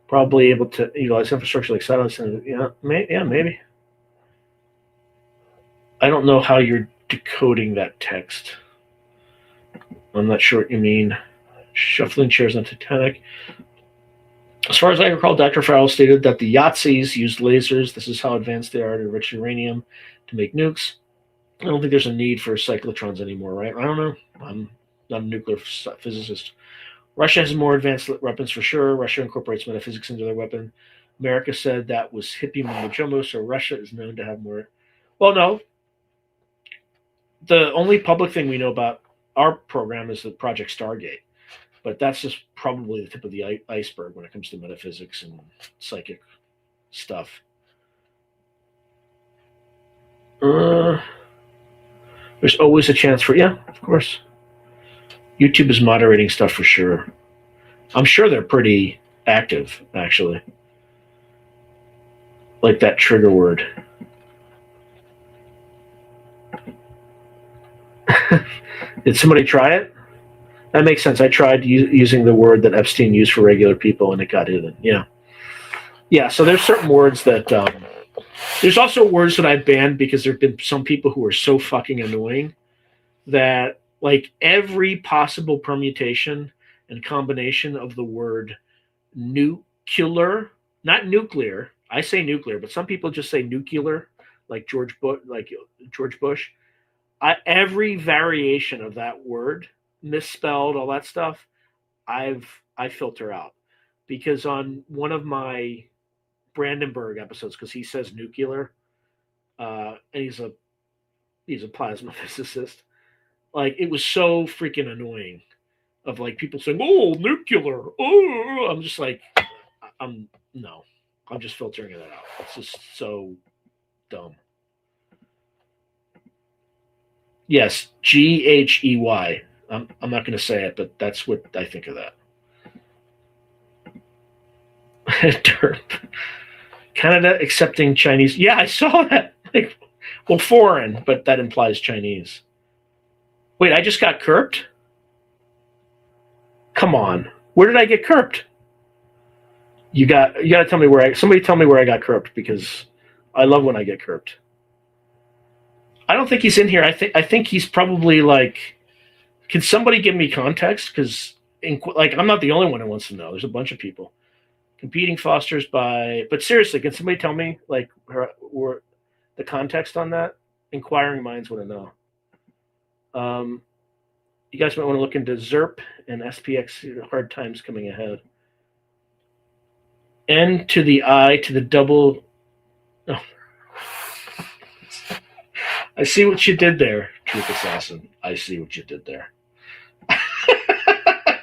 Probably able to utilize infrastructure like silence. Maybe. I don't know how you're decoding that text. I'm not sure what you mean. Shuffling chairs on Titanic. As far as I recall, Dr. Farrell stated that the Yahtzees used lasers. This is how advanced they are to enrich uranium to make nukes. I don't think there's a need for cyclotrons anymore, right? I don't know. I'm not a nuclear physicist. Russia has more advanced weapons for sure. Russia incorporates metaphysics into their weapon. America said that was hippie mumbo jumbo, so Russia is known to have more. Well, no. The only public thing we know about our program is the Project Stargate. But that's just probably the tip of the iceberg when it comes to metaphysics and psychic stuff. There's always a chance for, of course. YouTube is moderating stuff for sure. I'm sure they're pretty active, actually. Like that trigger word. Did somebody try it? That makes sense. I tried using the word that Epstein used for regular people, and it got hidden. Yeah. So there's certain words that there's also words that I banned because there've been some people who are so fucking annoying that like every possible permutation and combination of the word nuclear, not nuclear. I say nuclear, but some people just say nuclear, like George Bush. Every variation of that word, misspelled, all that stuff, I filter out, because on one of my Brandenburg episodes, because he says nuclear, and he's a plasma physicist, like it was so freaking annoying of like people saying, "Oh, nuclear," oh, I'm just like, I'm just filtering it out. It's just so dumb. Yes, GHEY. I'm not going to say it, but that's what I think of that. Derp. Canada accepting Chinese. Yeah, I saw that. Well, foreign, but that implies Chinese. Wait, I just got curbed? Come on. Where did I get curbed? You got to tell me somebody tell me where I got curbed, because I love when I get curbed. I don't think he's in here. I think he's probably like, can somebody give me context? Because I'm not the only one who wants to know. There's a bunch of people. Competing fosters but seriously, can somebody tell me like where the context on that? Inquiring minds want to know. You guys might want to look into ZERP and SPX. Hard times coming ahead. N to the I to the double. Oh. I see what you did there, Truth Assassin. I see what you did there.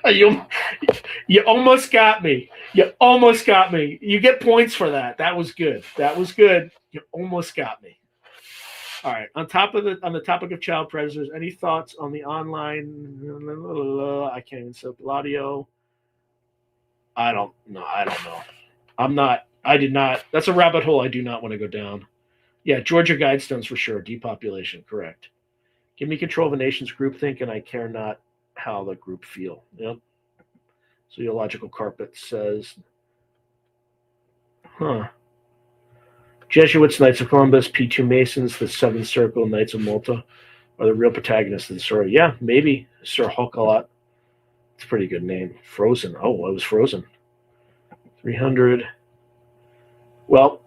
You almost got me. You almost got me. You get points for that. That was good. That was good. You almost got me. All right. On the topic of child predators, any thoughts on the online? I can't even set up the audio. I don't know. I did not. That's a rabbit hole I do not want to go down. Yeah, Georgia Guidestones for sure. Depopulation, correct. Give me control of a nation's groupthink, and I care not how the group feel. Yep. Zoological Carpet says, Jesuits, Knights of Columbus, P2 Masons, the Seventh Circle, Knights of Malta are the real protagonists of the story. Yeah, maybe Sir Hulk-a-Lot. It's a pretty good name. Frozen. Oh, I was frozen. 300. Well,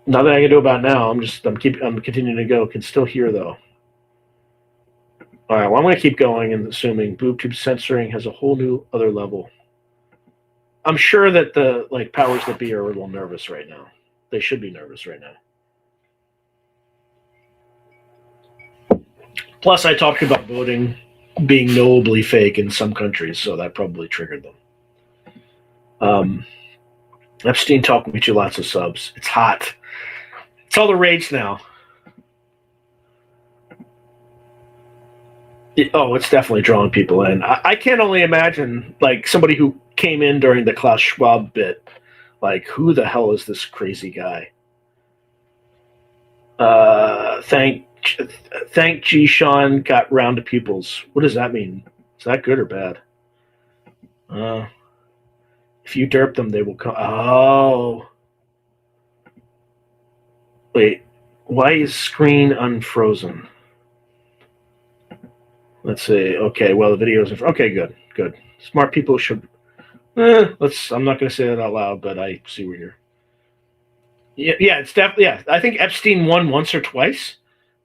nothing I can do about it now. I'm continuing to go. Can still hear though. All right. Well, I'm going to keep going and assuming boob tube censoring has a whole new other level. I'm sure that the powers that be are a little nervous right now. They should be nervous right now. Plus, I talked about voting being knowably fake in some countries, so that probably triggered them. Epstein talking me to lots of subs. It's hot. It's all the rage now. It's definitely drawing people in. I can't only imagine, somebody who came in during the Klaus Schwab bit, who the hell is this crazy guy? Thank G. Sean got round to peoples. What does that mean? Is that good or bad? If you derp them, they will come. Oh. Wait. Why is screen unfrozen? Let's see. Okay, well, the video is... Okay, good. Smart people should... I'm not going to say that out loud, but I see where you're... Yeah, it's definitely... Yeah, I think Epstein won once or twice.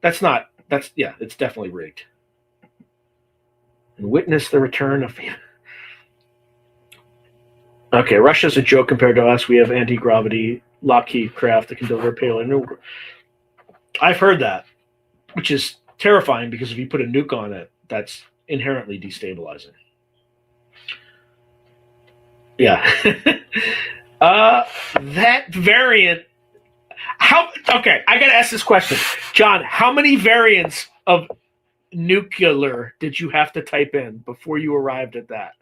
It's definitely rigged. And witness the return of... Okay, Russia's a joke compared to us. We have anti-gravity Lockheed craft that can deliver payload. I've heard that, which is terrifying because if you put a nuke on it, that's inherently destabilizing. Yeah. That variant... Okay, I got to ask this question. John, how many variants of nuclear did you have to type in before you arrived at that?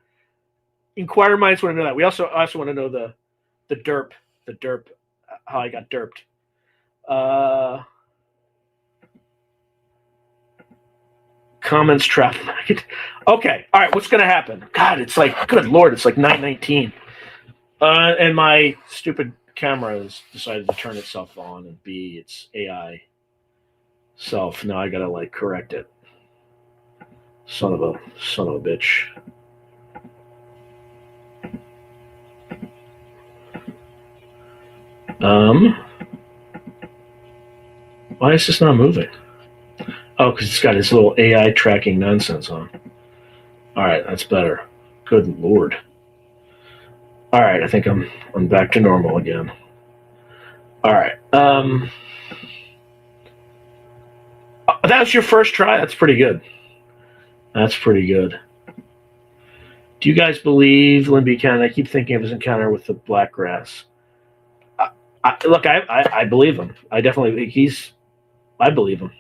Inquirer minds want to know that. We also want to know the derp, how I got derped. Comments trap. Okay, all right. What's going to happen? God, it's good Lord, it's 9:19, and my stupid camera has decided to turn itself on and be its AI self. Now I gotta correct it. Son of a bitch. Why is this not moving? Oh, because it's got its little AI tracking nonsense on. All right, that's better. Good Lord. All right, I think I'm back to normal again. All right. That was your first try? That's pretty good. Do you guys believe Lynn Buchanan? I keep thinking of his encounter with the black grass. Look, I believe him. I definitely think I believe him.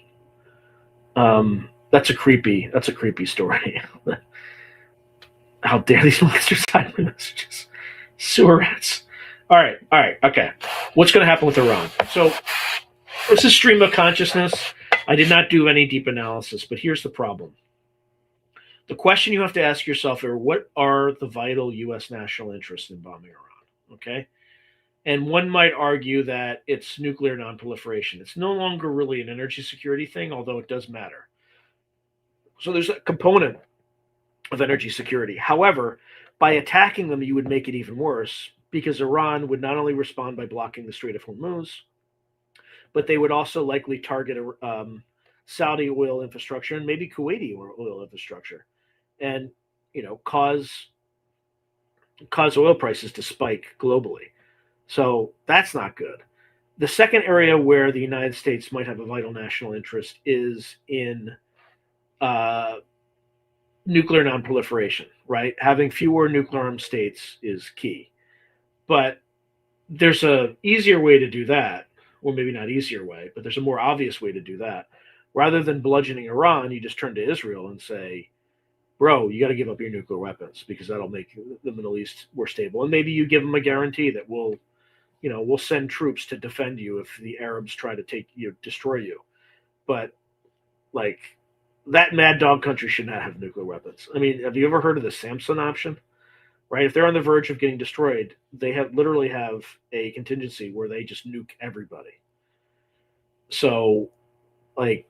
That's a creepy story. How dare these monsters hide my messages? Sewer rats. All right, okay. What's going to happen with Iran? So this is stream of consciousness. I did not do any deep analysis, but here's the problem. The question you have to ask yourself are, what are the vital U.S. national interests in bombing Iran? Okay? And one might argue that it's nuclear nonproliferation. It's no longer really an energy security thing, although it does matter. So there's a component of energy security. However, by attacking them, you would make it even worse, because Iran would not only respond by blocking the Strait of Hormuz, but they would also likely target Saudi oil infrastructure and maybe Kuwaiti oil infrastructure, and cause oil prices to spike globally. So that's not good. The second area where the United States might have a vital national interest is in nuclear nonproliferation, right? Having fewer nuclear armed states is key. But there's a easier way to do that, or maybe not easier way, but there's a more obvious way to do that. Rather than bludgeoning Iran, you just turn to Israel and say, bro, you got to give up your nuclear weapons because that'll make the Middle East more stable. And maybe you give them a guarantee that we'll send troops to defend you if the Arabs try to destroy you. But like, that mad dog country should not have nuclear weapons. I mean, have you ever heard of the Samson option? Right? If they're on the verge of getting destroyed, they literally have a contingency where they just nuke everybody. So, like,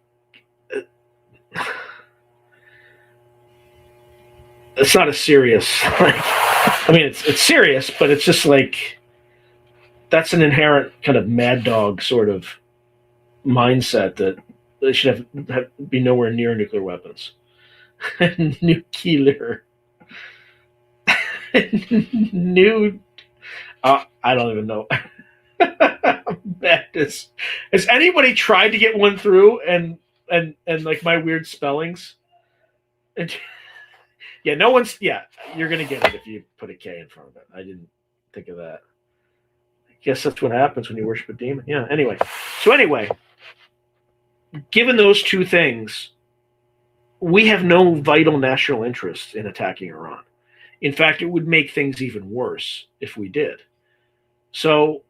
it's not a serious. I mean, it's serious, but it's just like, that's an inherent kind of mad dog sort of mindset that they should be nowhere near nuclear weapons. Nuclear. I don't even know. Has anybody tried to get one through and like my weird spellings? Yeah, no one's. Yeah, you're gonna get it if you put a K in front of it. I didn't think of that. I guess that's what happens when you worship a demon. Yeah. Anyway, given those two things, we have no vital national interest in attacking Iran. In fact, it would make things even worse if we did. So,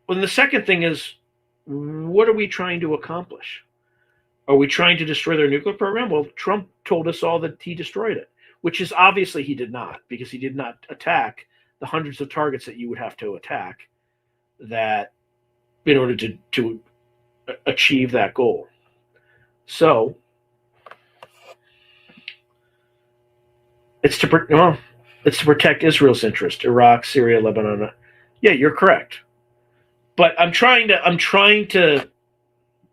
the second thing is, what are we trying to accomplish? Are we trying to destroy their nuclear program? Well, Trump told us all that he destroyed it, which is obviously he did not, because he did not attack the hundreds of targets that you would have to attack that in order to achieve that goal. So, it's to protect Israel's interest, Iraq, Syria, Lebanon. Yeah, you're correct. But I'm trying to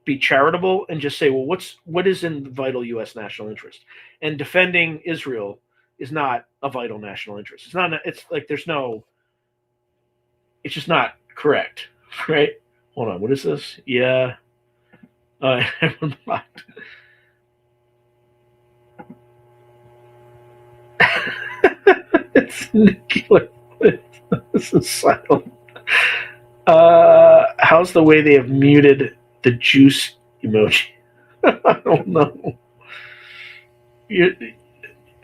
be charitable and just say, well, what is in the vital U.S. national interest? And defending Israel is not a vital national interest. It's not. It's like it's just not correct, right? Hold on, what is this? Yeah, it's nuclear. This is silent. How's the way they have muted the juice emoji? I don't know.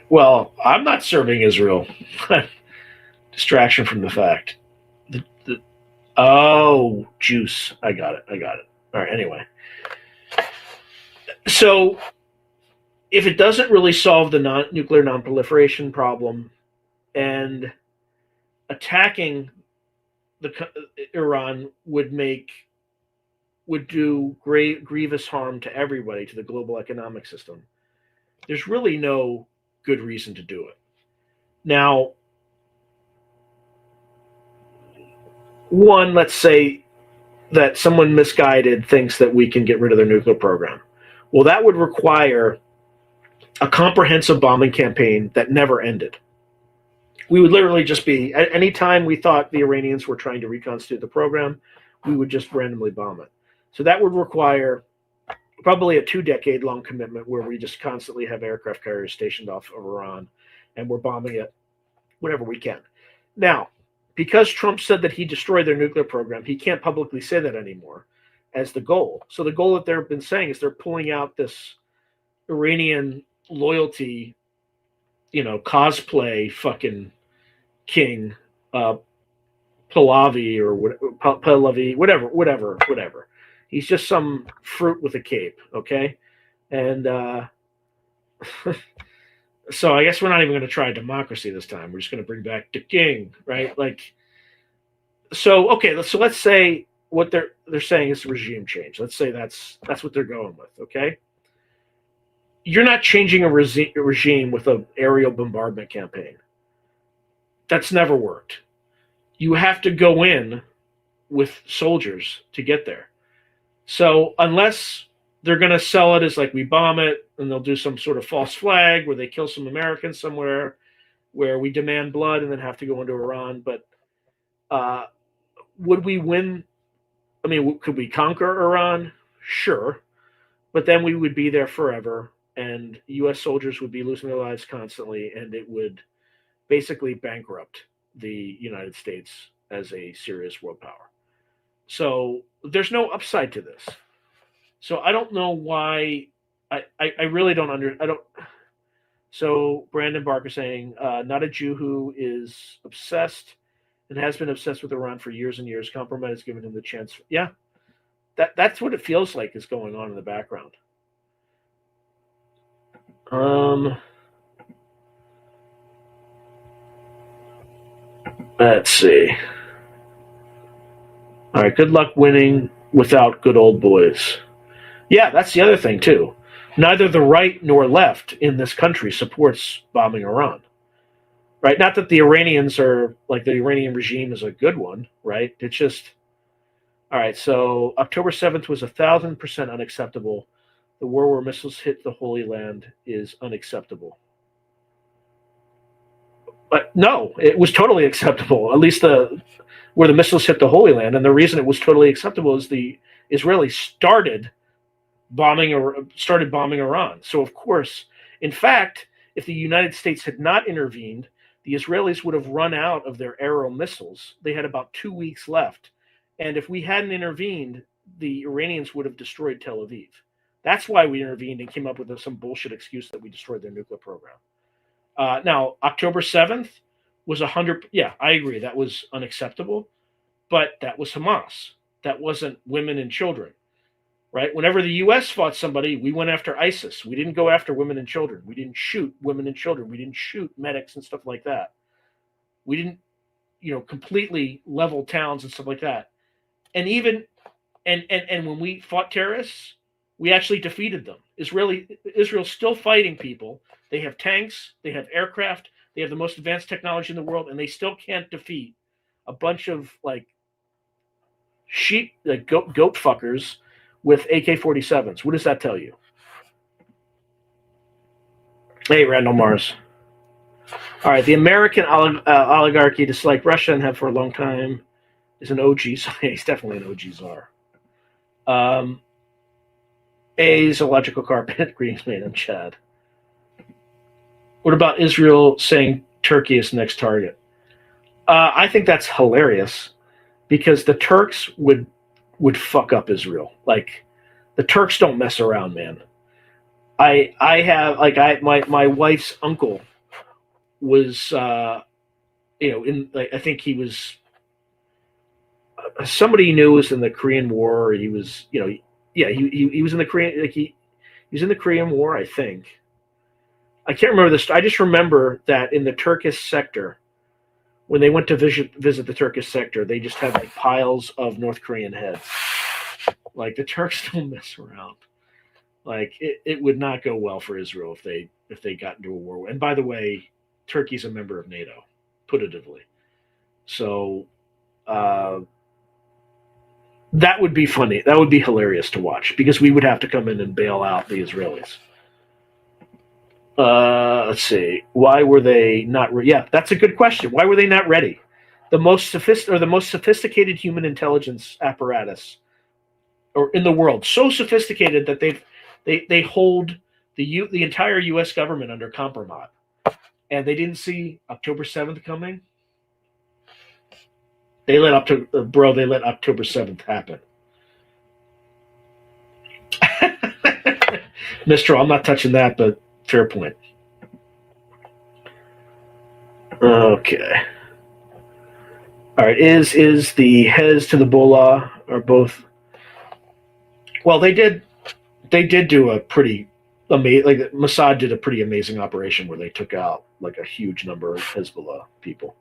Well, I'm not serving Israel. Distraction from the fact. Juice. I got it. All right, anyway. So, if it doesn't really solve the nuclear non-proliferation problem, and attacking Iran would do grievous harm to everybody, to the global economic system, there's really no good reason to do it. Now, one, let's say that someone misguided thinks that we can get rid of their nuclear program. Well, that would require a comprehensive bombing campaign that never ended. We would literally just be, at any time we thought the Iranians were trying to reconstitute the program, we would just randomly bomb it. So that would require probably a 2-decade-long commitment where we just constantly have aircraft carriers stationed off of Iran, and we're bombing it whenever we can. Now, because Trump said that he destroyed their nuclear program, he can't publicly say that anymore as the goal. So the goal that they've been saying is they're pulling out this Iranian loyalty, cosplay fucking king, Pahlavi or whatever. He's just some fruit with a cape, okay? And so I guess we're not even going to try democracy this time. We're just going to bring back the king, right? So let's say what they're saying is regime change. Let's say that's what they're going with, okay? You're not changing a regime with an aerial bombardment campaign. That's never worked. You have to go in with soldiers to get there. So unless they're going to sell it as like we bomb it and they'll do some sort of false flag where they kill some Americans somewhere where we demand blood and then have to go into Iran. But would we win? I mean, could we conquer Iran? Sure. But then we would be there forever and U.S. soldiers would be losing their lives constantly, and it would basically bankrupt the United States as a serious world power. So there's no upside to this. So I don't know why. I really don't I don't. So Brandon Barker saying, not a Jew who is obsessed and has been obsessed with Iran for years and years. Compromise given him the chance. Yeah, that's what it feels like is going on in the background. Let's see. All right, good luck winning without good old boys. Yeah, that's the other thing, too. Neither the right nor left in this country supports bombing Iran. Right? Not that the Iranians are, like, the Iranian regime is a good one, right? It's just, all right, so October 7th was 1,000% unacceptable. The war where missiles hit the Holy Land is unacceptable. But no, it was totally acceptable, at least where the missiles hit the Holy Land. And the reason it was totally acceptable is the Israelis started bombing Iran. So, of course, in fact, if the United States had not intervened, the Israelis would have run out of their Arrow missiles. They had about 2 weeks left. And if we hadn't intervened, the Iranians would have destroyed Tel Aviv. That's why we intervened and came up with some bullshit excuse that we destroyed their nuclear program. Now, October 7th was 100. Yeah, I agree. That was unacceptable. But that was Hamas. That wasn't women and children. Right? Whenever the U.S. fought somebody, we went after ISIS. We didn't go after women and children. We didn't shoot women and children. We didn't shoot medics and stuff like that. We didn't, completely level towns and stuff like that. And even, and when we fought terrorists, we actually defeated them. Israel's still fighting people. They have tanks. They have aircraft. They have the most advanced technology in the world, and they still can't defeat a bunch of sheep, goat fuckers with AK-47s. What does that tell you? Hey, Randall Mars. All right, the American oligarchy, dislike Russia and have for a long time, is an OG. He's definitely an OG czar. A zoological carpet. Greetings made in Chad. What about Israel saying Turkey is next target? I think that's hilarious because the Turks would fuck up Israel. Like, the Turks don't mess around, man. My wife's uncle was, I think he was, somebody he knew was in the Korean War. He was, he was in the Korean, he was in the Korean War, I think. I can't remember this. I just remember that in the Turkish sector, when they went to visit the Turkish sector, they just had piles of North Korean heads. Like, the Turks don't mess around. Like, it would not go well for Israel if they got into a war. And by the way, Turkey's a member of NATO, putatively. So that would be funny. That would be hilarious to watch because we would have to come in and bail out the Israelis. Let's see. Why were they not ready? Yeah, that's a good question. Why were they not ready? The most sophisticated human intelligence apparatus in the world, so sophisticated that they hold the entire U.S. government under compromise, and they didn't see October 7th coming. They let October 7th happen. Mistral, I'm not touching that, but fair point. Okay. All right. Is the Hez to the Bola are both? Well, they did do a pretty amazing. Like, Mossad did a pretty amazing operation where they took out a huge number of Hezbollah people.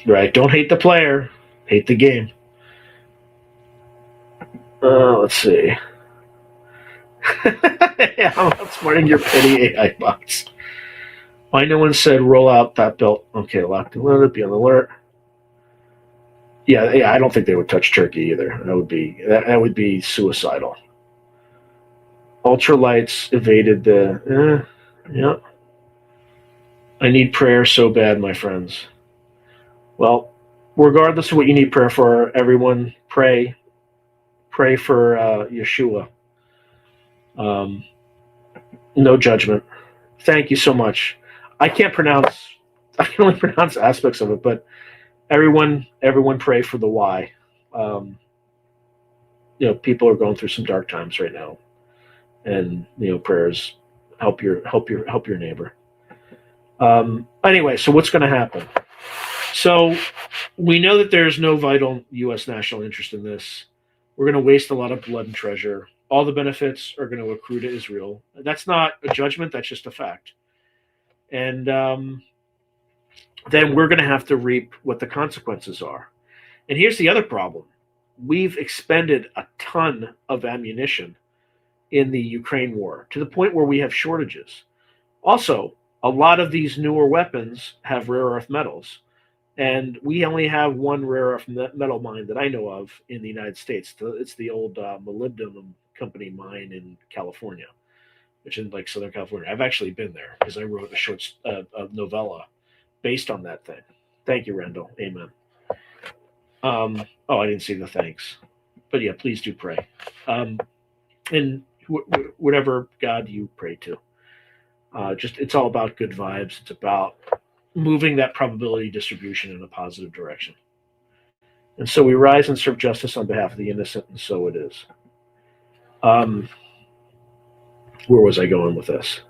Right. Don't hate the player. Hate the game. Let's see. Yeah, I'm outsmarting your petty AI bots. Why no one said roll out that belt? Okay, locked and loaded, be on alert. Yeah, I don't think they would touch Turkey either. That would be suicidal. Ultralights evaded the. Yeah. I need prayer so bad, my friends. Well, regardless of what you need prayer for, everyone pray. Pray for Yeshua. No judgment. Thank you so much. I can't pronounce I can only pronounce aspects of it, but everyone pray for the why. People are going through some dark times right now, and prayers help your neighbor. Anyway, so what's going to happen? So we know that there's no vital U.S. national interest in this. We're going to waste a lot of blood and treasure. All the benefits are going to accrue to Israel. That's not a judgment. That's just a fact. And then we're going to have to reap what the consequences are. And here's the other problem. We've expended a ton of ammunition in the Ukraine war to the point where we have shortages. Also, a lot of these newer weapons have rare earth metals. And we only have one rare earth metal mine that I know of in the United States. It's the old molybdenum company mine in California, which is like Southern California. I've actually been there because I wrote a short novella based on that thing. Thank you, Randall. Amen. I didn't see the thanks. But yeah, please do pray. And whatever God you pray to. It's all about good vibes. It's about moving that probability distribution in a positive direction. And so we rise and serve justice on behalf of the innocent, and so it is. Where was I going with this?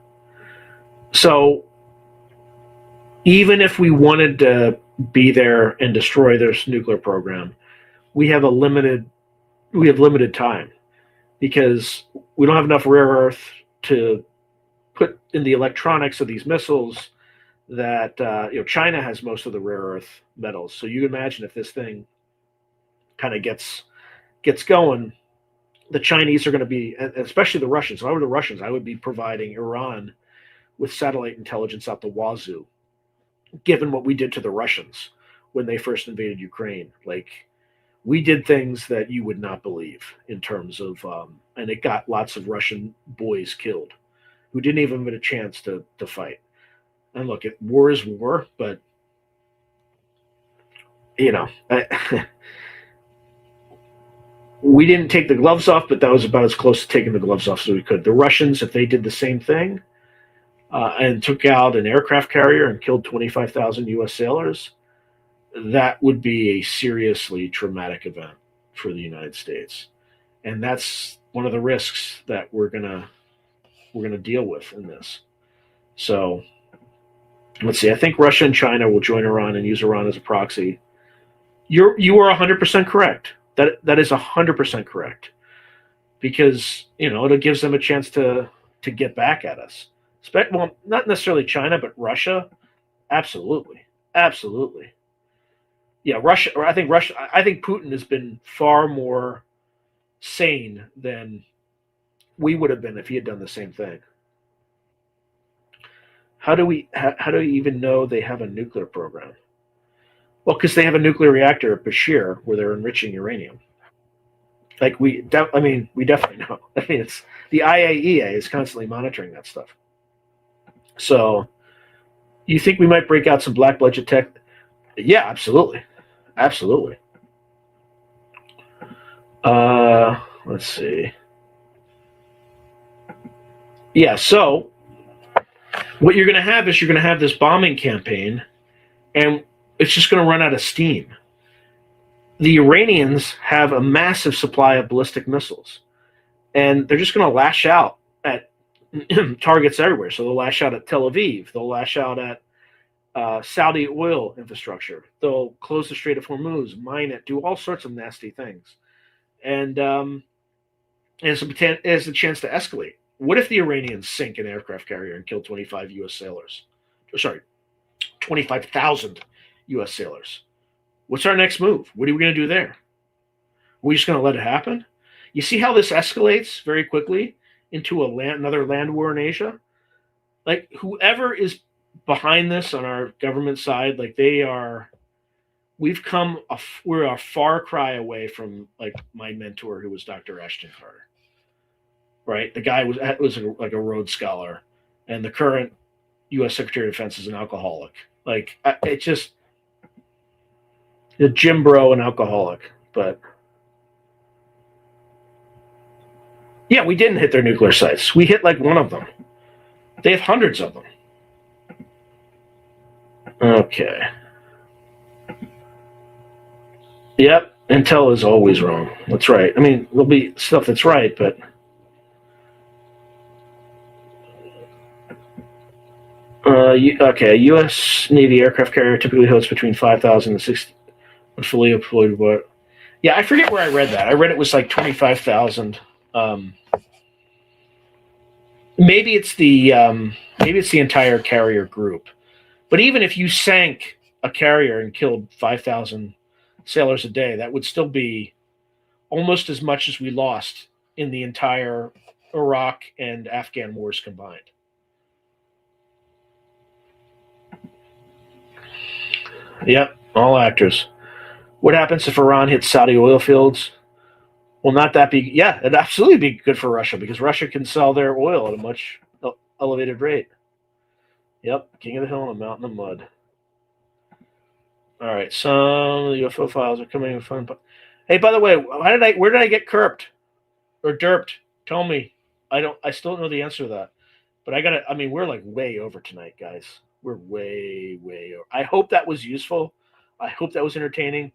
So even if we wanted to be there and destroy their nuclear program, we have limited time, because we don't have enough rare earth to put in the electronics of these missiles. That China has most of the rare earth metals. So you can imagine if this thing kind of gets going, the Chinese are going to be, especially the Russians. If I were the Russians, I would be providing Iran with satellite intelligence out the wazoo, given what we did to the Russians when they first invaded Ukraine. Like, we did things that you would not believe in terms of, and it got lots of Russian boys killed who didn't even get a chance to fight. And look, war is war, but we didn't take the gloves off, but that was about as close to taking the gloves off as we could. The Russians, if they did the same thing and took out an aircraft carrier and killed 25,000 U.S. sailors, that would be a seriously traumatic event for the United States, and that's one of the risks that we're gonna deal with in this. So. Let's see. I think Russia and China will join Iran and use Iran as a proxy. You are 100% correct. That is 100% correct, because it gives them a chance to get back at us. Well, not necessarily China, but Russia. Absolutely. Yeah, Russia. I think Putin has been far more sane than we would have been if he had done the same thing. How do we even know they have a nuclear program? Well, because they have a nuclear reactor at Bashir where they're enriching uranium. Like we definitely know. I mean, it's the IAEA is constantly monitoring that stuff. So, you think we might break out some black budget tech? Yeah, absolutely. Let's see. Yeah, so what you're going to have is this bombing campaign, and it's just going to run out of steam. The Iranians have a massive supply of ballistic missiles, and they're just going to lash out at targets everywhere. So they'll lash out at Tel Aviv. They'll lash out at Saudi oil infrastructure. They'll close the Strait of Hormuz, mine it, do all sorts of nasty things. And it's a chance to escalate. What if the Iranians sink an aircraft carrier and kill 25 U.S. sailors? 25,000 U.S. sailors. What's our next move? What are we going to do there? Are we just going to let it happen? You see how this escalates very quickly into another land war in Asia? Like, whoever is behind this on our government side, like we're a far cry away from like my mentor, who was Dr. Ashton Carter. Right, the guy was like a Rhodes Scholar, and the current U.S. Secretary of Defense is an alcoholic. Like, it's just a Jim Bro and alcoholic. But yeah, we didn't hit their nuclear sites. We hit like one of them. They have hundreds of them. Okay. Yep, Intel is always wrong. That's right. I mean, there'll be stuff that's right, but okay. A U.S. Navy aircraft carrier typically hosts between 5,000 and 6 when fully deployed. But yeah, I forget where I read that. I read it was like 25,000. Maybe it's the entire carrier group. But even if you sank a carrier and killed 5,000 sailors a day, that would still be almost as much as we lost in the entire Iraq and Afghan wars combined. Yep, all actors. What happens if Iran hits Saudi oil fields? Will not that be? Yeah, it'd absolutely be good for Russia because Russia can sell their oil at a much elevated rate. Yep, king of the hill and a mountain of mud. All right, some of the UFO files are coming in fun. Hey, by the way, where did I get kerped or derped? Tell me. I still don't know the answer to that. But we're like way over tonight, guys. We're way over. I hope that was useful. I hope that was entertaining.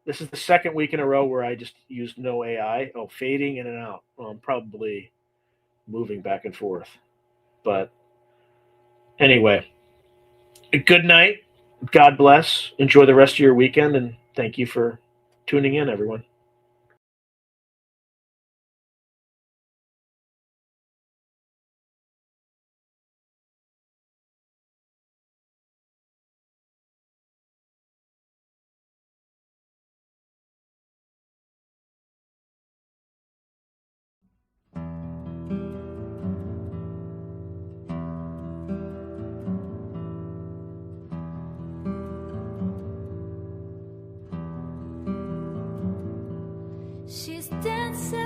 This is the second week in a row where I just used no AI. Oh, fading in and out. Well, I'm probably moving back and forth. But anyway, good night. God bless. Enjoy the rest of your weekend, and thank you for tuning in, everyone. She's dancing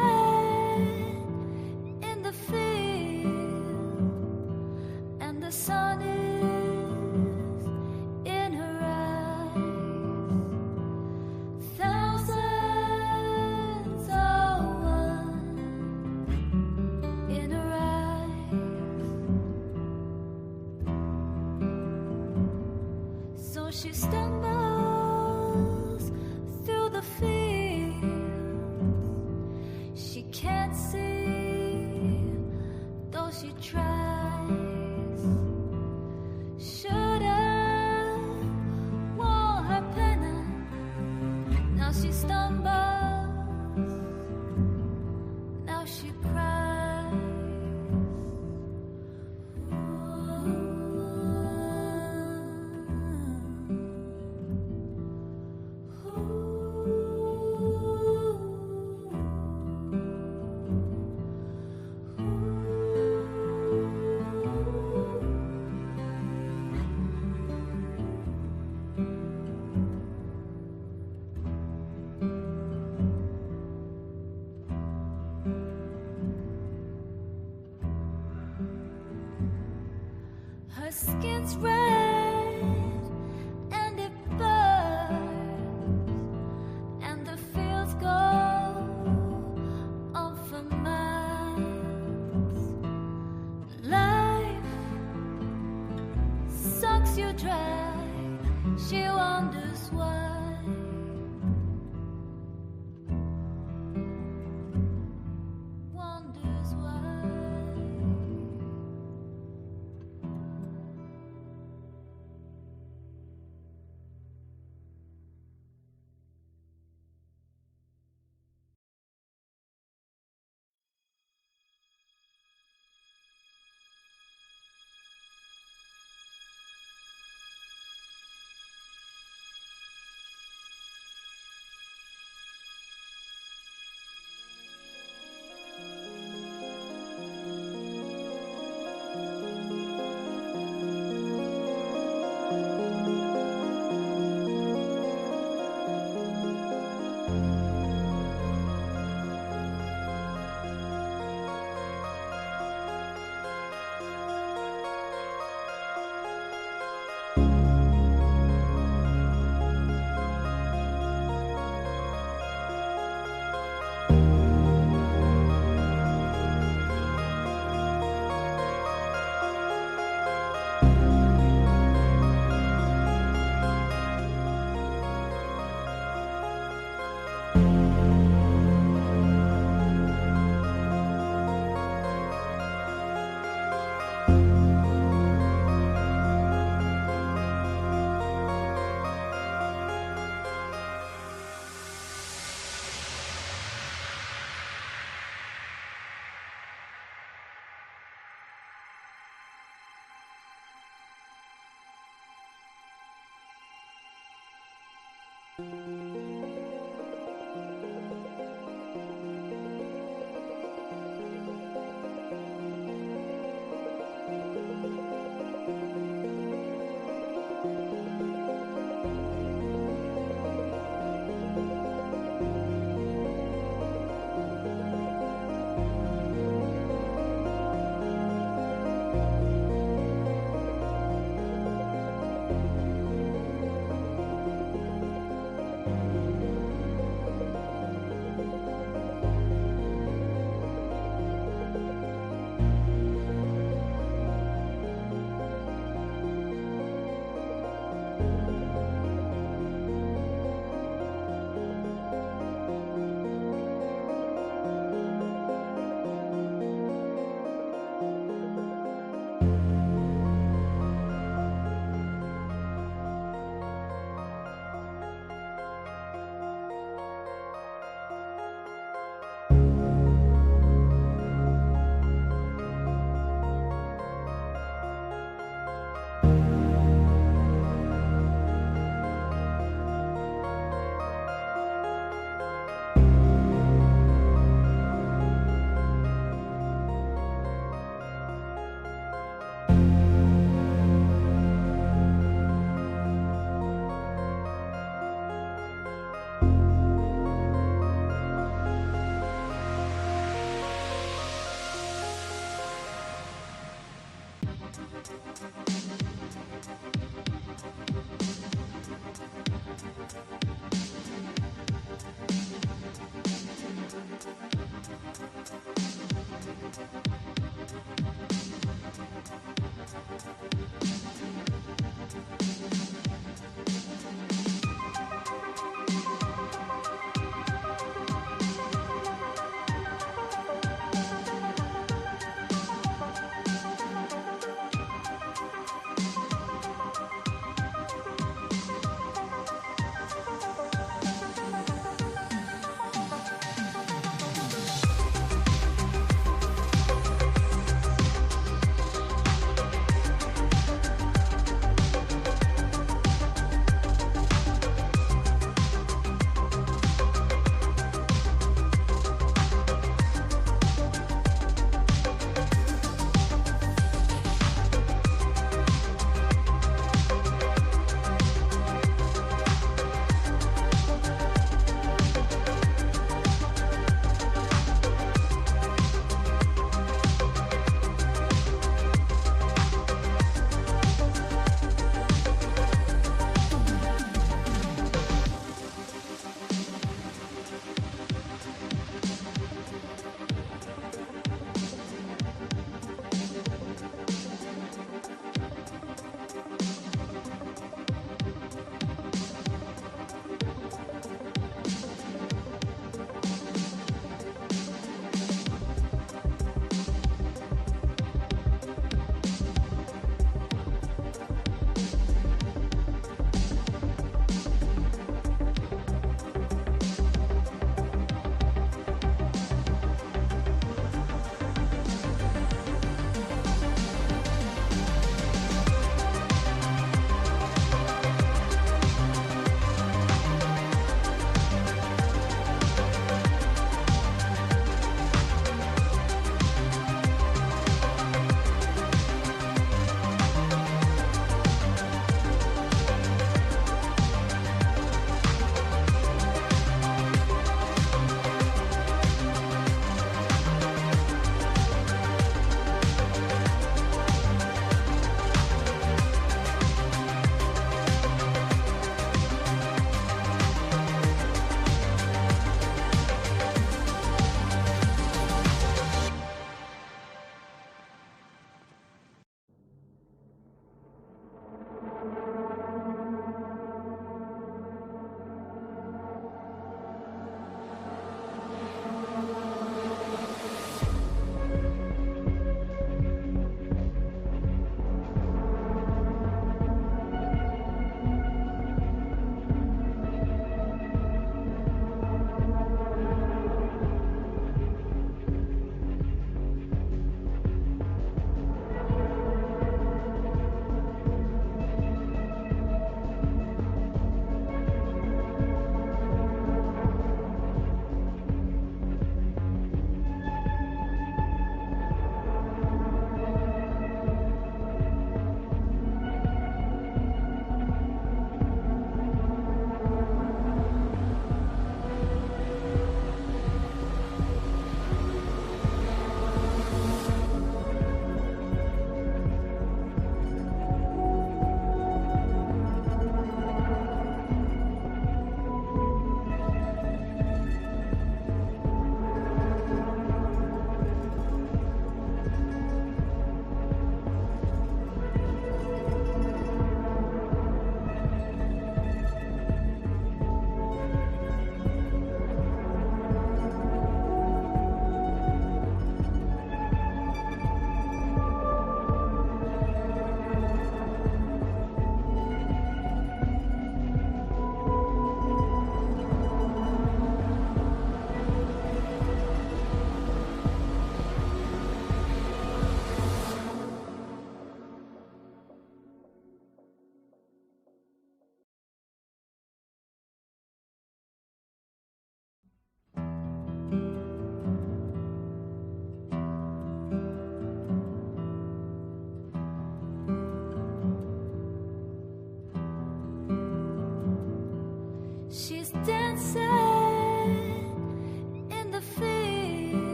in the field, and the sun is in her eyes. Thousands are one in her eyes. So she stumbles through the field. She can't see, though she tries. Should've worn her pennant. Now she stumbles. Now she cries. Her skin's red and it burns, and the fields go on for miles. Life sucks you dry. She wonders why. Wonders why.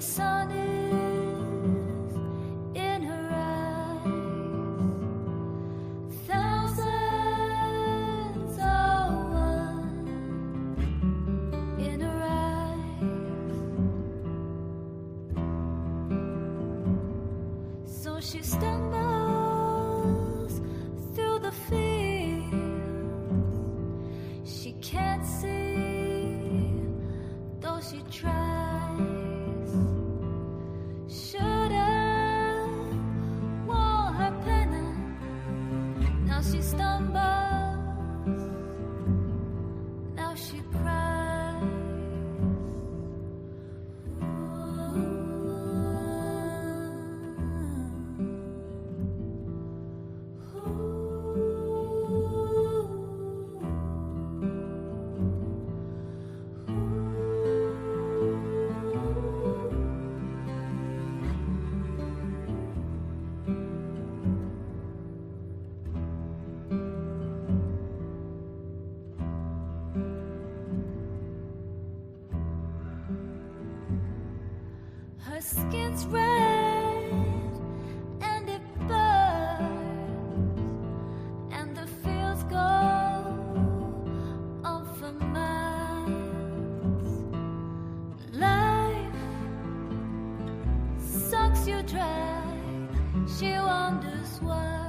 sun is in her eyes. Thousands are one in her eyes. So she stumbles through the fields. She can't see, though she tries. Should have worn her pennant. Now she stumbles. Now she cries. Her skin's red and it burns, and the fields go on for miles. Life sucks you dry. She wonders why.